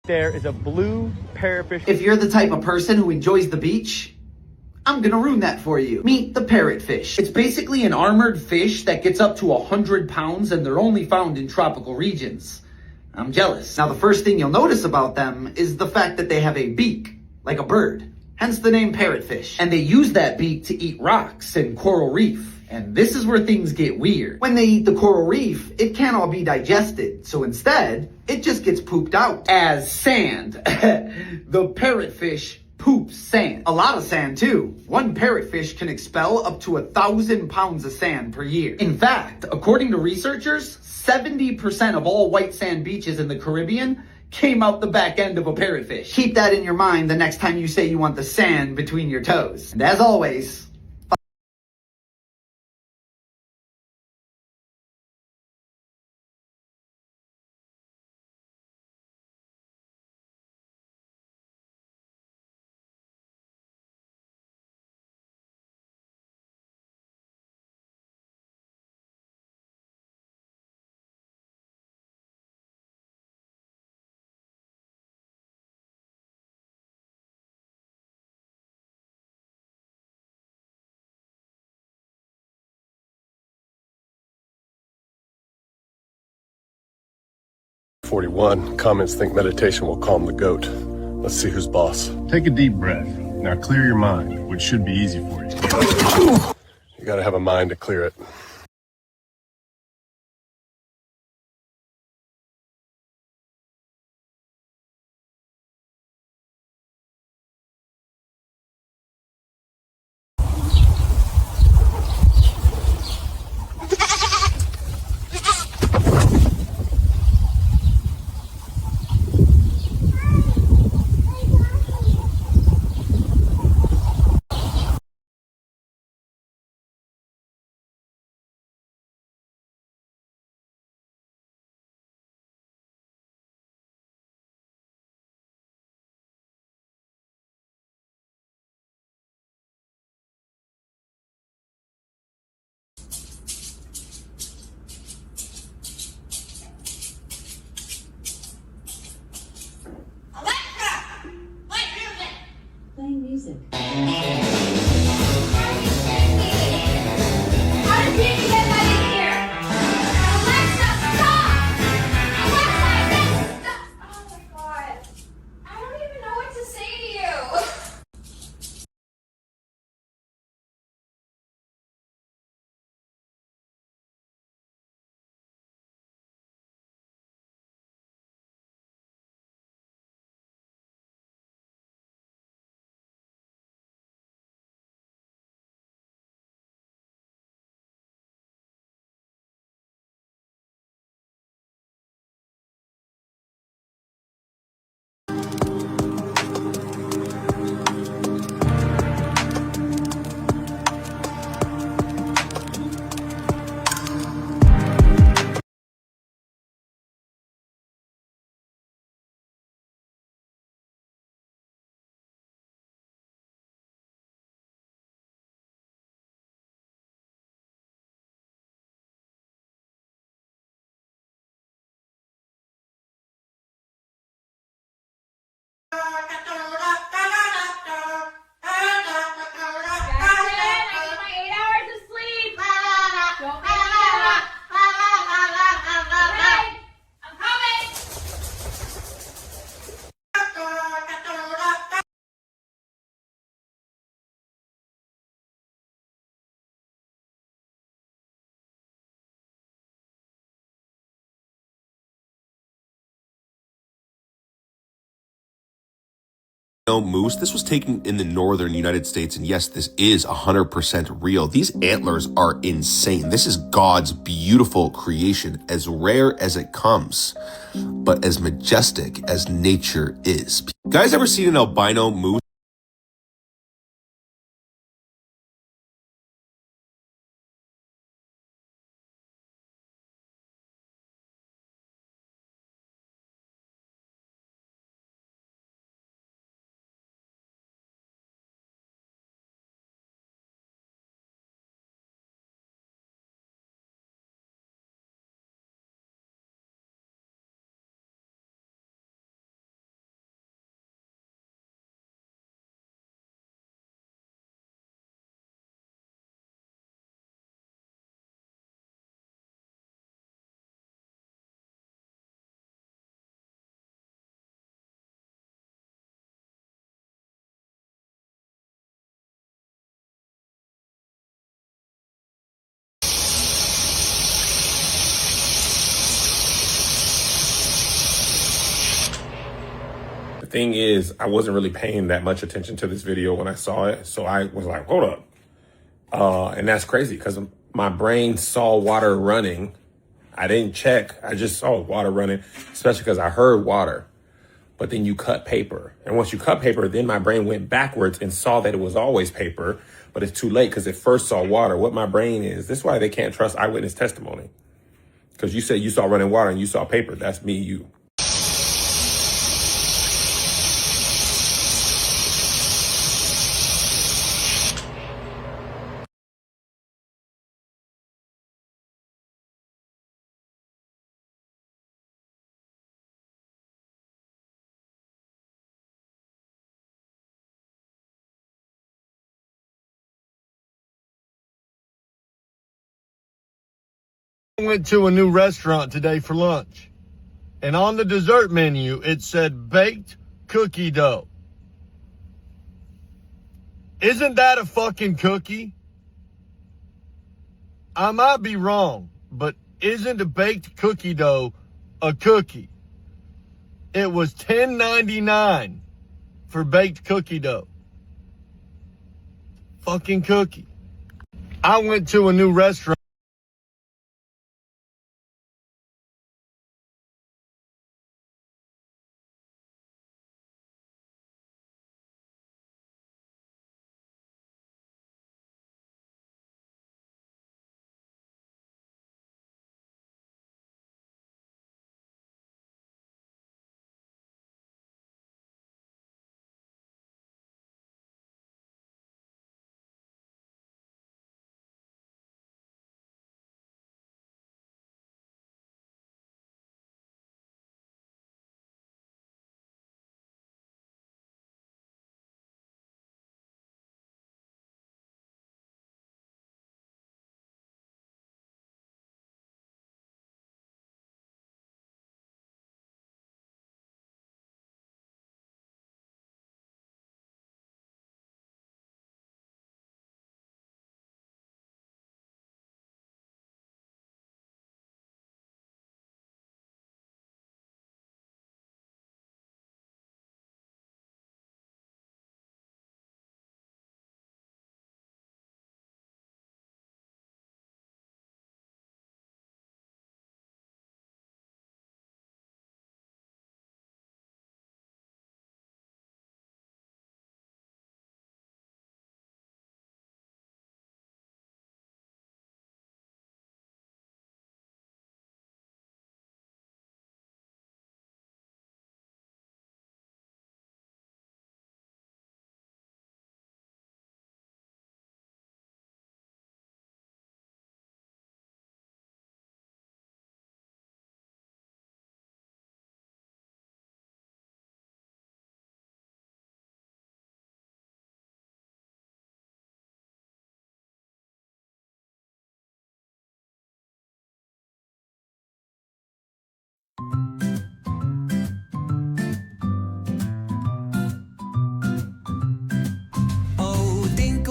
There is a blue parrotfish. If you're the type of person who enjoys the beach, I'm gonna ruin that for you. Meet the parrotfish. It's basically an armored fish that gets up to 100 pounds and they're only found in tropical regions. I'm jealous. Now, the first thing you'll notice about them is the fact that they have a beak, like a bird. Hence the name parrotfish. And they use that beak to eat rocks and coral reef. And this is where things get weird. When they eat the coral reef, it can't all be digested. So instead, it just gets pooped out as sand. The parrotfish poops sand. A lot of sand too. One parrotfish can expel up to 1,000 pounds of sand per year. In fact, according to researchers, 70% of all white sand beaches in the Caribbean came out the back end of a parrotfish. Keep that in your mind the next time you say you want the sand between your toes. And as always, .41. Comments think meditation will calm the goat. Let's see who's boss. Take a deep breath. Now clear your mind, which should be easy for you. You gotta have a mind to clear it. moose. This was taken in the northern United States, and yes, this is 100% real. These antlers are insane. This is God's beautiful creation, as rare as it comes, but as majestic as nature is. Guys ever seen an albino moose? The thing is, I wasn't really paying that much attention to this video when I saw it. So I was like, hold up. And that's crazy because my brain saw water running. I didn't check. I just saw water running, especially because I heard water. But then you cut paper. And once you cut paper, then my brain went backwards and saw that it was always paper. But it's too late because it first saw water. What my brain is, this is why they can't trust eyewitness testimony. Because you said you saw running water and you saw paper. That's me, you. I went to a new restaurant today for lunch, and on the dessert menu, it said baked cookie dough. Isn't that a fucking cookie? I might be wrong, but isn't a baked cookie dough a cookie? It was $10.99 for baked cookie dough. Fucking cookie. I went to a new restaurant.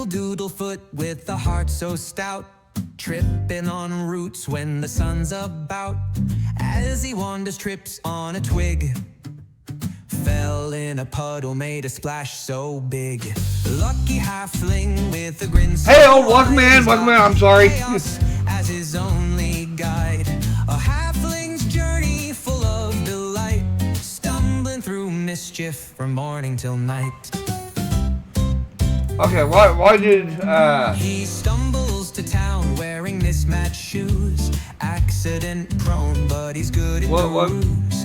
Doodlefoot with a heart so stout, tripping on roots when the sun's about. As he wanders, trips on a twig, fell in a puddle, made a splash so big. Lucky halfling with a grin. Hey, old, welcome in, I'm sorry. As his only guide, a halfling's journey full of delight, stumbling through mischief from morning till night. Okay, why did, He stumbles to town wearing mismatched shoes, accident prone, but he's good at the ruse.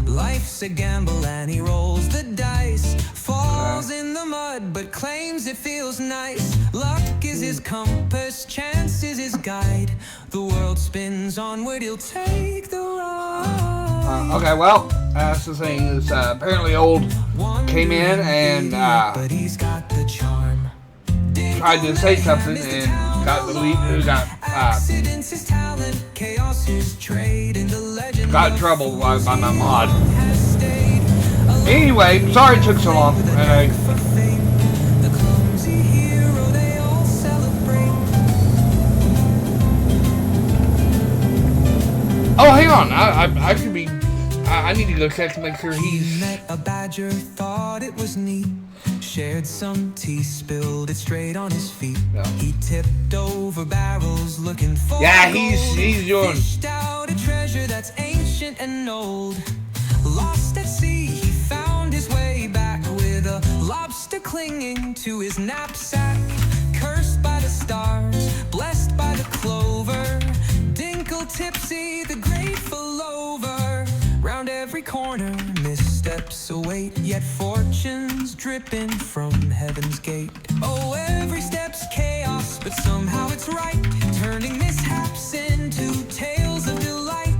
Life's a gamble and he rolls the dice, falls in the mud but claims it feels nice. Luck is his compass, chance is his guide. The world spins onward, he'll take the ride. Okay, well, that's the thing, is apparently old came in and but he's got the charm. tried to say something and got got in trouble by my mod. Anyway, sorry it took so long. Oh, hang on. I should be. I need to go check to make sure he's. Met a badger, thought it was neat. Shared some tea, spilled it straight on his feet. No. He tipped over barrels looking for. Yeah, he's doing. Fished out a treasure that's ancient and old. Lost at sea, he found his way back with a lobster clinging to his knapsack. Cursed by the stars, blessed by the clover. Dinkle tipsy, the grateful over. Round every corner, missteps await, yet fortune's dripping from heaven's gate. Oh, every step's chaos, but somehow it's right, turning mishaps into tales of delight.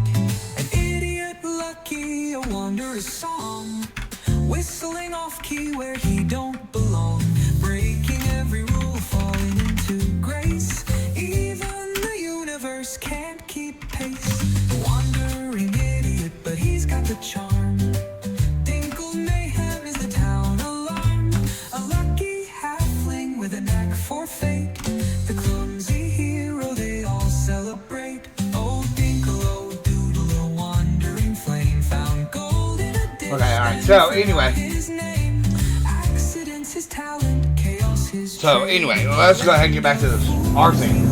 An idiot lucky, a wondrous song, whistling off key where he don't belong, breaking every rule, falling into grace. Even the universe can't keep pace. Wandering idiot, but he's got the charm. Dinkle mayhem is the town alarm. A lucky halfling with a knack for fate. The clumsy hero they all celebrate. Oh Dinkle, oh Doodle, a wandering flame found gold in a ditch. Okay, alright. So anyway. His name, accidents his talent, chaos his. So anyway, let's go ahead and get back to this our thing.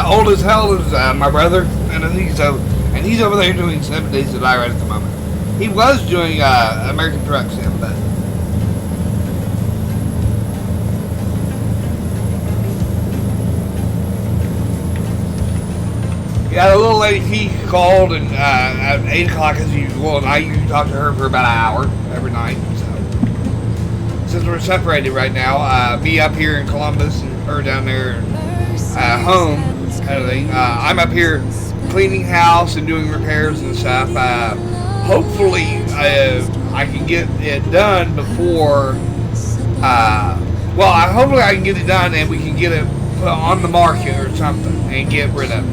Old as hell is my brother, and he's over there doing 7 Days to Die right at the moment. He was doing American Truck Sim, but yeah, the little lady he called and at 8 o'clock as usual, and I usually talk to her for about an hour every night. So since we're separated right now, me up here in Columbus and her down there at home, I'm up here cleaning house and doing repairs and stuff. Hopefully, I can get it done before. Hopefully I can get it done and we can get it put on the market or something and get rid of it.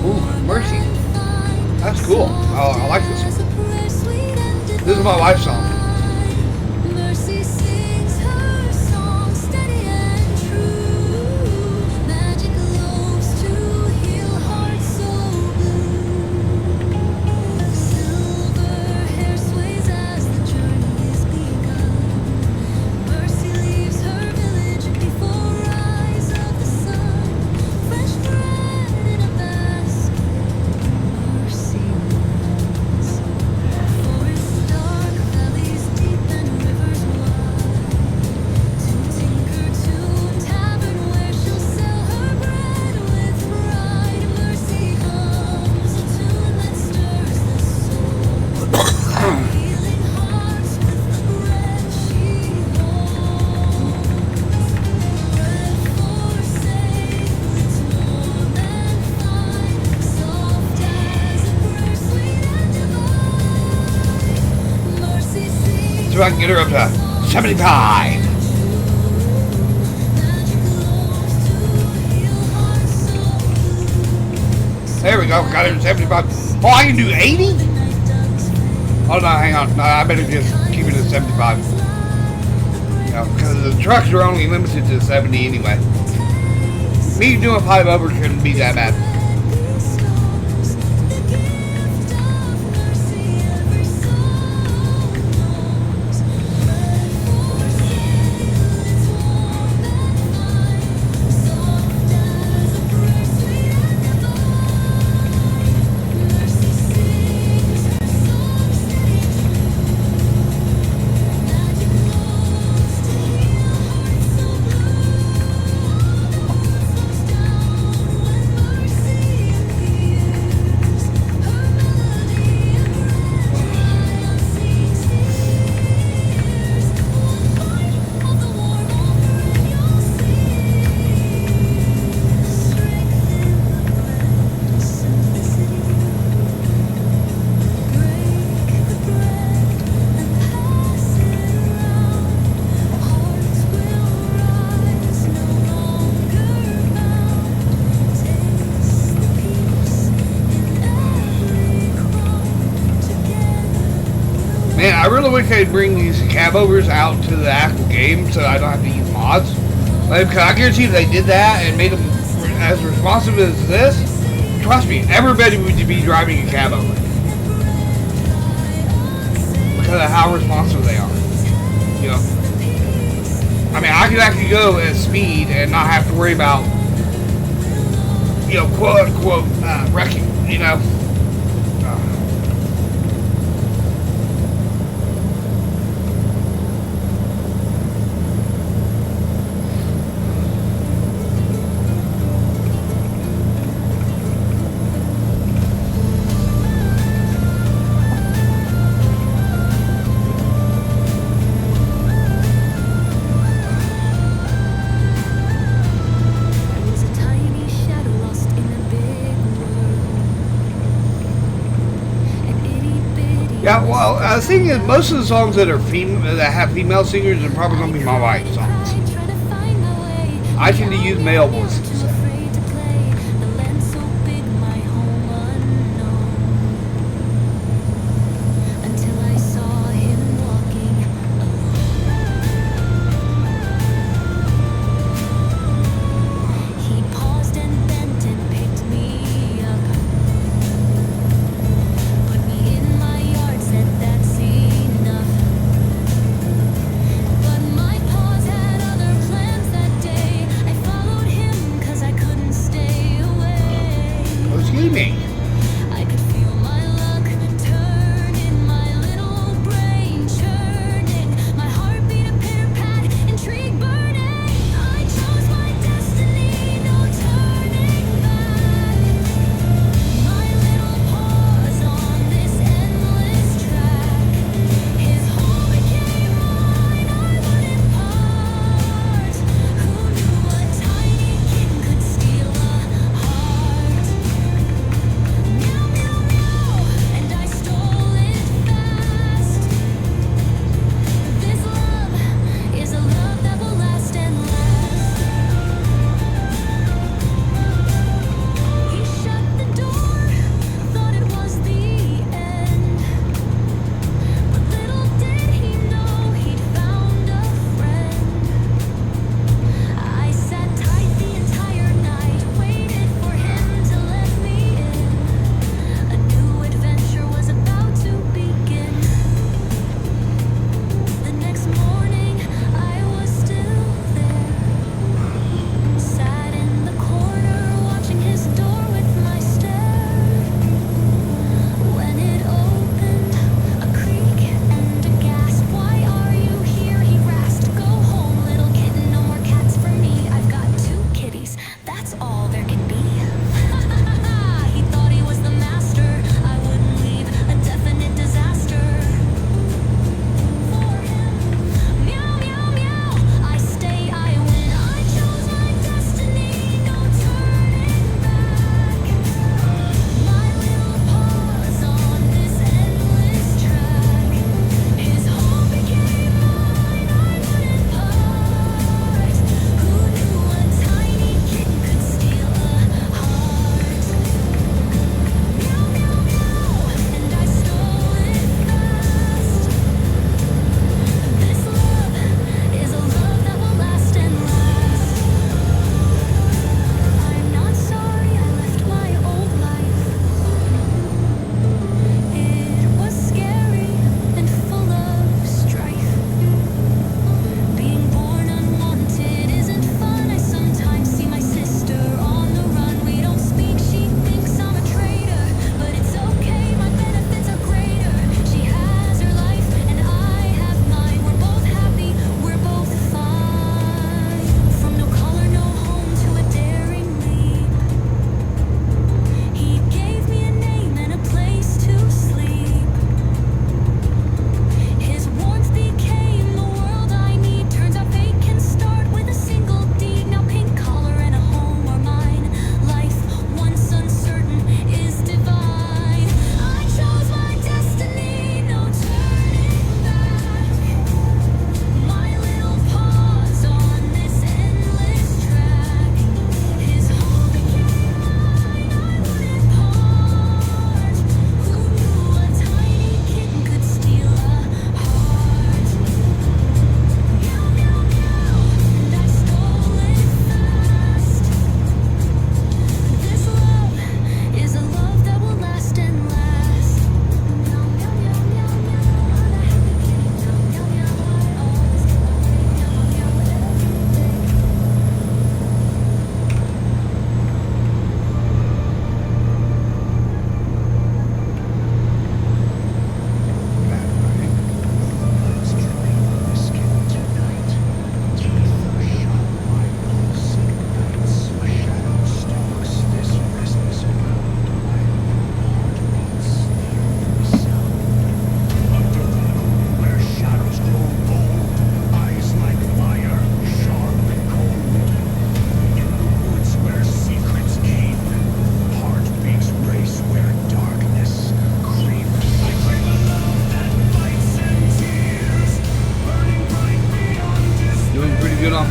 Ooh, Mercy. That's cool. I like this one. This is my wife's song. So I can get her up to 75. There we go. Got her to 75. Oh, I can do 80? Oh, no, hang on. No, I better just keep it at 75. You know, because the trucks are only limited to 70 anyway. Me doing 5 over shouldn't be that bad. Man, I really wish they'd bring these cab overs out to the actual game so I don't have to use mods. Like, cause I guarantee if they did that and made them as responsive as this, trust me, everybody would be driving a cab over. Because of how responsive they are. You know? I mean, I could actually go at speed and not have to worry about, you know, quote unquote, wrecking, you know? Yeah, well, the thing is, most of the songs that are that have female singers are probably going to be my wife's songs. I tend to use male voices. So.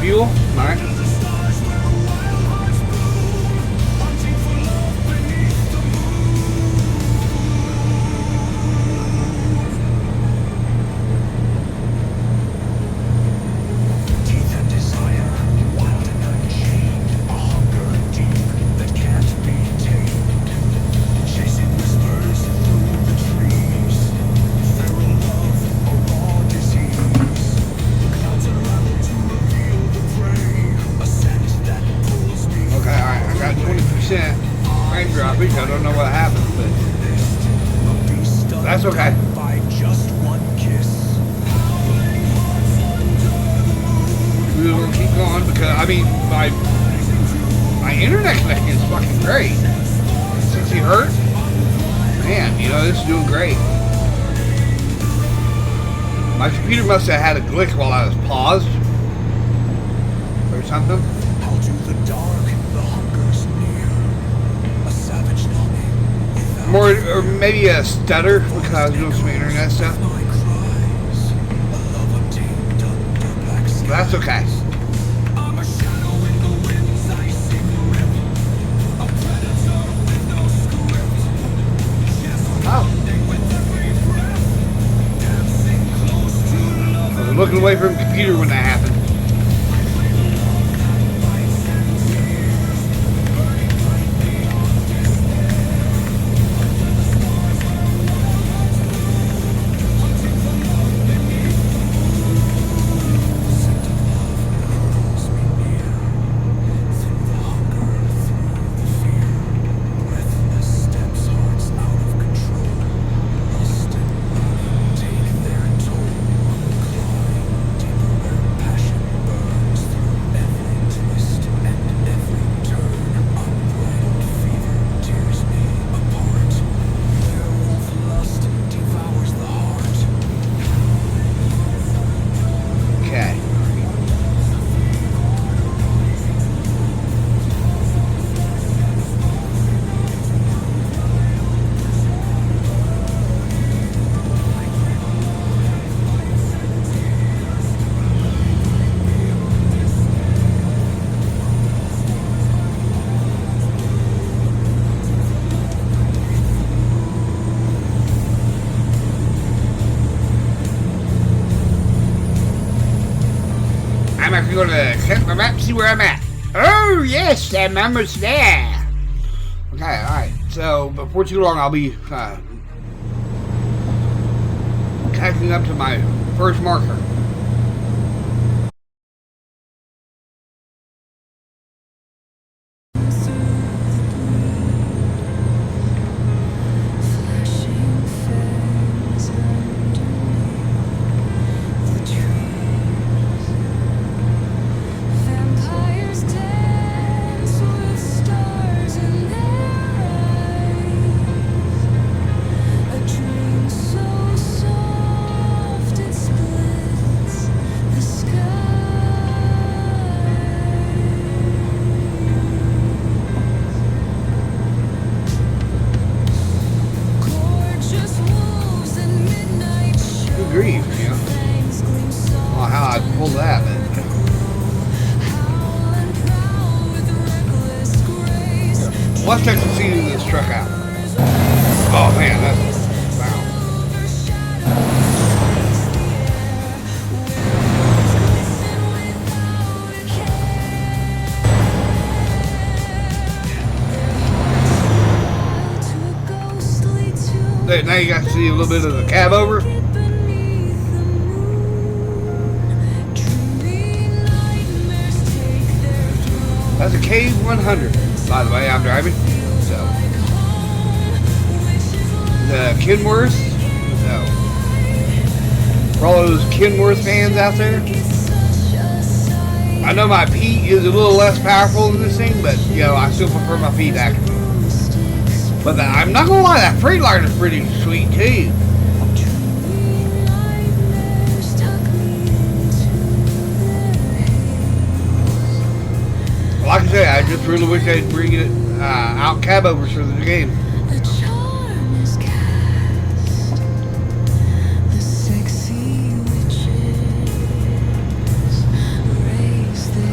fuel. Alright. Frame droppage. I don't know what happened, but that's okay. We're gonna keep going because I mean my internet connection is fucking great. 60 hertz. Man, you know, this is doing great. My computer must have had a glitch while I was paused or something. More, or maybe a stutter because I was doing some internet stuff. But that's okay. Oh. I was looking away from the computer when that happened. I'm actually going to check my map, see where I'm at. Oh, yes, I'm almost there. Okay, alright. So, before too long, I'll be catching up to my first marker. Grief, you know. Well, how I pulled that, but let's check to see this truck out. Oh man, that's wow. There, now you got to see a little bit of the cab over. That's a K100, by the way, I'm driving. So, the Kenworth. So, for all those Kenworth fans out there, I know my Pete is a little less powerful than this thing, but you know, I still prefer my Pete actually. But I'm not gonna lie, that Freightliner's pretty sweet too. Like I say, I just really wish they'd bring it out cab overs for the game. The sexy witches raise the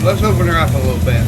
let's open her up a little bit.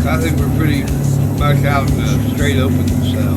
I think we're pretty much out in the straight open, so.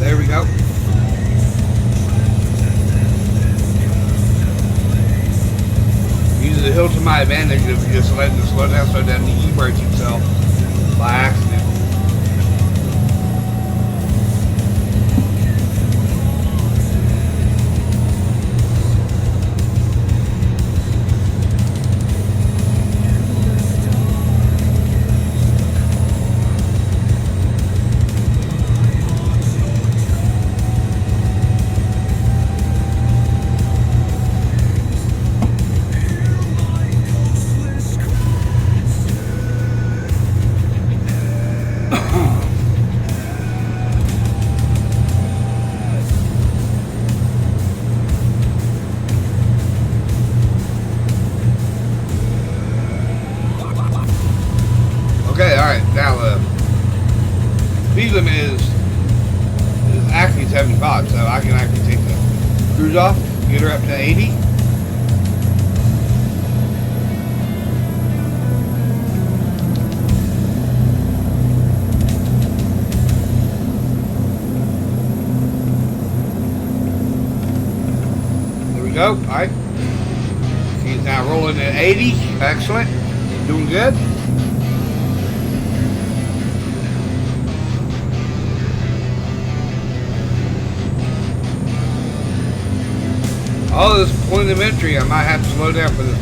There we go. Using the hill to my advantage of just letting the slow down so it doesn't e-brake itself by accident. Okay, alright, now speed limit is actually 75, so I can actually take the cruise off, get her up to 80. There we go, alright. She's now rolling at 80, excellent, doing good. All this point of entry, I might have to slow down for this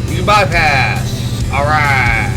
one. You bypass. All right.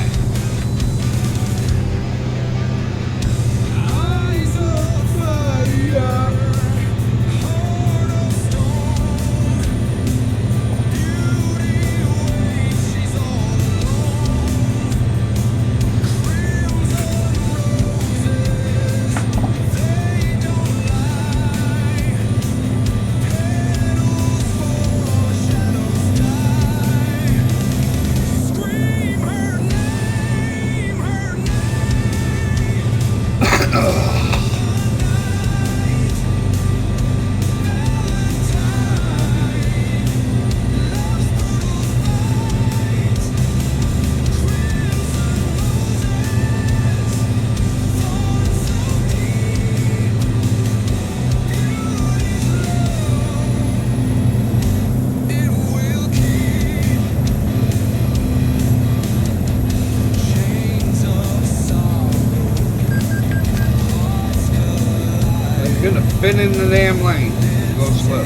Couldn't have been in the damn lane. Go slow.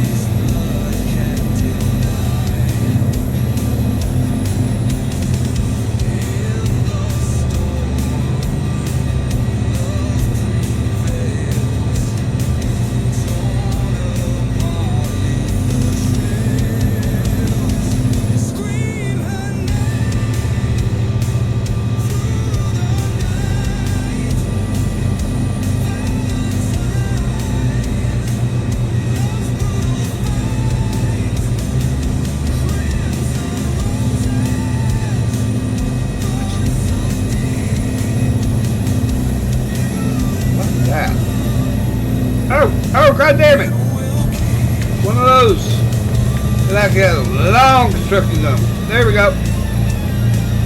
It actually has a long construction zone. There we go.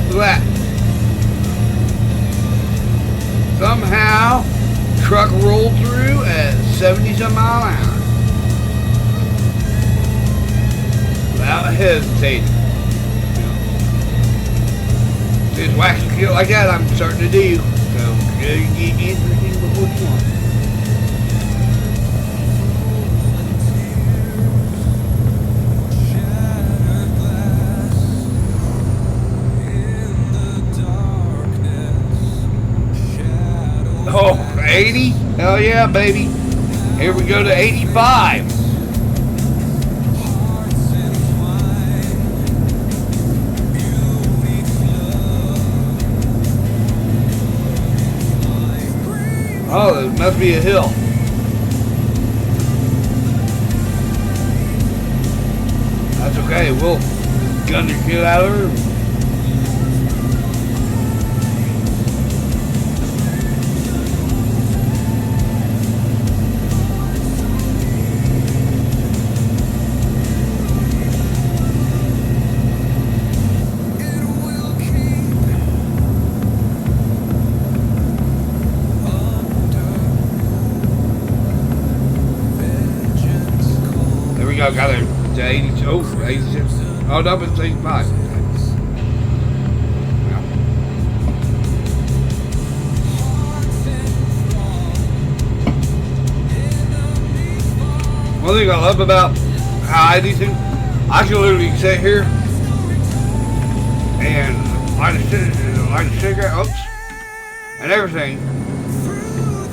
Look at that. Somehow, truck rolled through at 70-some mile an hour. Without hesitating. Just wax the kid like that, I'm starting to do. So, you get interesting before you want. Oh, 80? Hell yeah, baby. Here we go to 85. Oh, there must be a hill. That's okay, we'll gun the shit out of her. I got it to 82. Oh, 86. Oh, no, it's 85. One thing I love about how I do things, I can literally sit here and light a cigarette, oops, and everything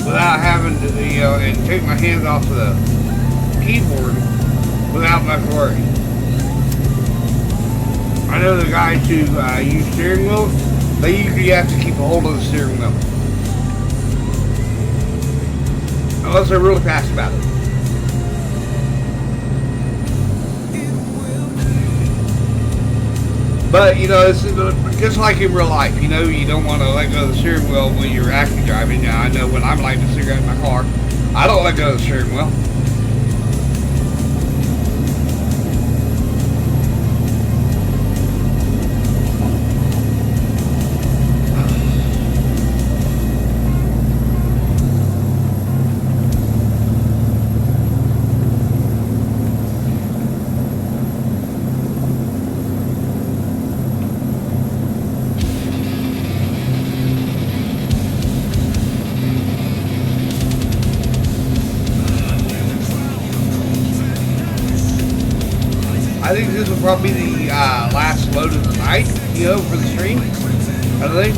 without having to, and take my hands off the keyboard without much worry. I know the guys who use steering wheels, they usually have to keep a hold of the steering wheel. Unless they're really fast about it. But, it's just like in real life, you don't want to let go of the steering wheel when you're actually driving. Now, I know when I'm lighting a cigarette in my car, I don't let go of the steering wheel. I think this will probably be the last load of the night, for the stream. I think,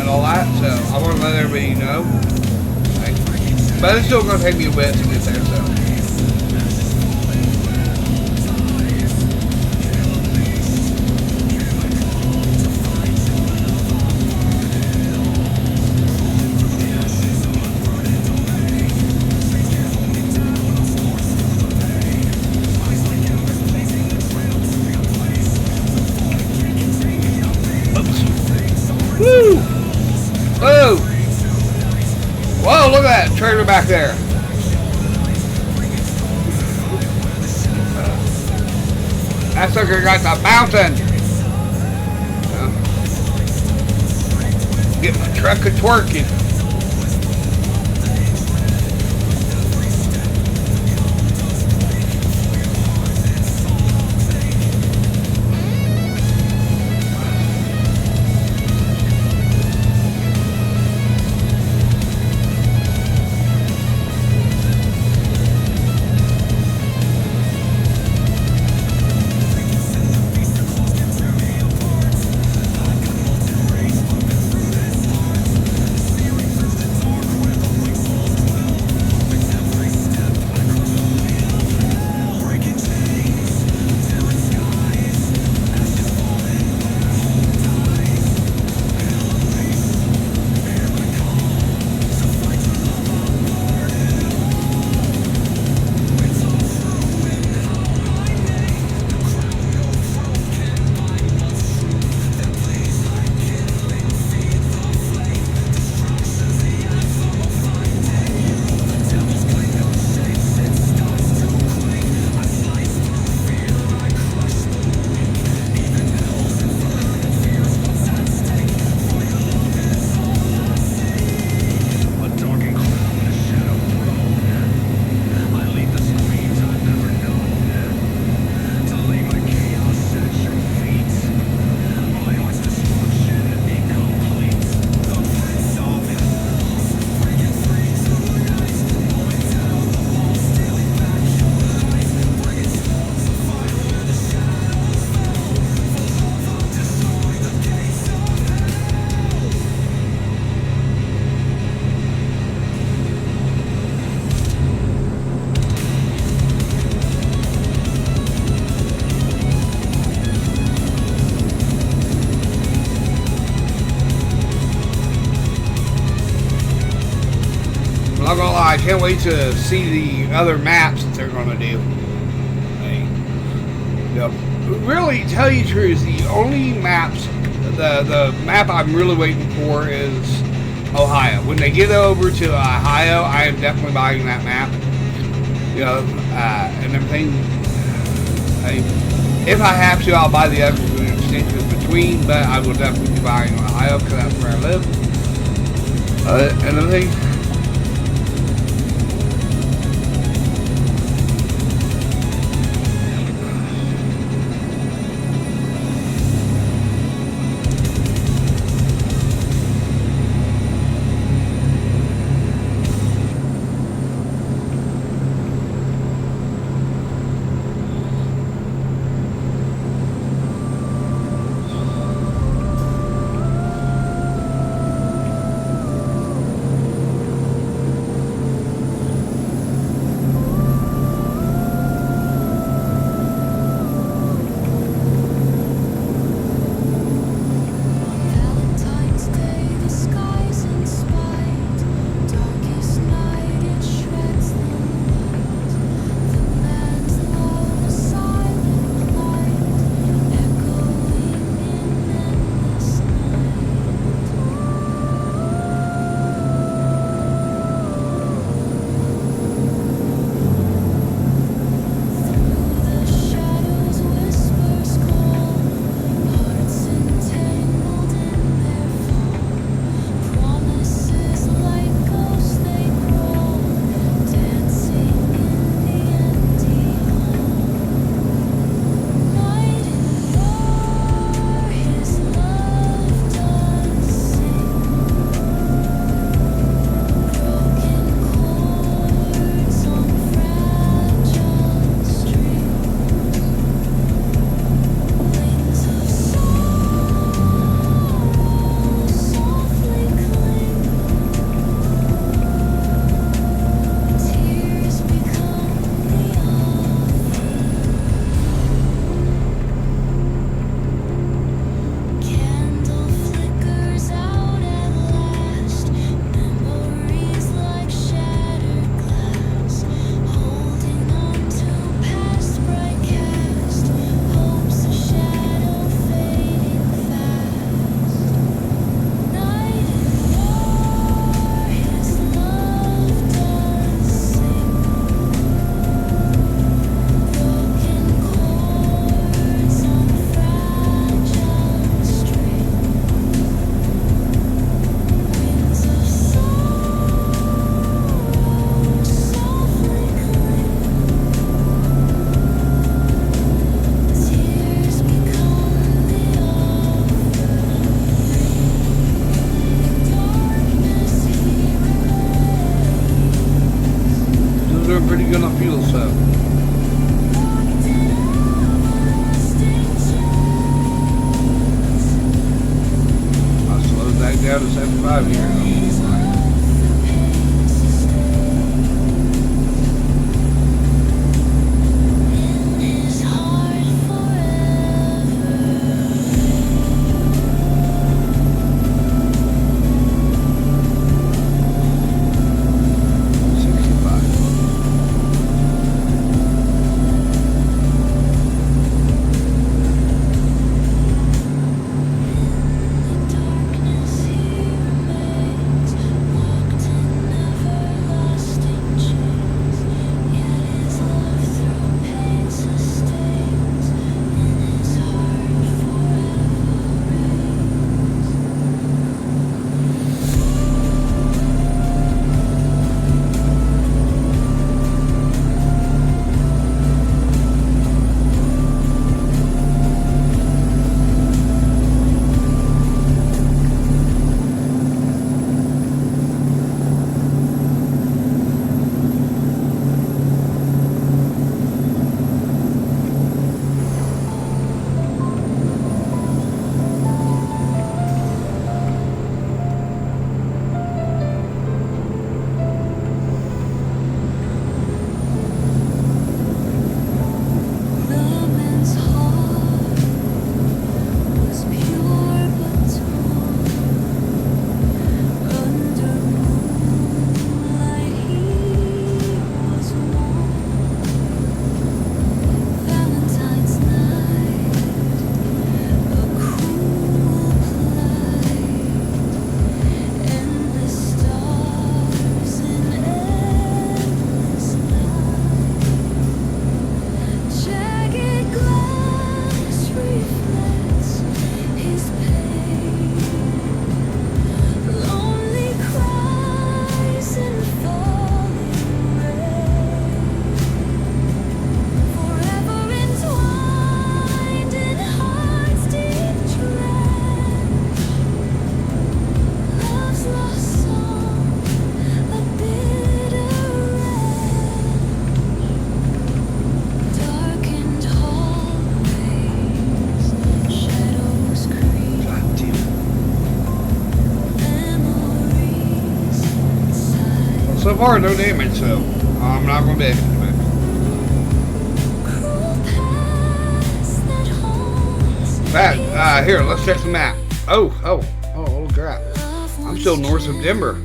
and all that. So I want to let everybody know. But it's still going to take me a bit to get there. So. Woo! Whoa! Whoa, look at that trailer back there. That sucker got the bouncing. Get my truck a twerking. can't wait to see the other maps that they're going to do. Really, tell you the truth, the only maps, the map I'm really waiting for is Ohio. When they get over to Ohio, I am definitely buying that map. And everything. If I have to, I'll buy the other extensions between, but I will definitely be buying Ohio because that's where I live. And everything. Pretty good on fuel, so I slowed that down to 75 here. far, no damage, so I'm not going to be able to do it. But, here, let's check the map. Oh, crap. I'm still north of Denver.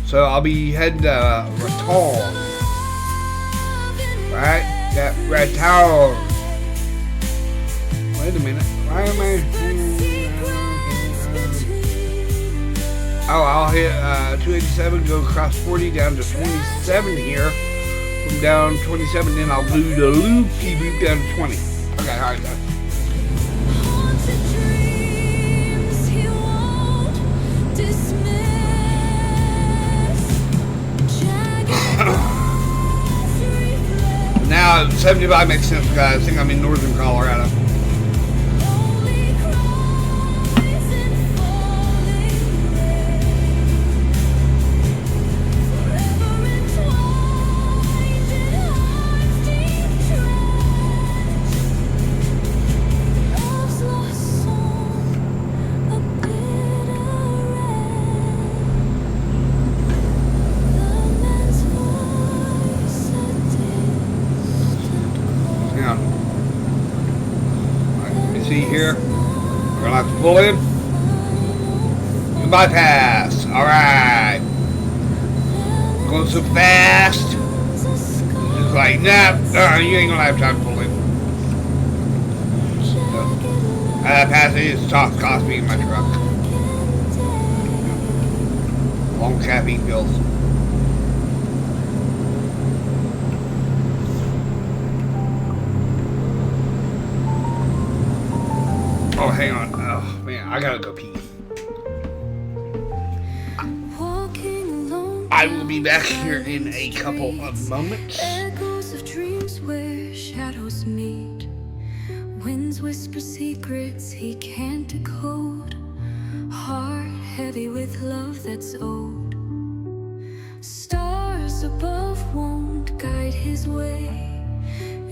So I'll be heading to Raton. Right? That Raton. Wait a minute. Why am I... Oh, I'll hit 287, go across 40 down to 27 here. From down 27, then I'll do the loop down to 20. Okay, alright, done. Now 75 makes sense, guys. I think I'm in northern Colorado. Here, we're gonna have to pull in. Bypass. All right. Going so fast. Just like nah, you ain't gonna have time to pull in. So, pass is cost me in my truck. Long caffeine pills. Oh, hang on. Oh, man, I gotta go pee. I will be back here in a couple of moments. Echoes of dreams where shadows meet. Winds whisper secrets he can't decode. Heart heavy with love that's old. Stars above won't guide his way.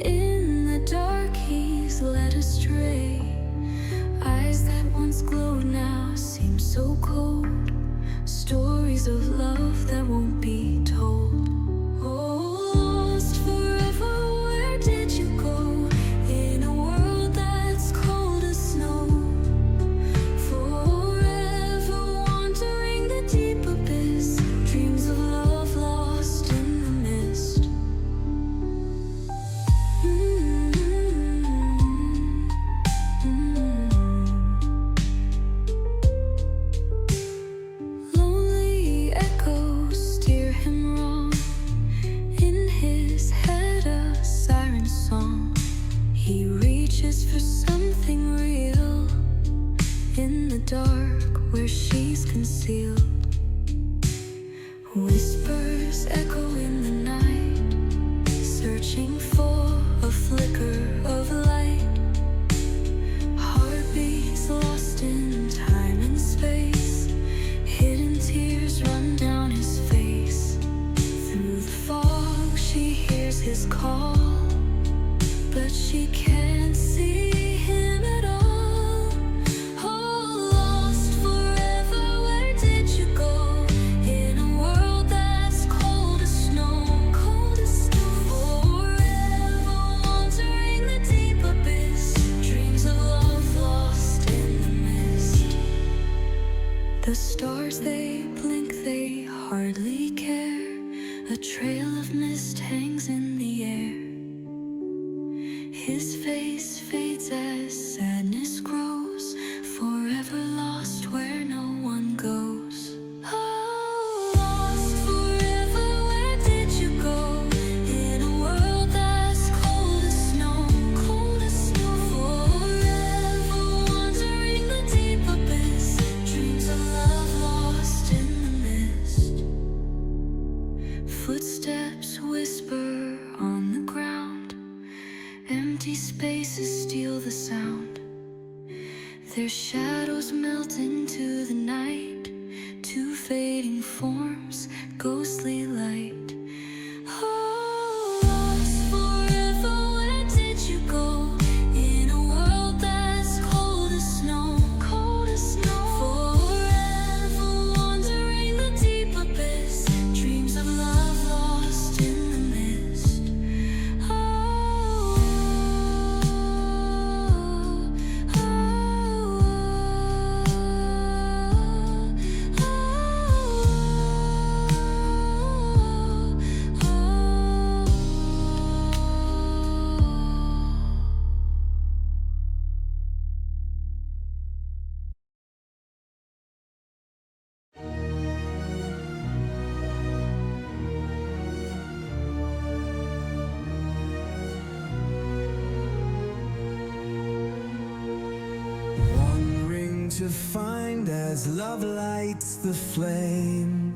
In the dark he's led astray. Eyes that once glowed now seem so cold. Stories of love that won't be told. Oh, lost forever, where did you go? In a world that's cold as snow. Forever wandering the deep abyss. Dreams of love lost in the mist. Lonely echoes steer him wrong. In his head a siren song. He reaches for something real. In the dark where she's concealed. Whispers echo in the night. Searching for a flicker of light. Heartbeats lost in time and space. Hidden tears run down his face. Through the fog she hears his call. But she can't see him at all. Oh, lost forever, where did you go? In a world that's cold as snow. Cold as snow. Forever wandering the deep abyss. Dreams of love lost in the mist. The stars they blink, they hardly care. A trail of mist hangs in the air. His face fades as sadness grows. Forever lost where no one goes. Oh, lost forever, where did you go? In a world that's cold as snow. Cold as snow. Forever wandering the deep abyss. Dreams of love lost in the mist. Footsteps whisper on the ground. Empty spaces steal the sound. Their shadows melt into the night. Two fading forms, ghostly light. Oh, lost forever, where did you go? In a world that's cold as snow. Cold as snow. Forever to find as love lights the flame.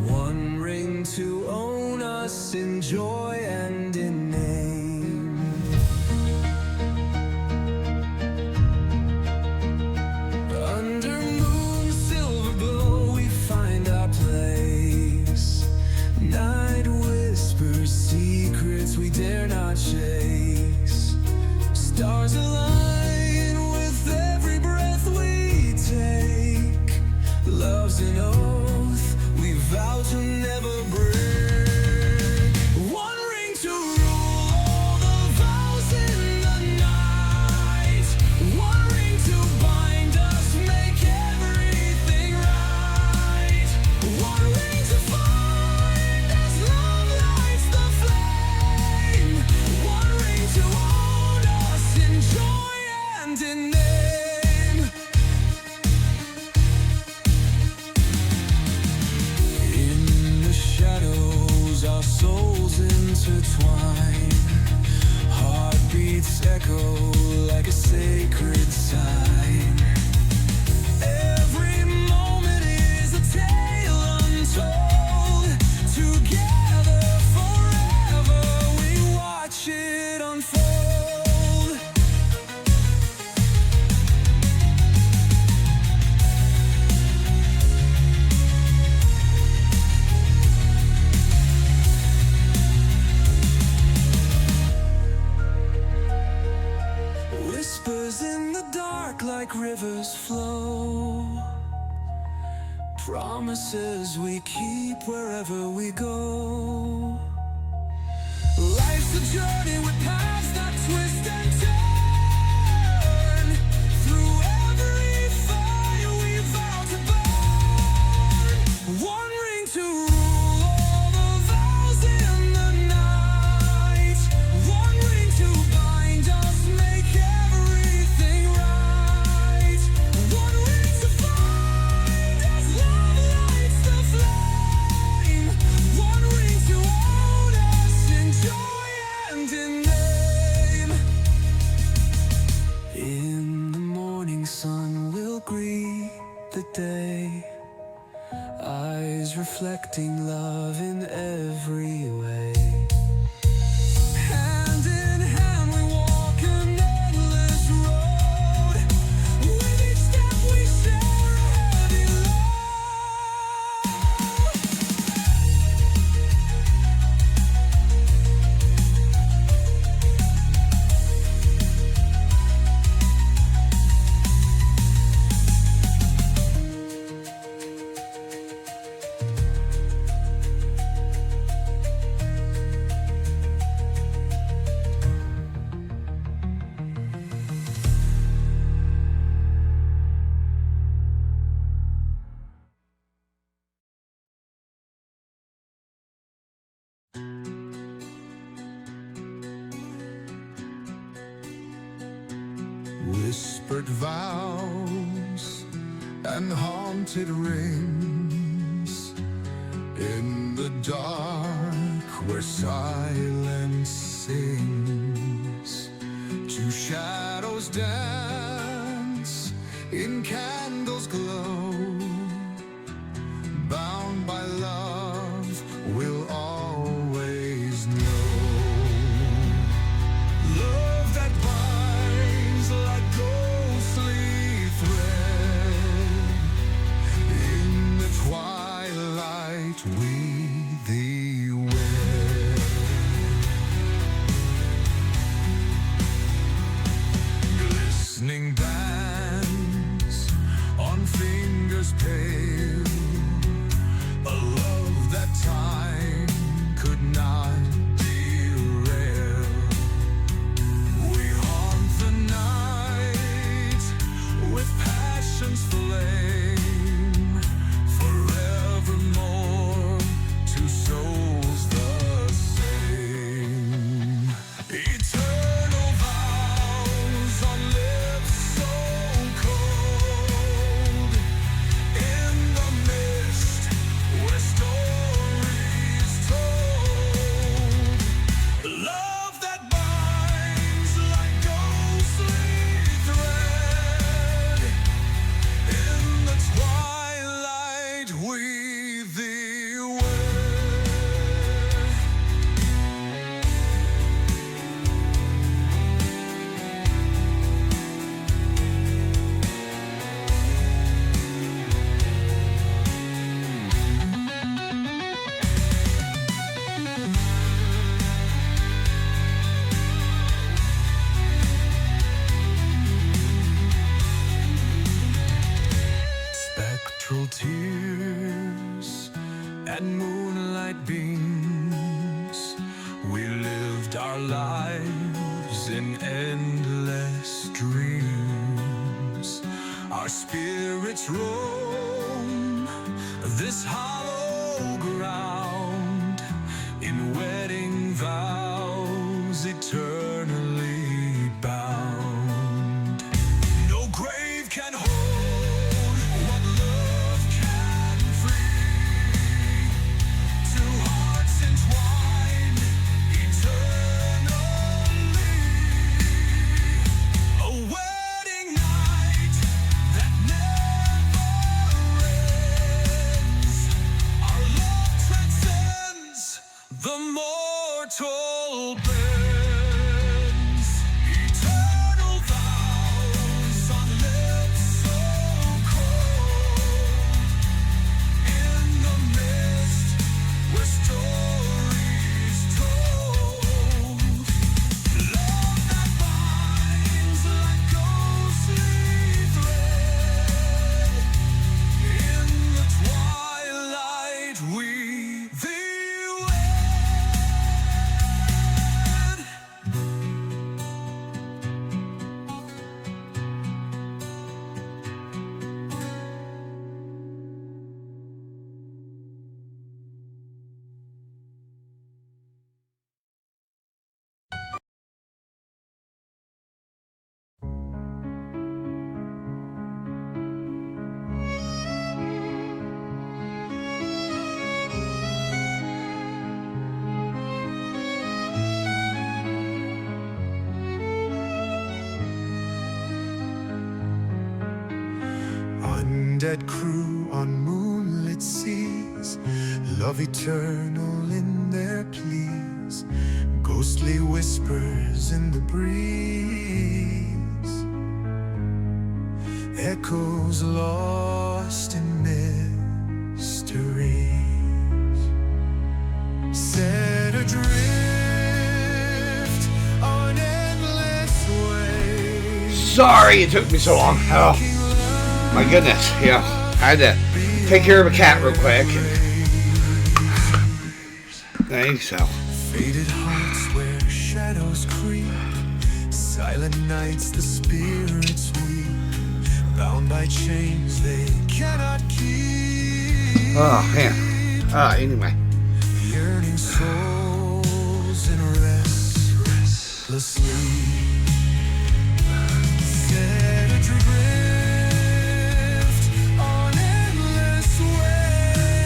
One ring to own us in joy and in name. Under moon's silver glow we find our place. Night whispers secrets we dare not chase. Stars align with every breath we take. Love's an oath we vow to never break. One ring to rule all the vows in the night. One ring to bind us, make everything right. One ring to find as love lights the flame. One ring to own us in joy and in name. In the shadows our souls intertwine. Heartbeats echo like a sacred sign. Every moment is a tale untold. Together forever we watch it unfold. Whispers in the dark like rivers flow. Promises we keep wherever we go. Life's a journey with paths that twist and turn. Through every fire we vow to burn. One ring to rule all the vows in the night. One ring to bind us, make everything right. One ring to find as love lights the flame. One ring to own us in joy and in name. In the morning sun we'll greet the day. Eyes reflecting love in every way. Hand in hand we walk an endless road. With each step we share a heavy Whispered vows and haunted rings in the dark where silence sings. Two shadows dance in candles glow. Bound by love, we'll always know. Love that binds like ghostly thread. In the twilight we thee wed. Glistening bands on fingers in endless dreams. Our spirits roam this hollow ground in wedding vows eternally bound. No grave can hold what love can free. Two hearts entwined eternally. A wedding night that never ends. Our love transcends the mortal bends. Eternal vows on lips so cold. In the mist where stories told. Love that binds like ghostly thread. In the twilight we thee wed. Undead crew on moonlit seas, love eternal in their pleas, ghostly whispers in the breeze, echoes lost in mysteries, set adrift on endless waves. Sorry it took me so long. Oh, my goodness. Yeah, I had to take care of a cat real quick. Thanks, so. Faded hearts where shadows creep, silent nights the spirits weep, bound by chains they cannot keep. Oh, man. Anyway. Yearning souls in restless sleep. Set adrift on endless waves,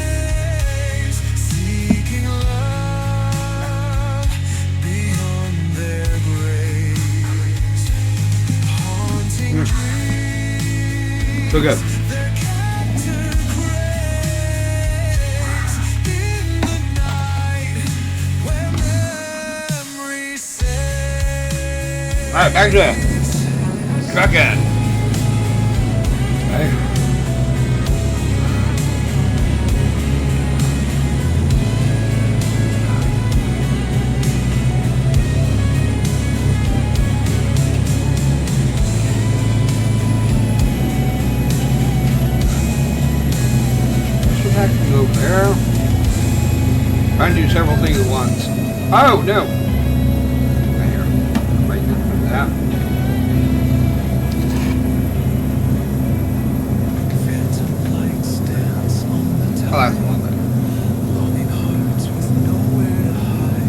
seeking love beyond their graves. Haunting dreams. So good. Their captive craves in the night where memory saves. Alright, back to it. Truckin. Right. So that can go there. Trying to do several things at once. Oh, no. Right here. Right there. That. Oh, that's a little bit. Longing hearts with nowhere to hide.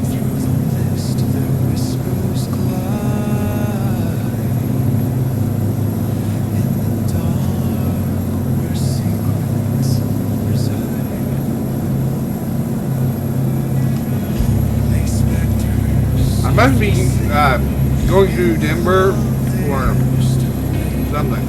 Through the mist their whispers glide. In the dark where secrets reside. Holy specters. I must be going to Denver or something.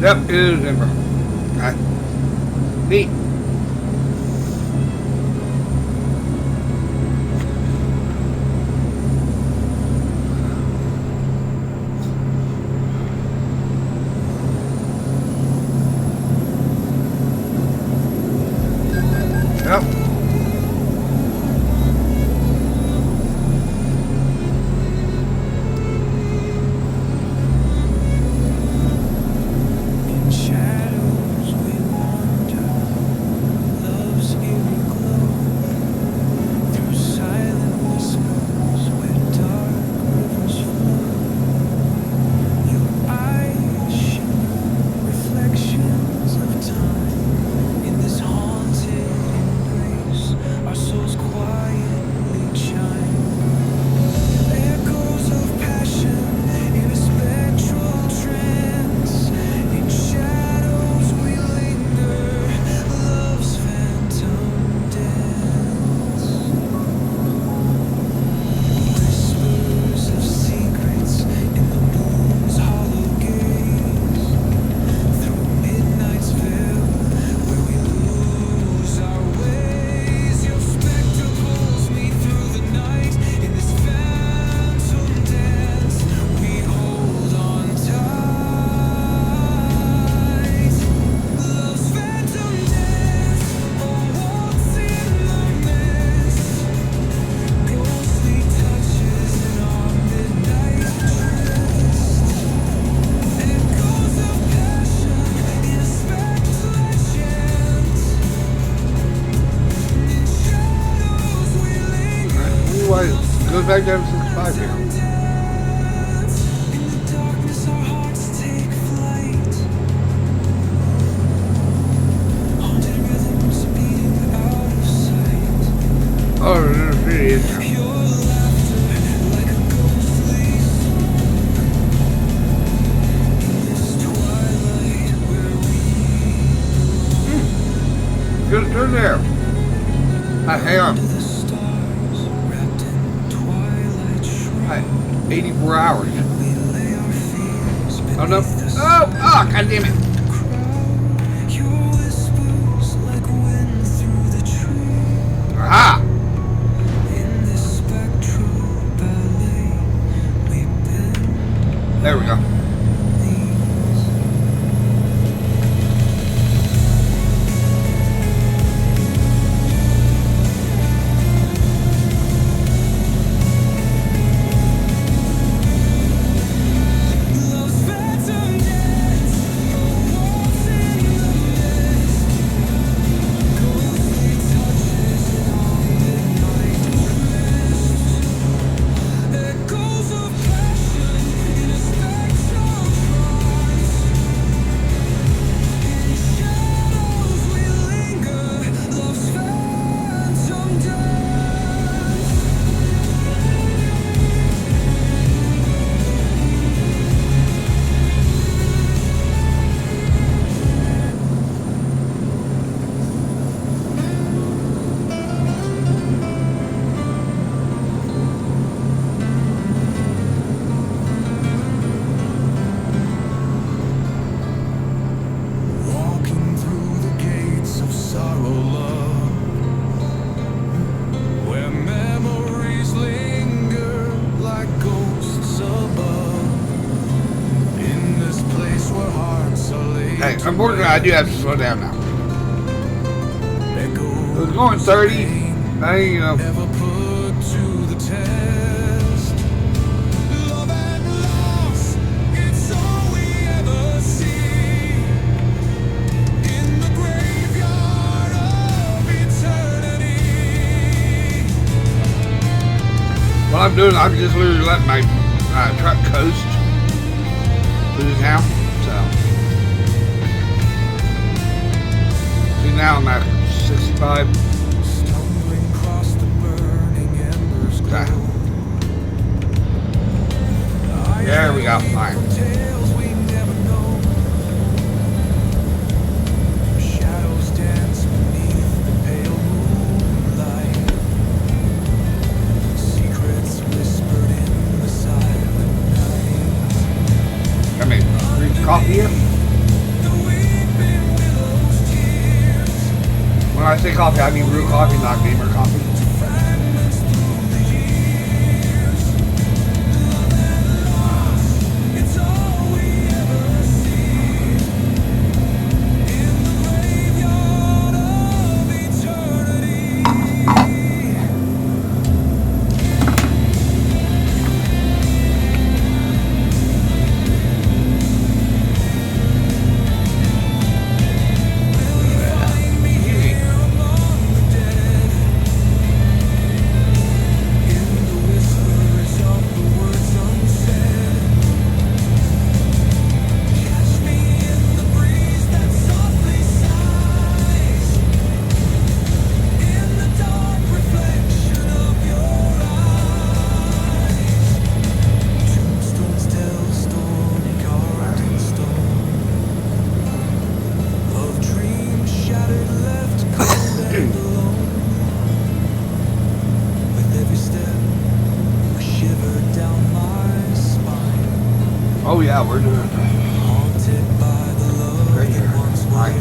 Yep, it is Denver. Okay. Neat. Yep. In shadows we wander, love's eerie glow, through silent whispers where dark rivers flow. Your eyes shimmer, reflections of time. In this haunted embrace, our souls quietly chime. Echoes of passion in a spectral trance. In shadows we linger, love's phantom dance. Whispers of secrets in the moon's hollow gaze. Through midnight's veil, where we lose our ways. Your spectre pulls me through the night. In this phantom dance, we hold on tight. Love's phantom dance, a waltz in the mist. Ghostly touches in our midnight tryst. Echoes of passion in a spectral chant. In shadows we linger. Anyway, goes back down to 65 here. In the darkness our hearts take flight. Haunted rhythms beating out of sight. Oh, there's really is. Your laughter like a ghostly song. In this twilight where we Good turn there. Hang on. the stars wrapped in twilight Hi, shrine. 84 hours. We lay our fears Oh, no. beneath the Oh, God damn it. crowd. Your whispers like wind through the trees. Aha! In this spectral ballet, we bend There we go. love's phantom dance. A waltz in the mist. Ghostly touches in our midnight tryst. Echoes of passion in a spectral trance. In shadows we linger, love's phantom dance. Walking through the gates of sorrow, love, where memories linger like ghosts above. In this place where hearts are laid. Hey, unfortunately, I do have to slow down now. It was going 30. You know. Ever put to the test. Love and loss, it's all we ever see. In the graveyard of eternity. What I'm doing, I'm just literally letting my truck coast through the town. So, see now I'm at 65. Stumbling across the burning embers glow. Okay. There we go. All right. Tales we never know. Shadows dance beneath the pale moonlight. Secrets whispered in the silent night. Come here. Drink coffee here? when I say coffee, I mean real coffee, not gamer coffee. Oh yeah, we're doing it. Right here. Right.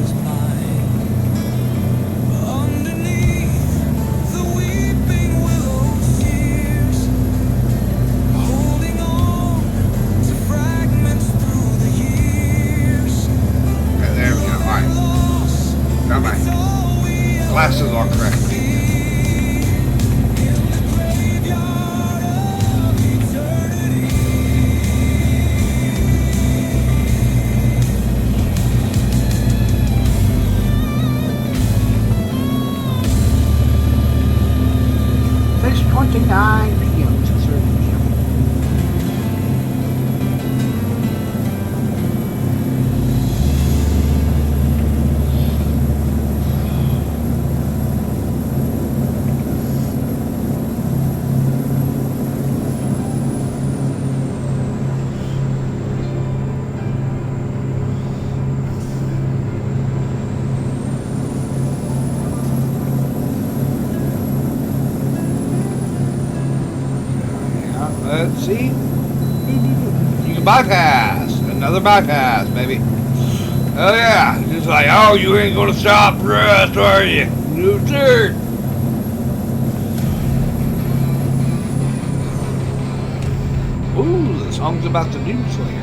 Okay, there we go. Alright. Got my glasses on correctly. It's 29 p.m. to 30 p.m. Let's see. You can bypass. Another bypass, baby. Oh yeah. Just like, oh, you ain't gonna stop for us, are you? No, sir. Ooh, the song's about the Doom Slayer.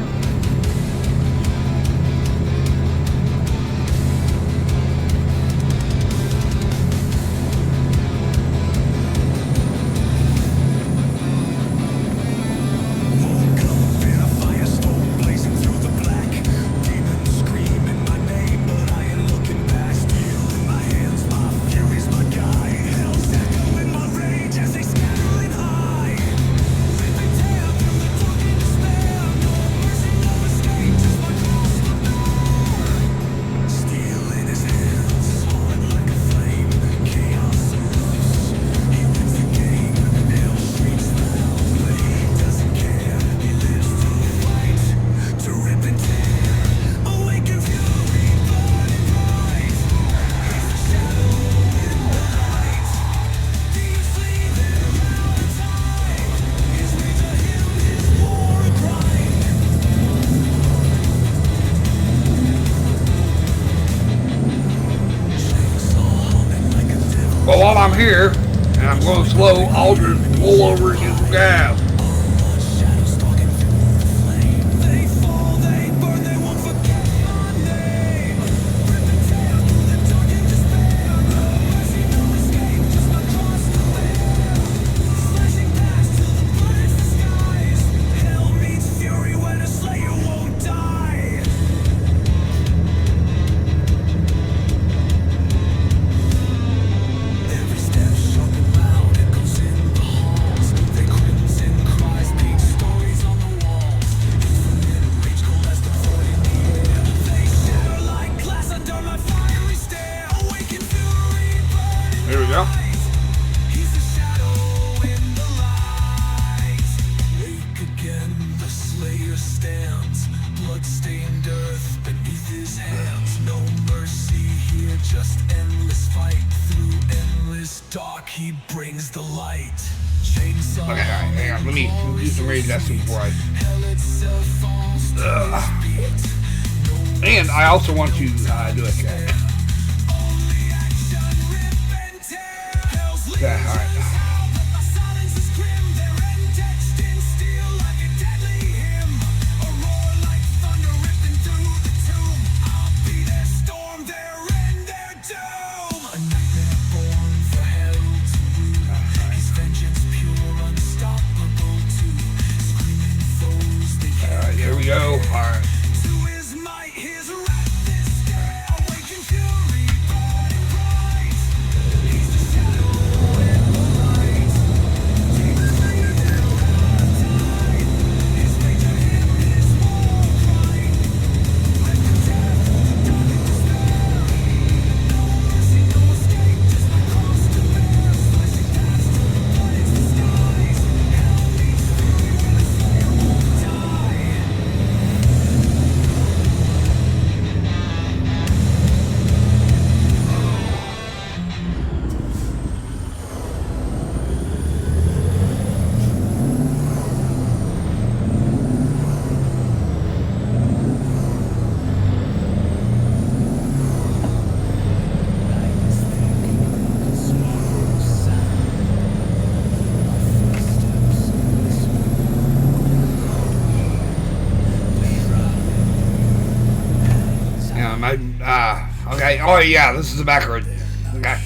But while I'm here, and I'm going slow, I'll just pull over and get some gas. Here we go. Bloodstained earth beneath his hands. No mercy here, just endless fight. Through endless dark, he brings the light. Chainsaw. Okay, alright, hang on. Let me do some rage testing before I. And I also want to do a check. Okay. Oh yeah, this is the back road. Okay.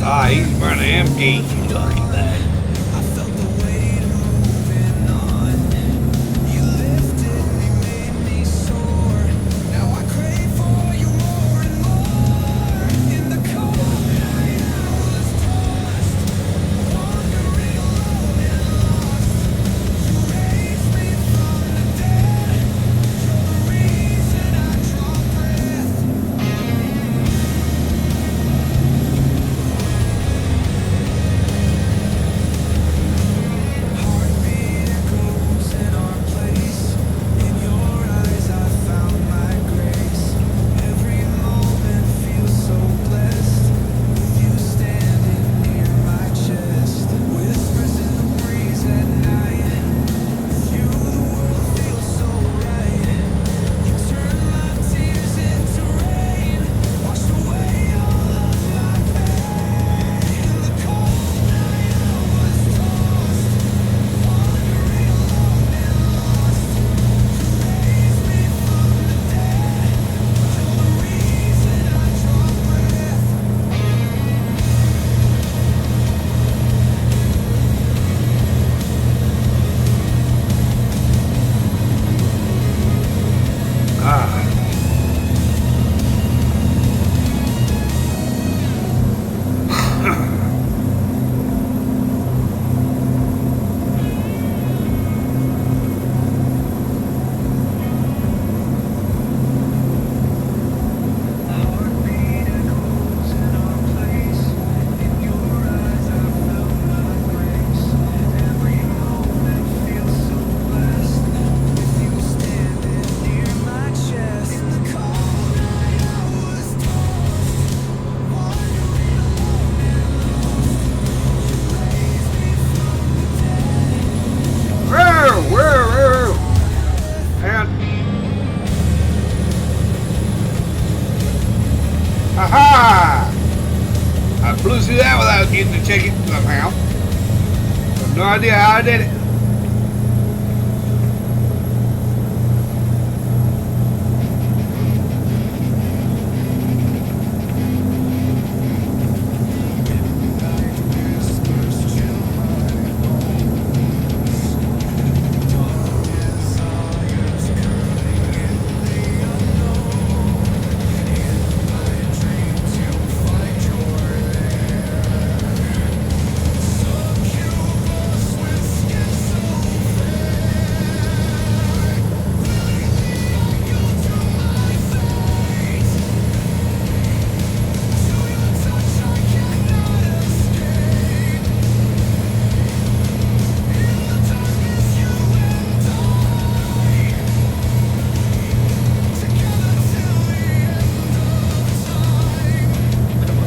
Ah, he's running empty. Look at that. ticket somehow. I have no idea how I did it.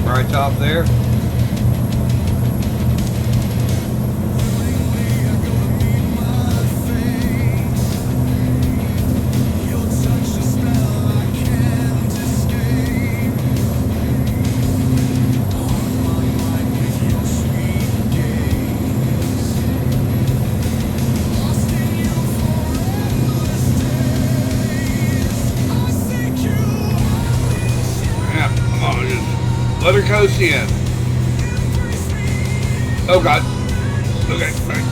Right top there. Yeah, come on, just let her coast in. Oh God. Okay, right.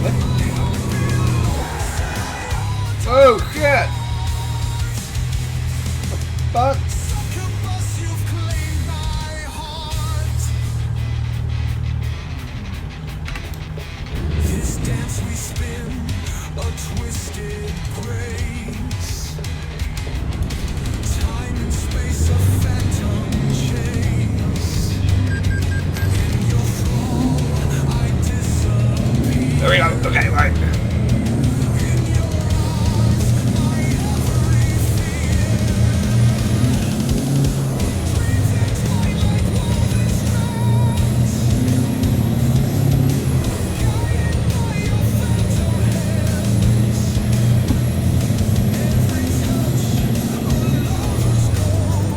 What? Oh shit. What the fuck? This dance we spin, a twisted grace. Time and space, a phantom chase. In your thrall, I disappear. There we go. Okay, right.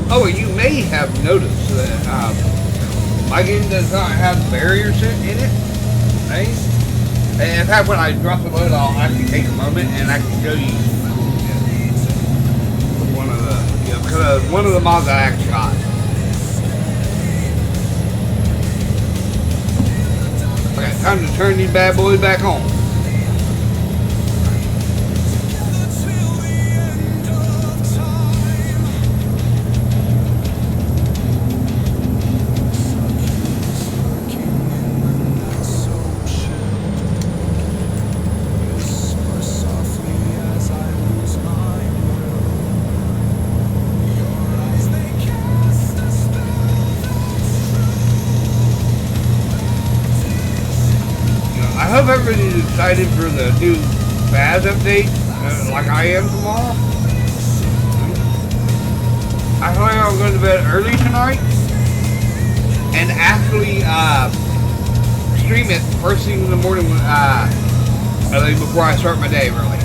Oh, you may have noticed that my game does not have barriers in it, right? And in fact, when I drop the load, I'll actually take a moment and I can show you one of the, because one of the mods I actually got. Okay, time to turn these bad boys back on. I hope everybody's excited for the new Baz update, like I am tomorrow. I plan on going to bed early tonight and actually stream it first thing in the morning before I start my day really.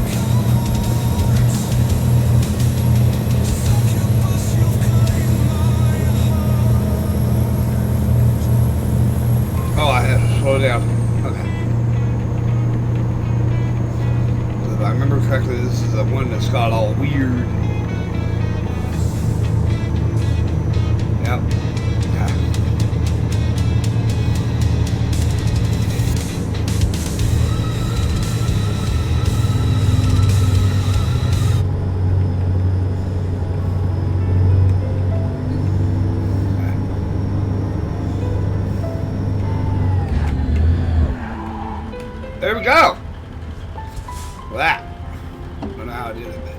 Oh, I have to slow down. Okay. If I remember correctly, this is the one that's got all weird. Yep. Yeah. There we go. That. I don't know how I did it, but.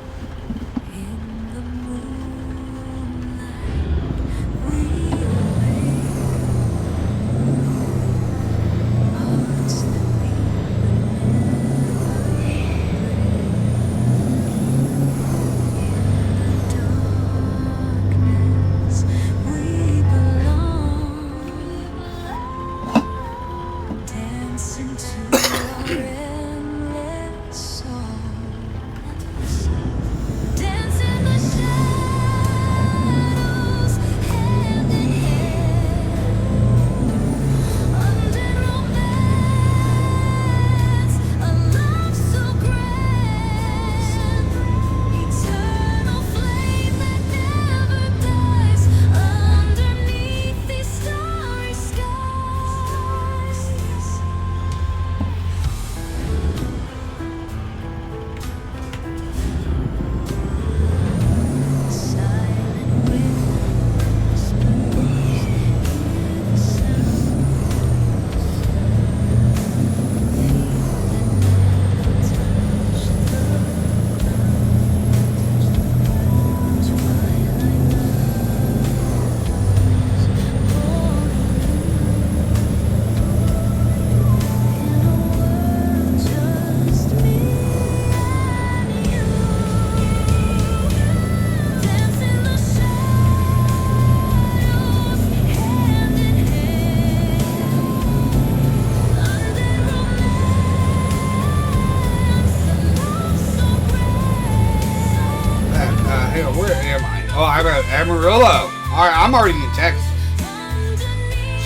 Amarillo. All right, I'm already in Texas.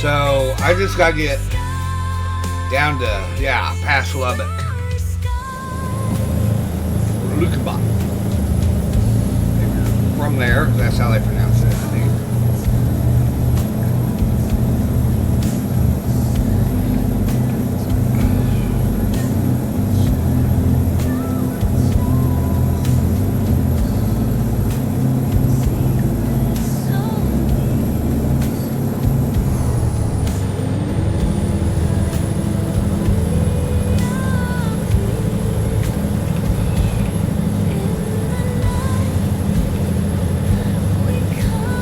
So I just got to get down to, past Lubbock. Lukebach. From there, that's how they pronounce it, I think. We come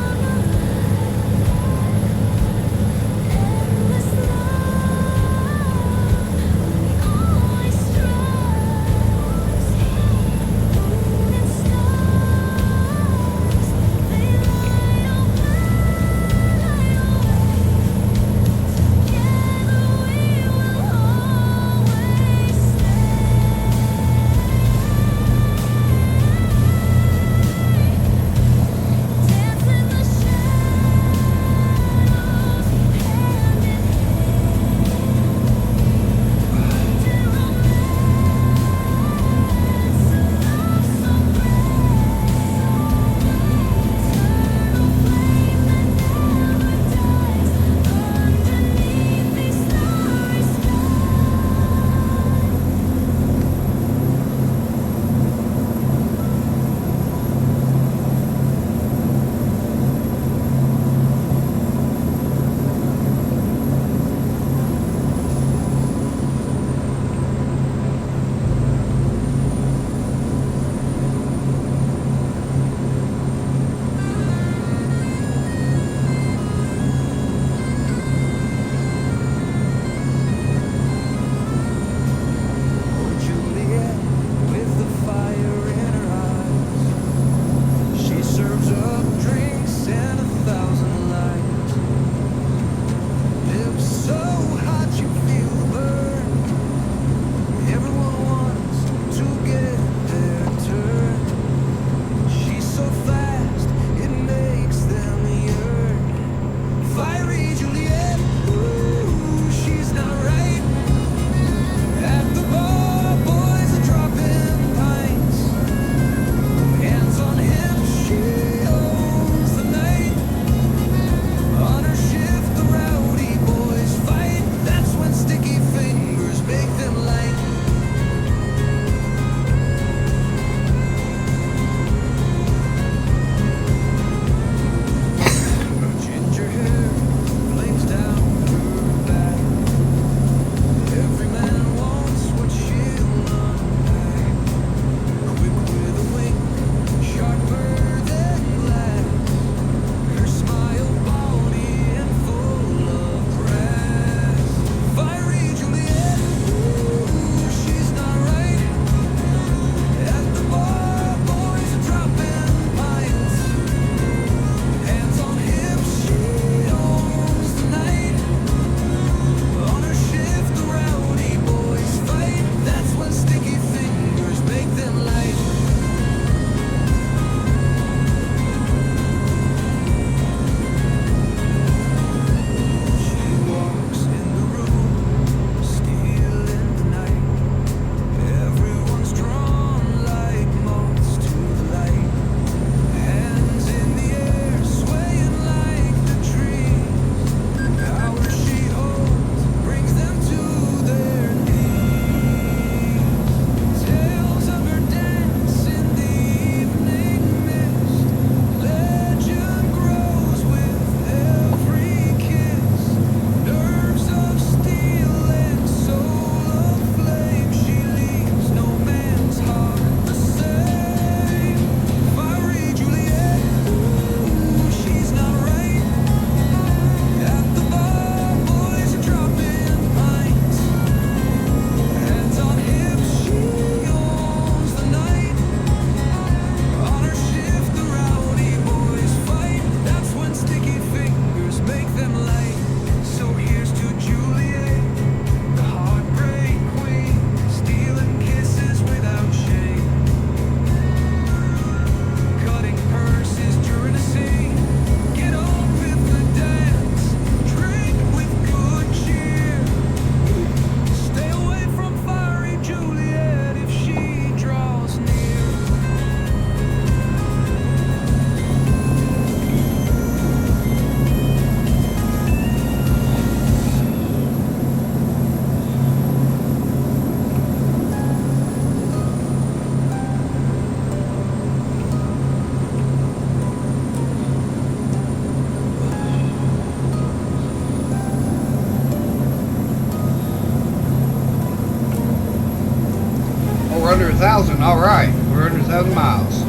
under 1,000. All right, we're under 1,000 miles.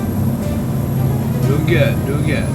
Doing good, doing good.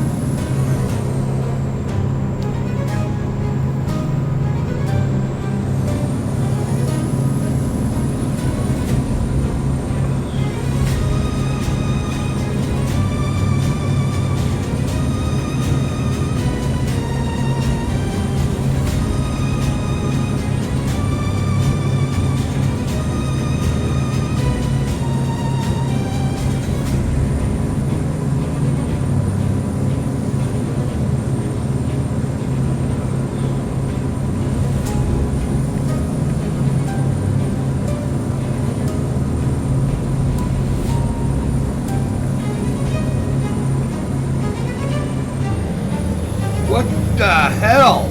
What the hell?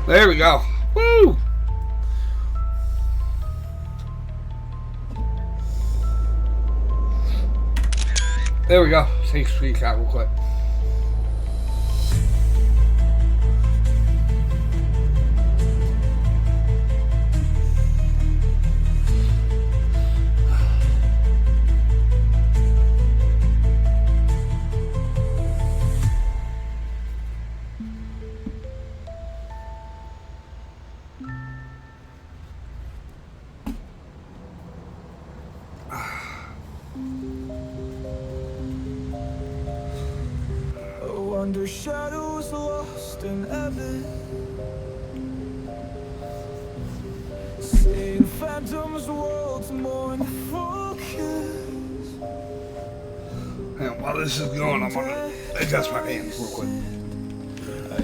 There we go. Woo! There we go. Take a screenshot real quick. Under shadows lost in heaven, seeing phantoms, worlds more focus. And while this is going, I'm gonna adjust my pants real quick.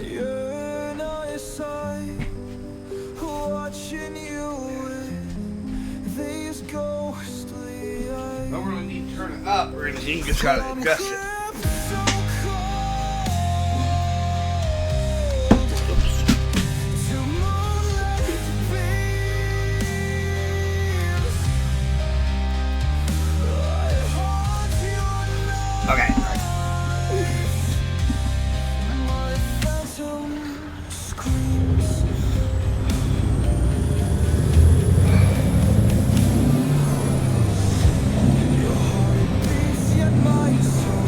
You're not aside, watching you with these ghostly eyes. Don't really need to turn it up or anything, you just gotta adjust it. Okay. Yet my soul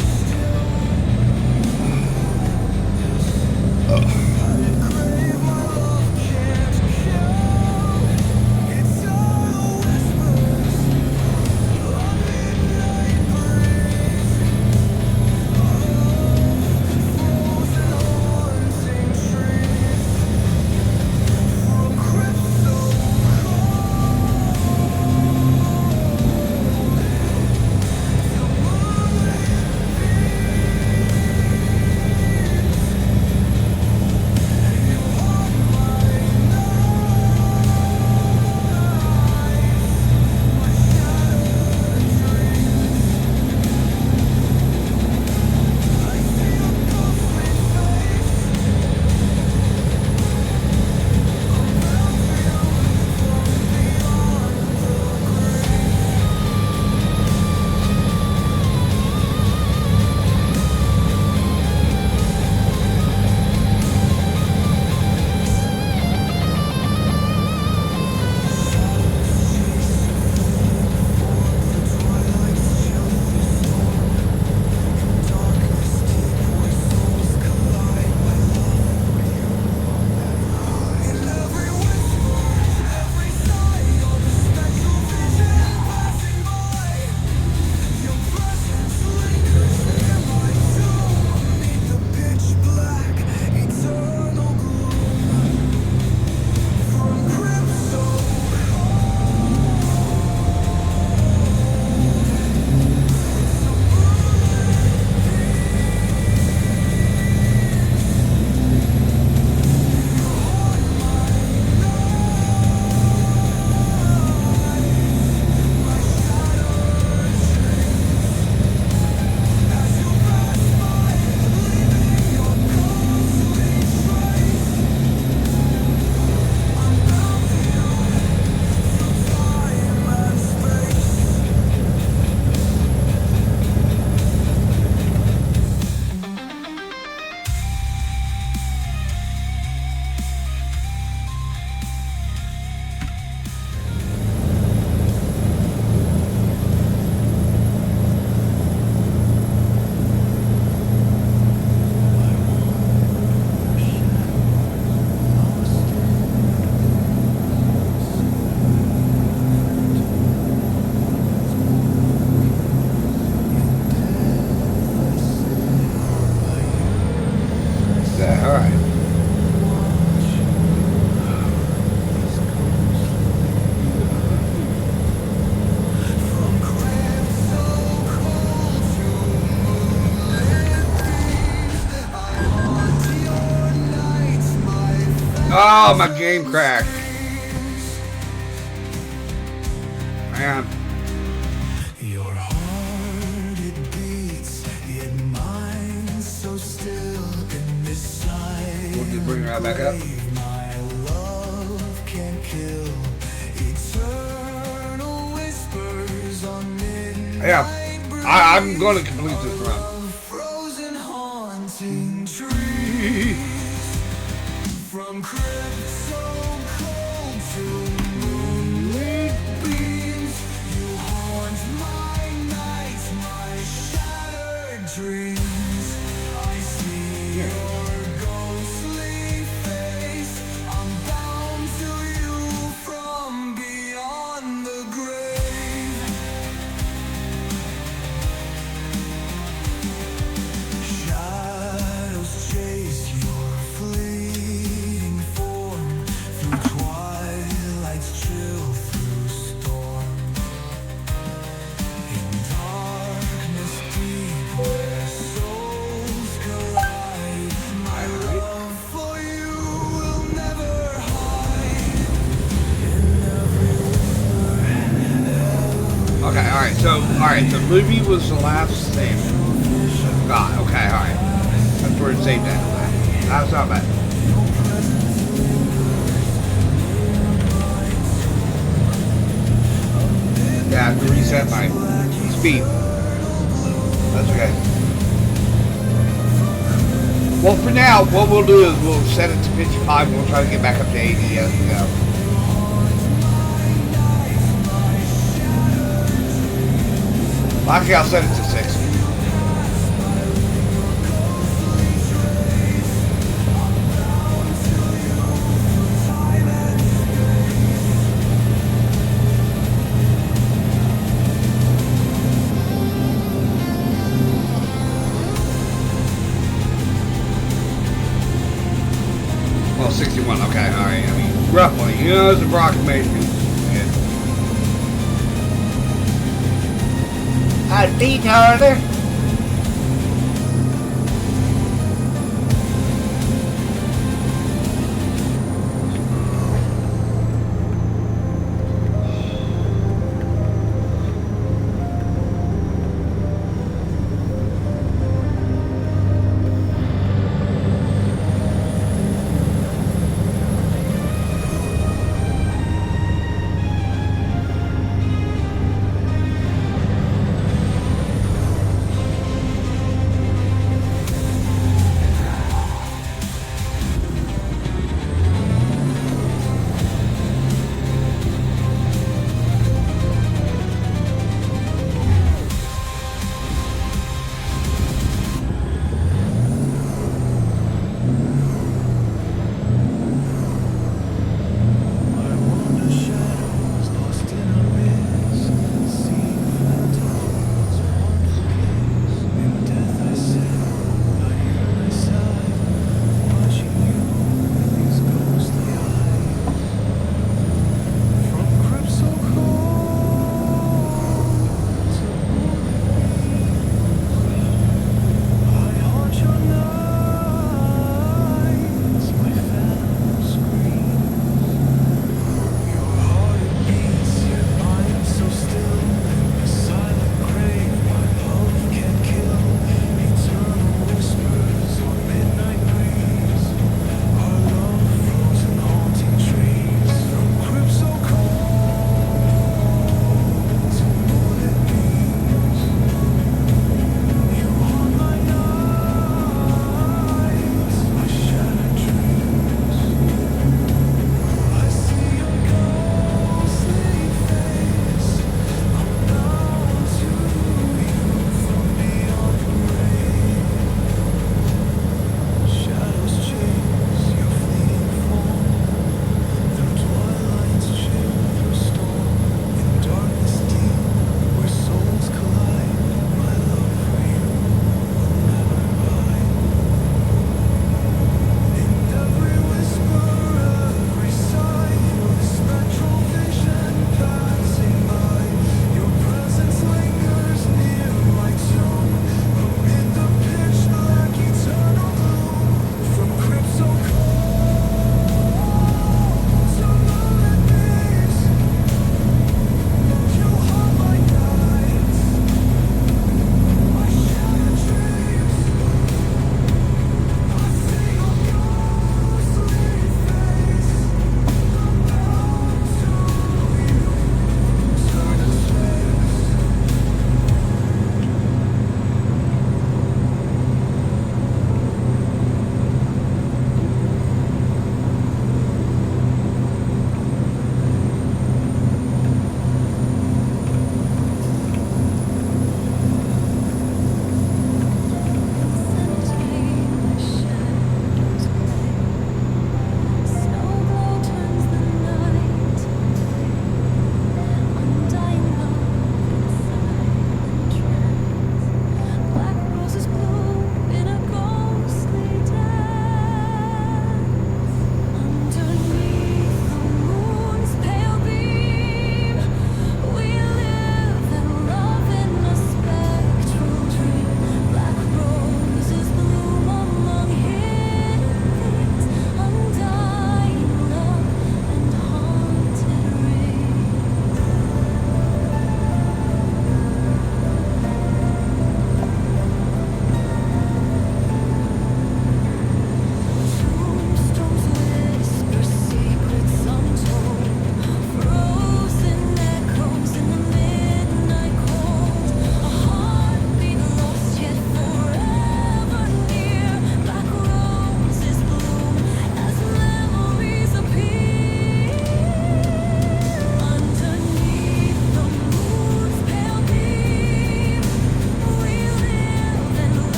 Oh, my game crashed. Man. Your heart it beats, yet mine so still in this silence. We'll just bring her right back up. My love can kill. Eternal whispers on midnight. Yeah, I'm going to complete this run. Frozen haunting trees. From crypt so cold to moonlit beams, you haunt my nights, my shattered dreams. I see your ghostly face. I'm bound to you from beyond the grave. Shadows chase your fleeting form through twilight's chill, through storm. In darkness deep where souls collide, my love for you will never hide. Okay, alright, so movie was the last thing. God, okay, alright. That's where it saved that. That's not bad. Yeah, I have to reset my speed. That's okay. Well, for now, what we'll do is we'll set it to 55 and we'll try to get back up to 80 as we go. Well, actually, I'll set it to 60. Well, 61, okay, alright. I mean, roughly, it's an approximation. A detarder.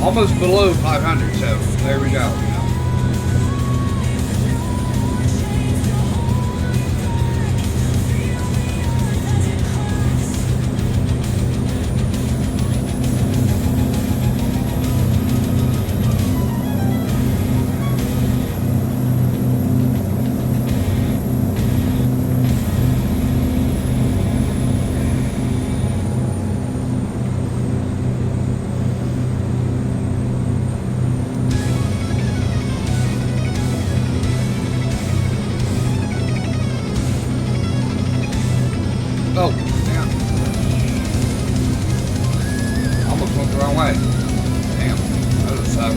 almost below 500. So there we go. You know. Oh, damn. Almost went the wrong way. Damn. That would suck.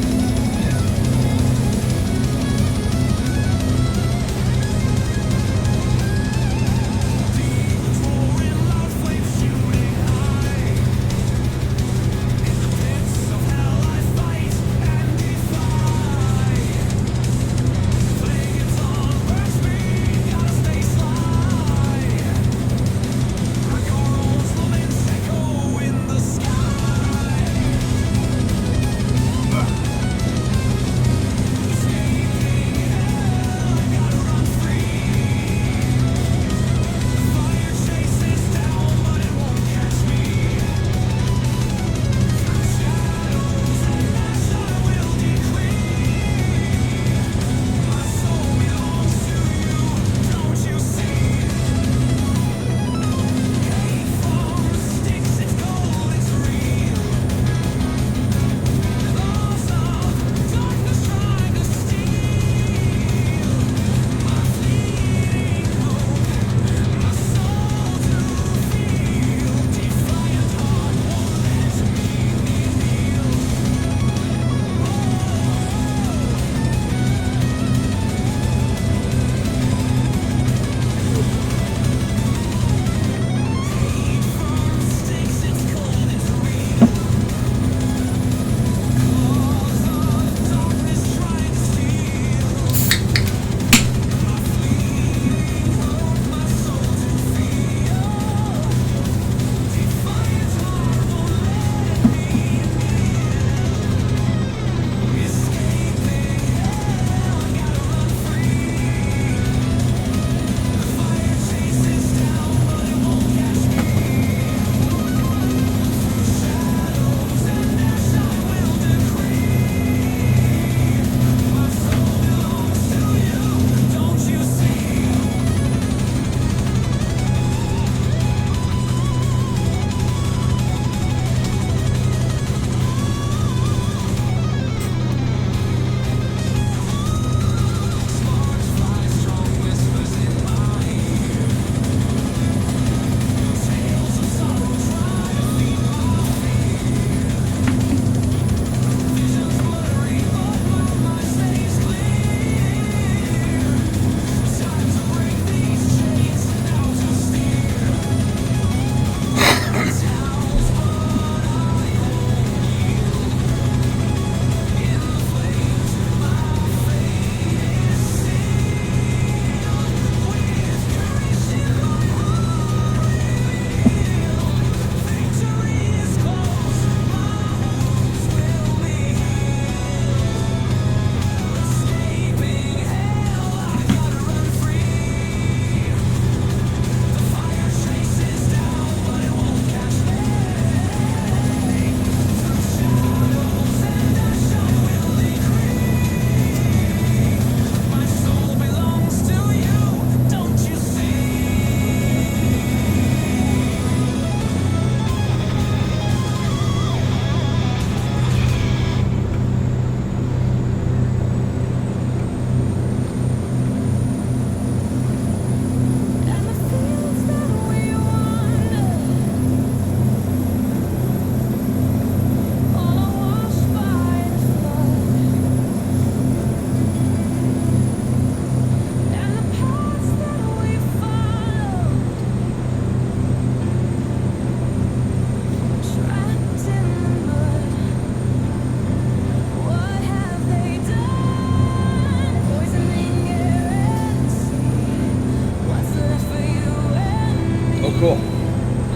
Cool.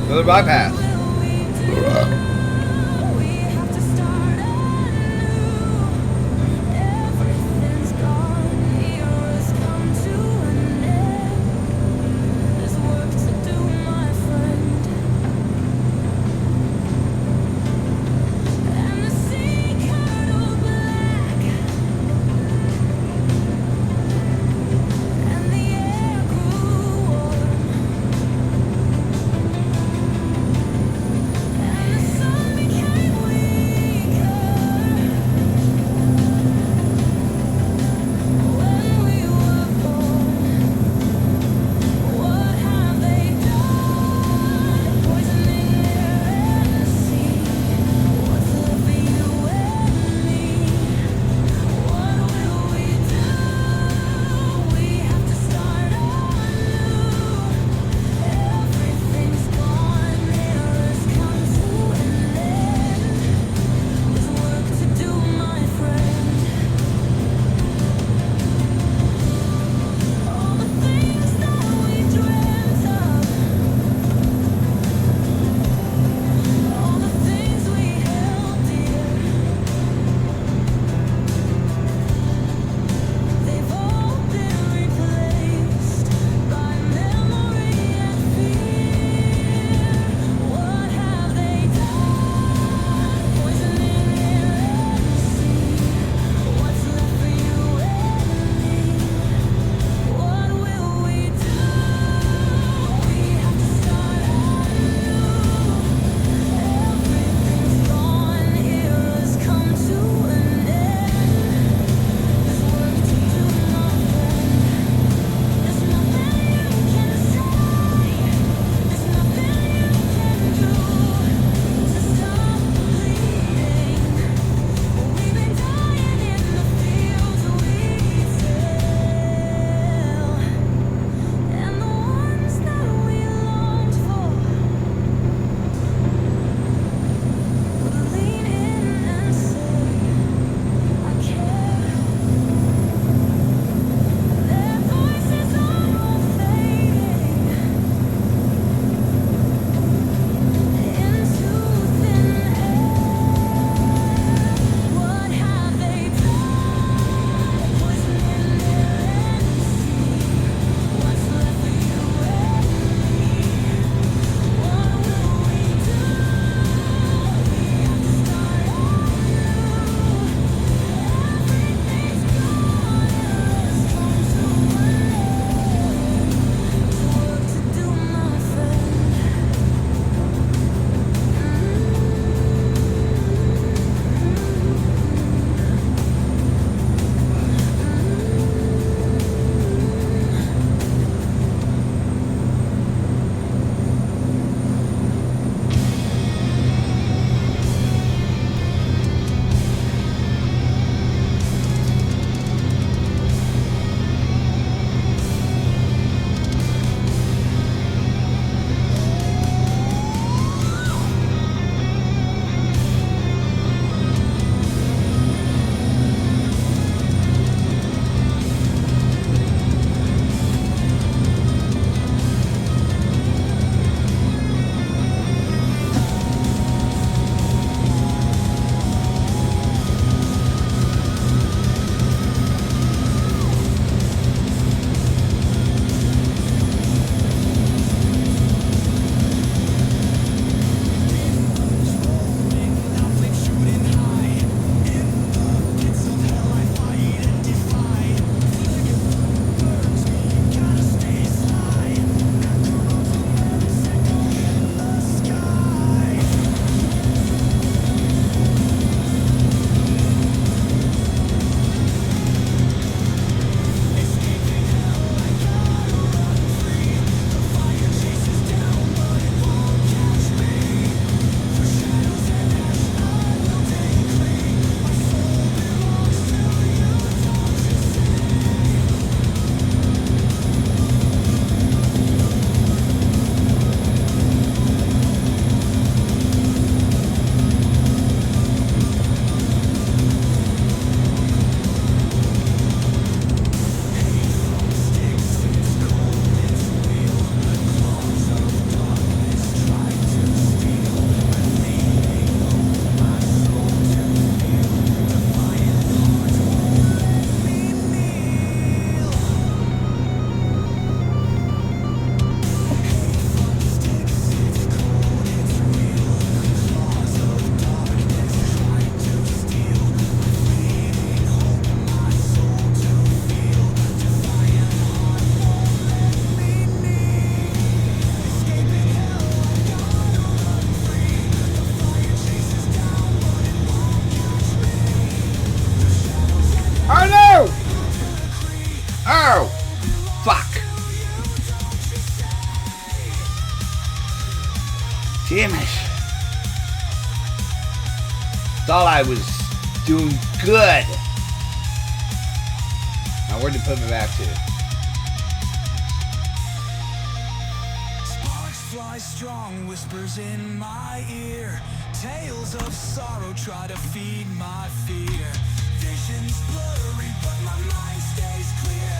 Another bypass. Thought I was doing good. Now where'd you put me back to? Sparks fly strong, whispers in my ear. Tales of sorrow try to feed my fear. Visions blurry, but my mind stays clear.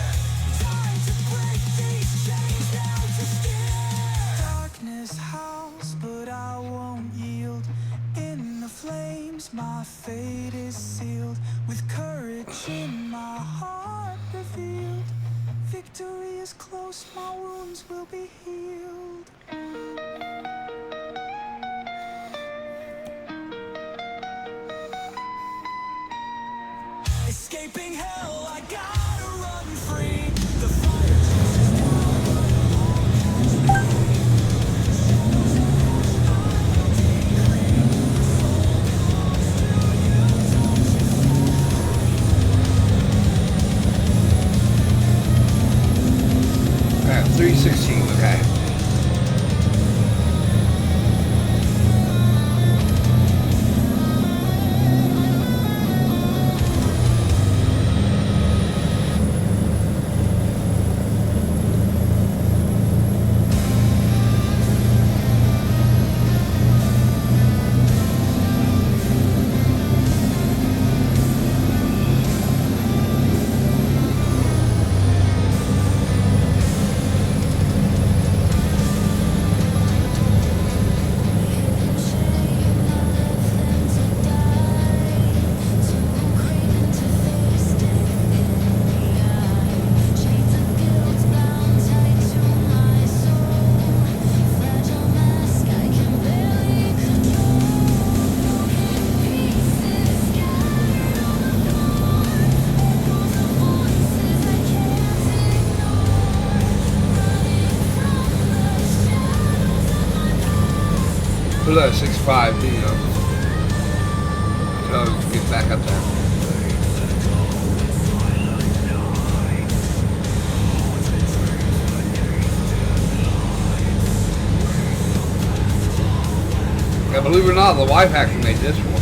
Time to break these chains now to steer. Darkness howls, but I won't yield. In the flames, my fate is sealed. With courage in my heart revealed. Victory is close, my wounds will be healed. Escaping hell, I gotta run free. The fire chases down, Alright, 316, okay. Who's that 6'5", you know? So get back up there. Yeah, believe it or not, the wife actually made this one.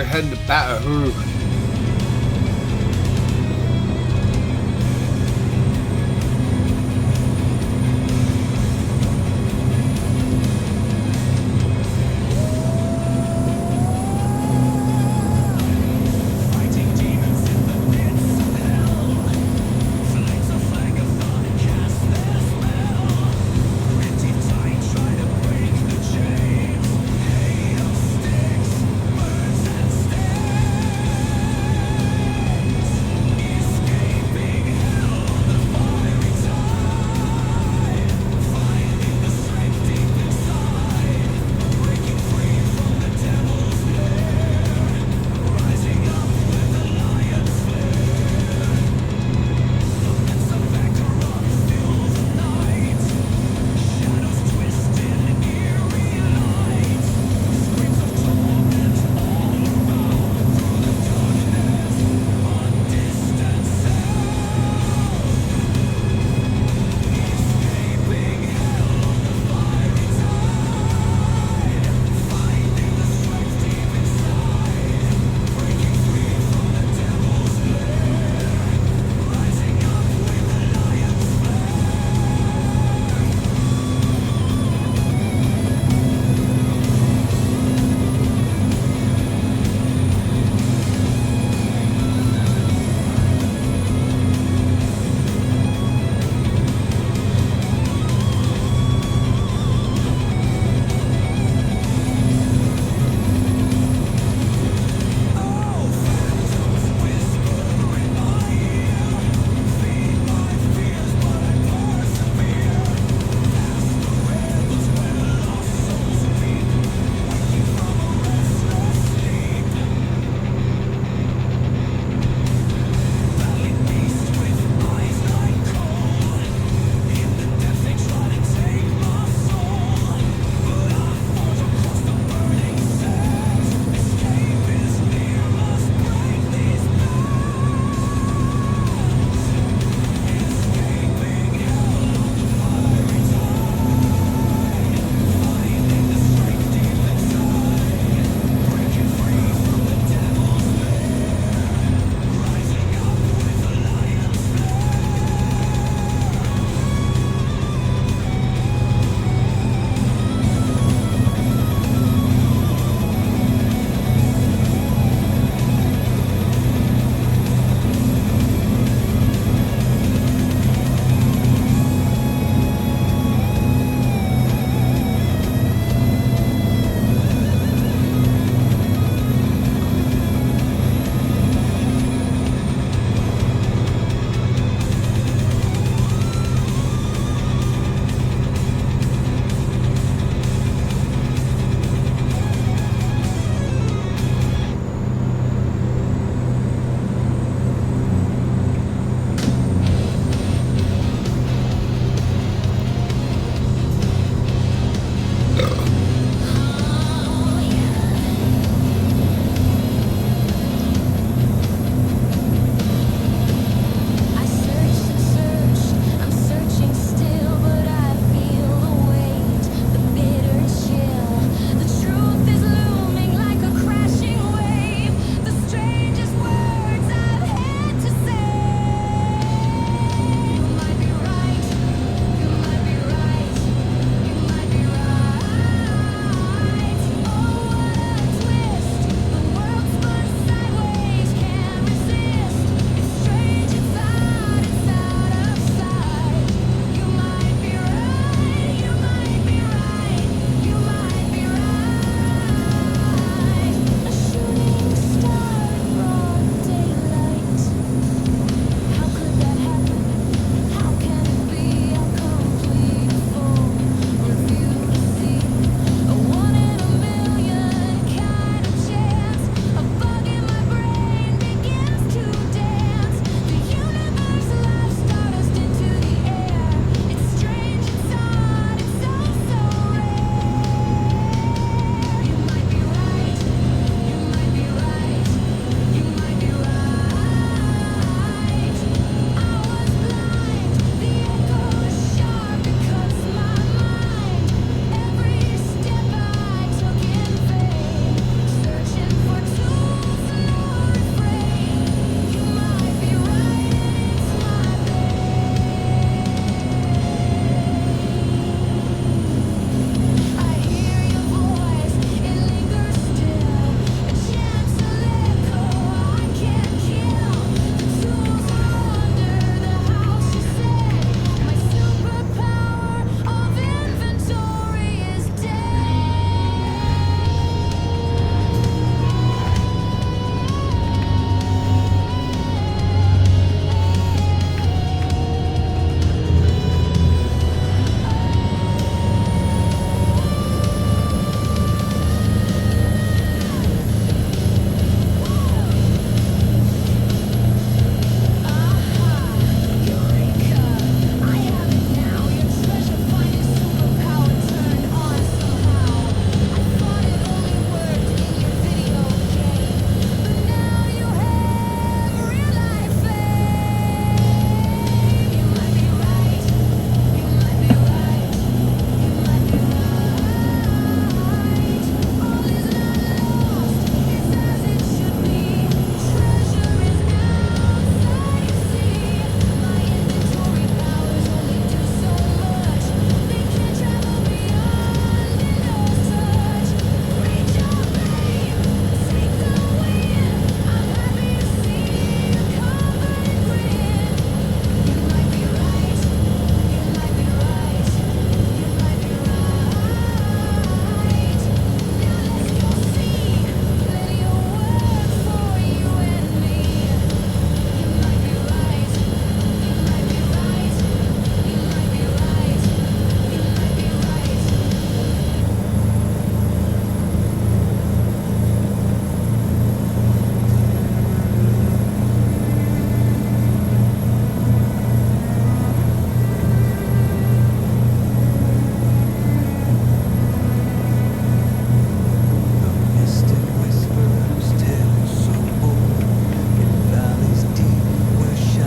heading to Baton Rouge.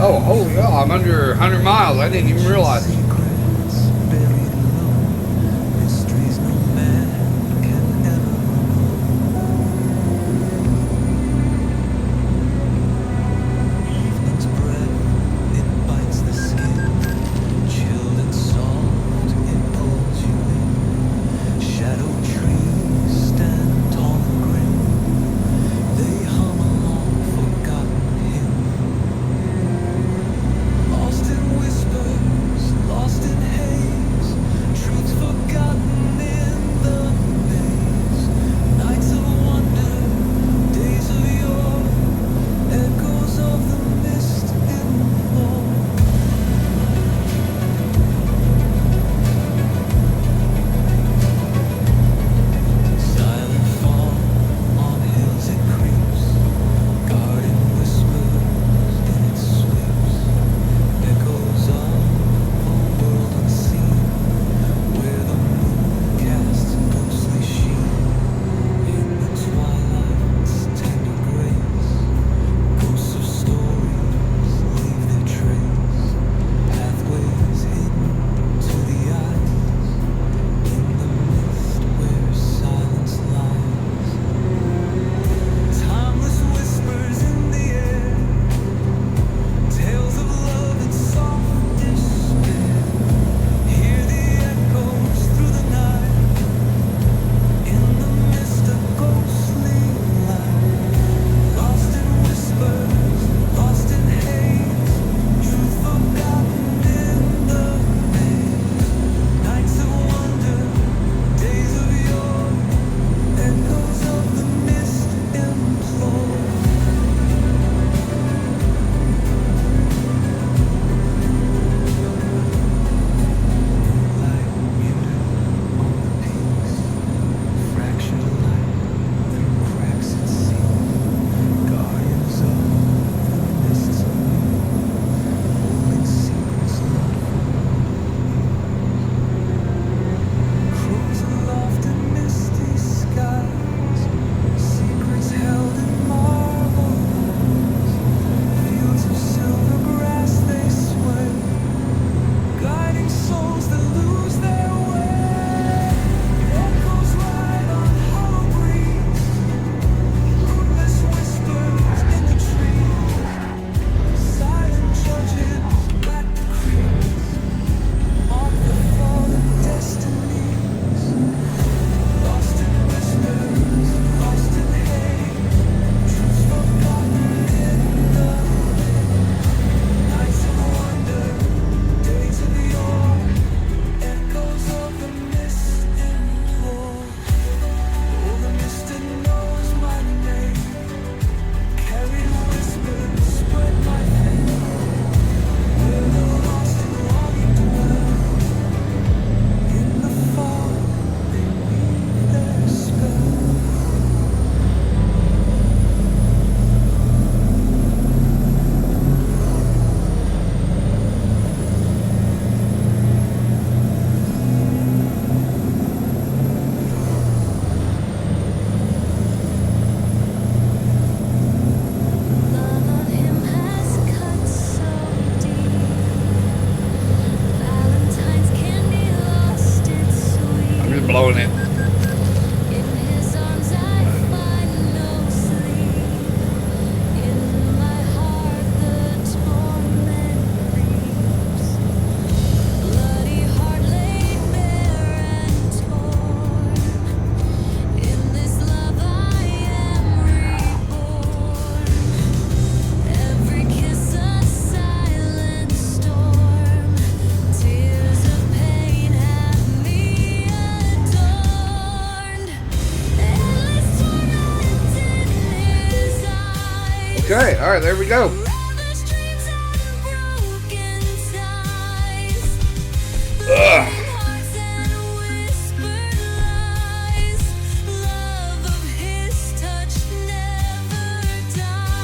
Oh, holy hell, I'm under 100 miles. I didn't even realize it. blowing it. Okay, all right, there we go. Ugh.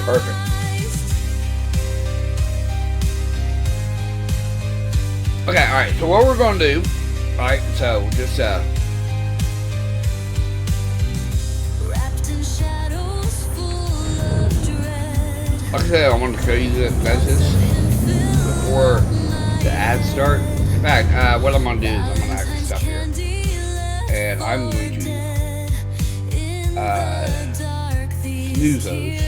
Perfect. Okay, all right. So what we're gonna do, all right? So just Like I said, I want to show you the message before the ads start. In fact, what I'm going to do is I'm going to actually stop here. And I'm going to snooze those.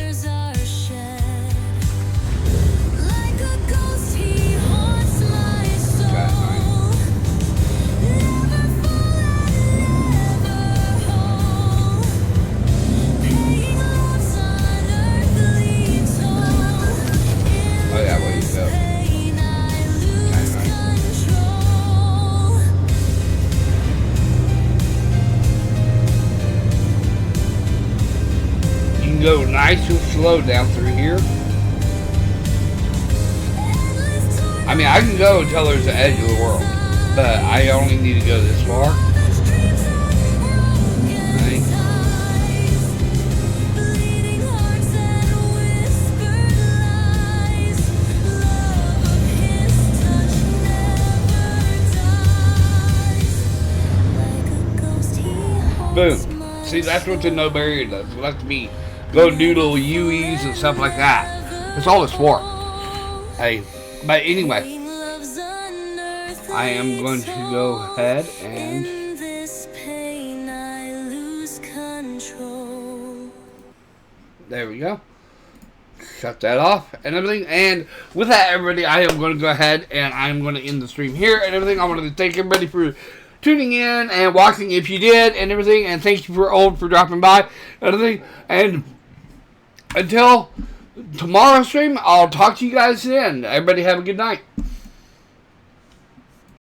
Oh yeah, well you go. You can go nice and slow down through here. I mean, I can go until there's the edge of the world, but I only need to go this far. Right? Boom. See, that's what the no barrier does. It lets me go do little UEs and stuff like that. That's all it's for. Hey, but anyway, I am going to go ahead and there we go. Shut that off and everything. And with that, everybody, I am going to go ahead and I'm going to end the stream here and everything. I wanted to thank everybody for tuning in and watching if you did and everything. And thank you for dropping by and everything. And until tomorrow's stream, I'll talk to you guys then. Everybody have a good night.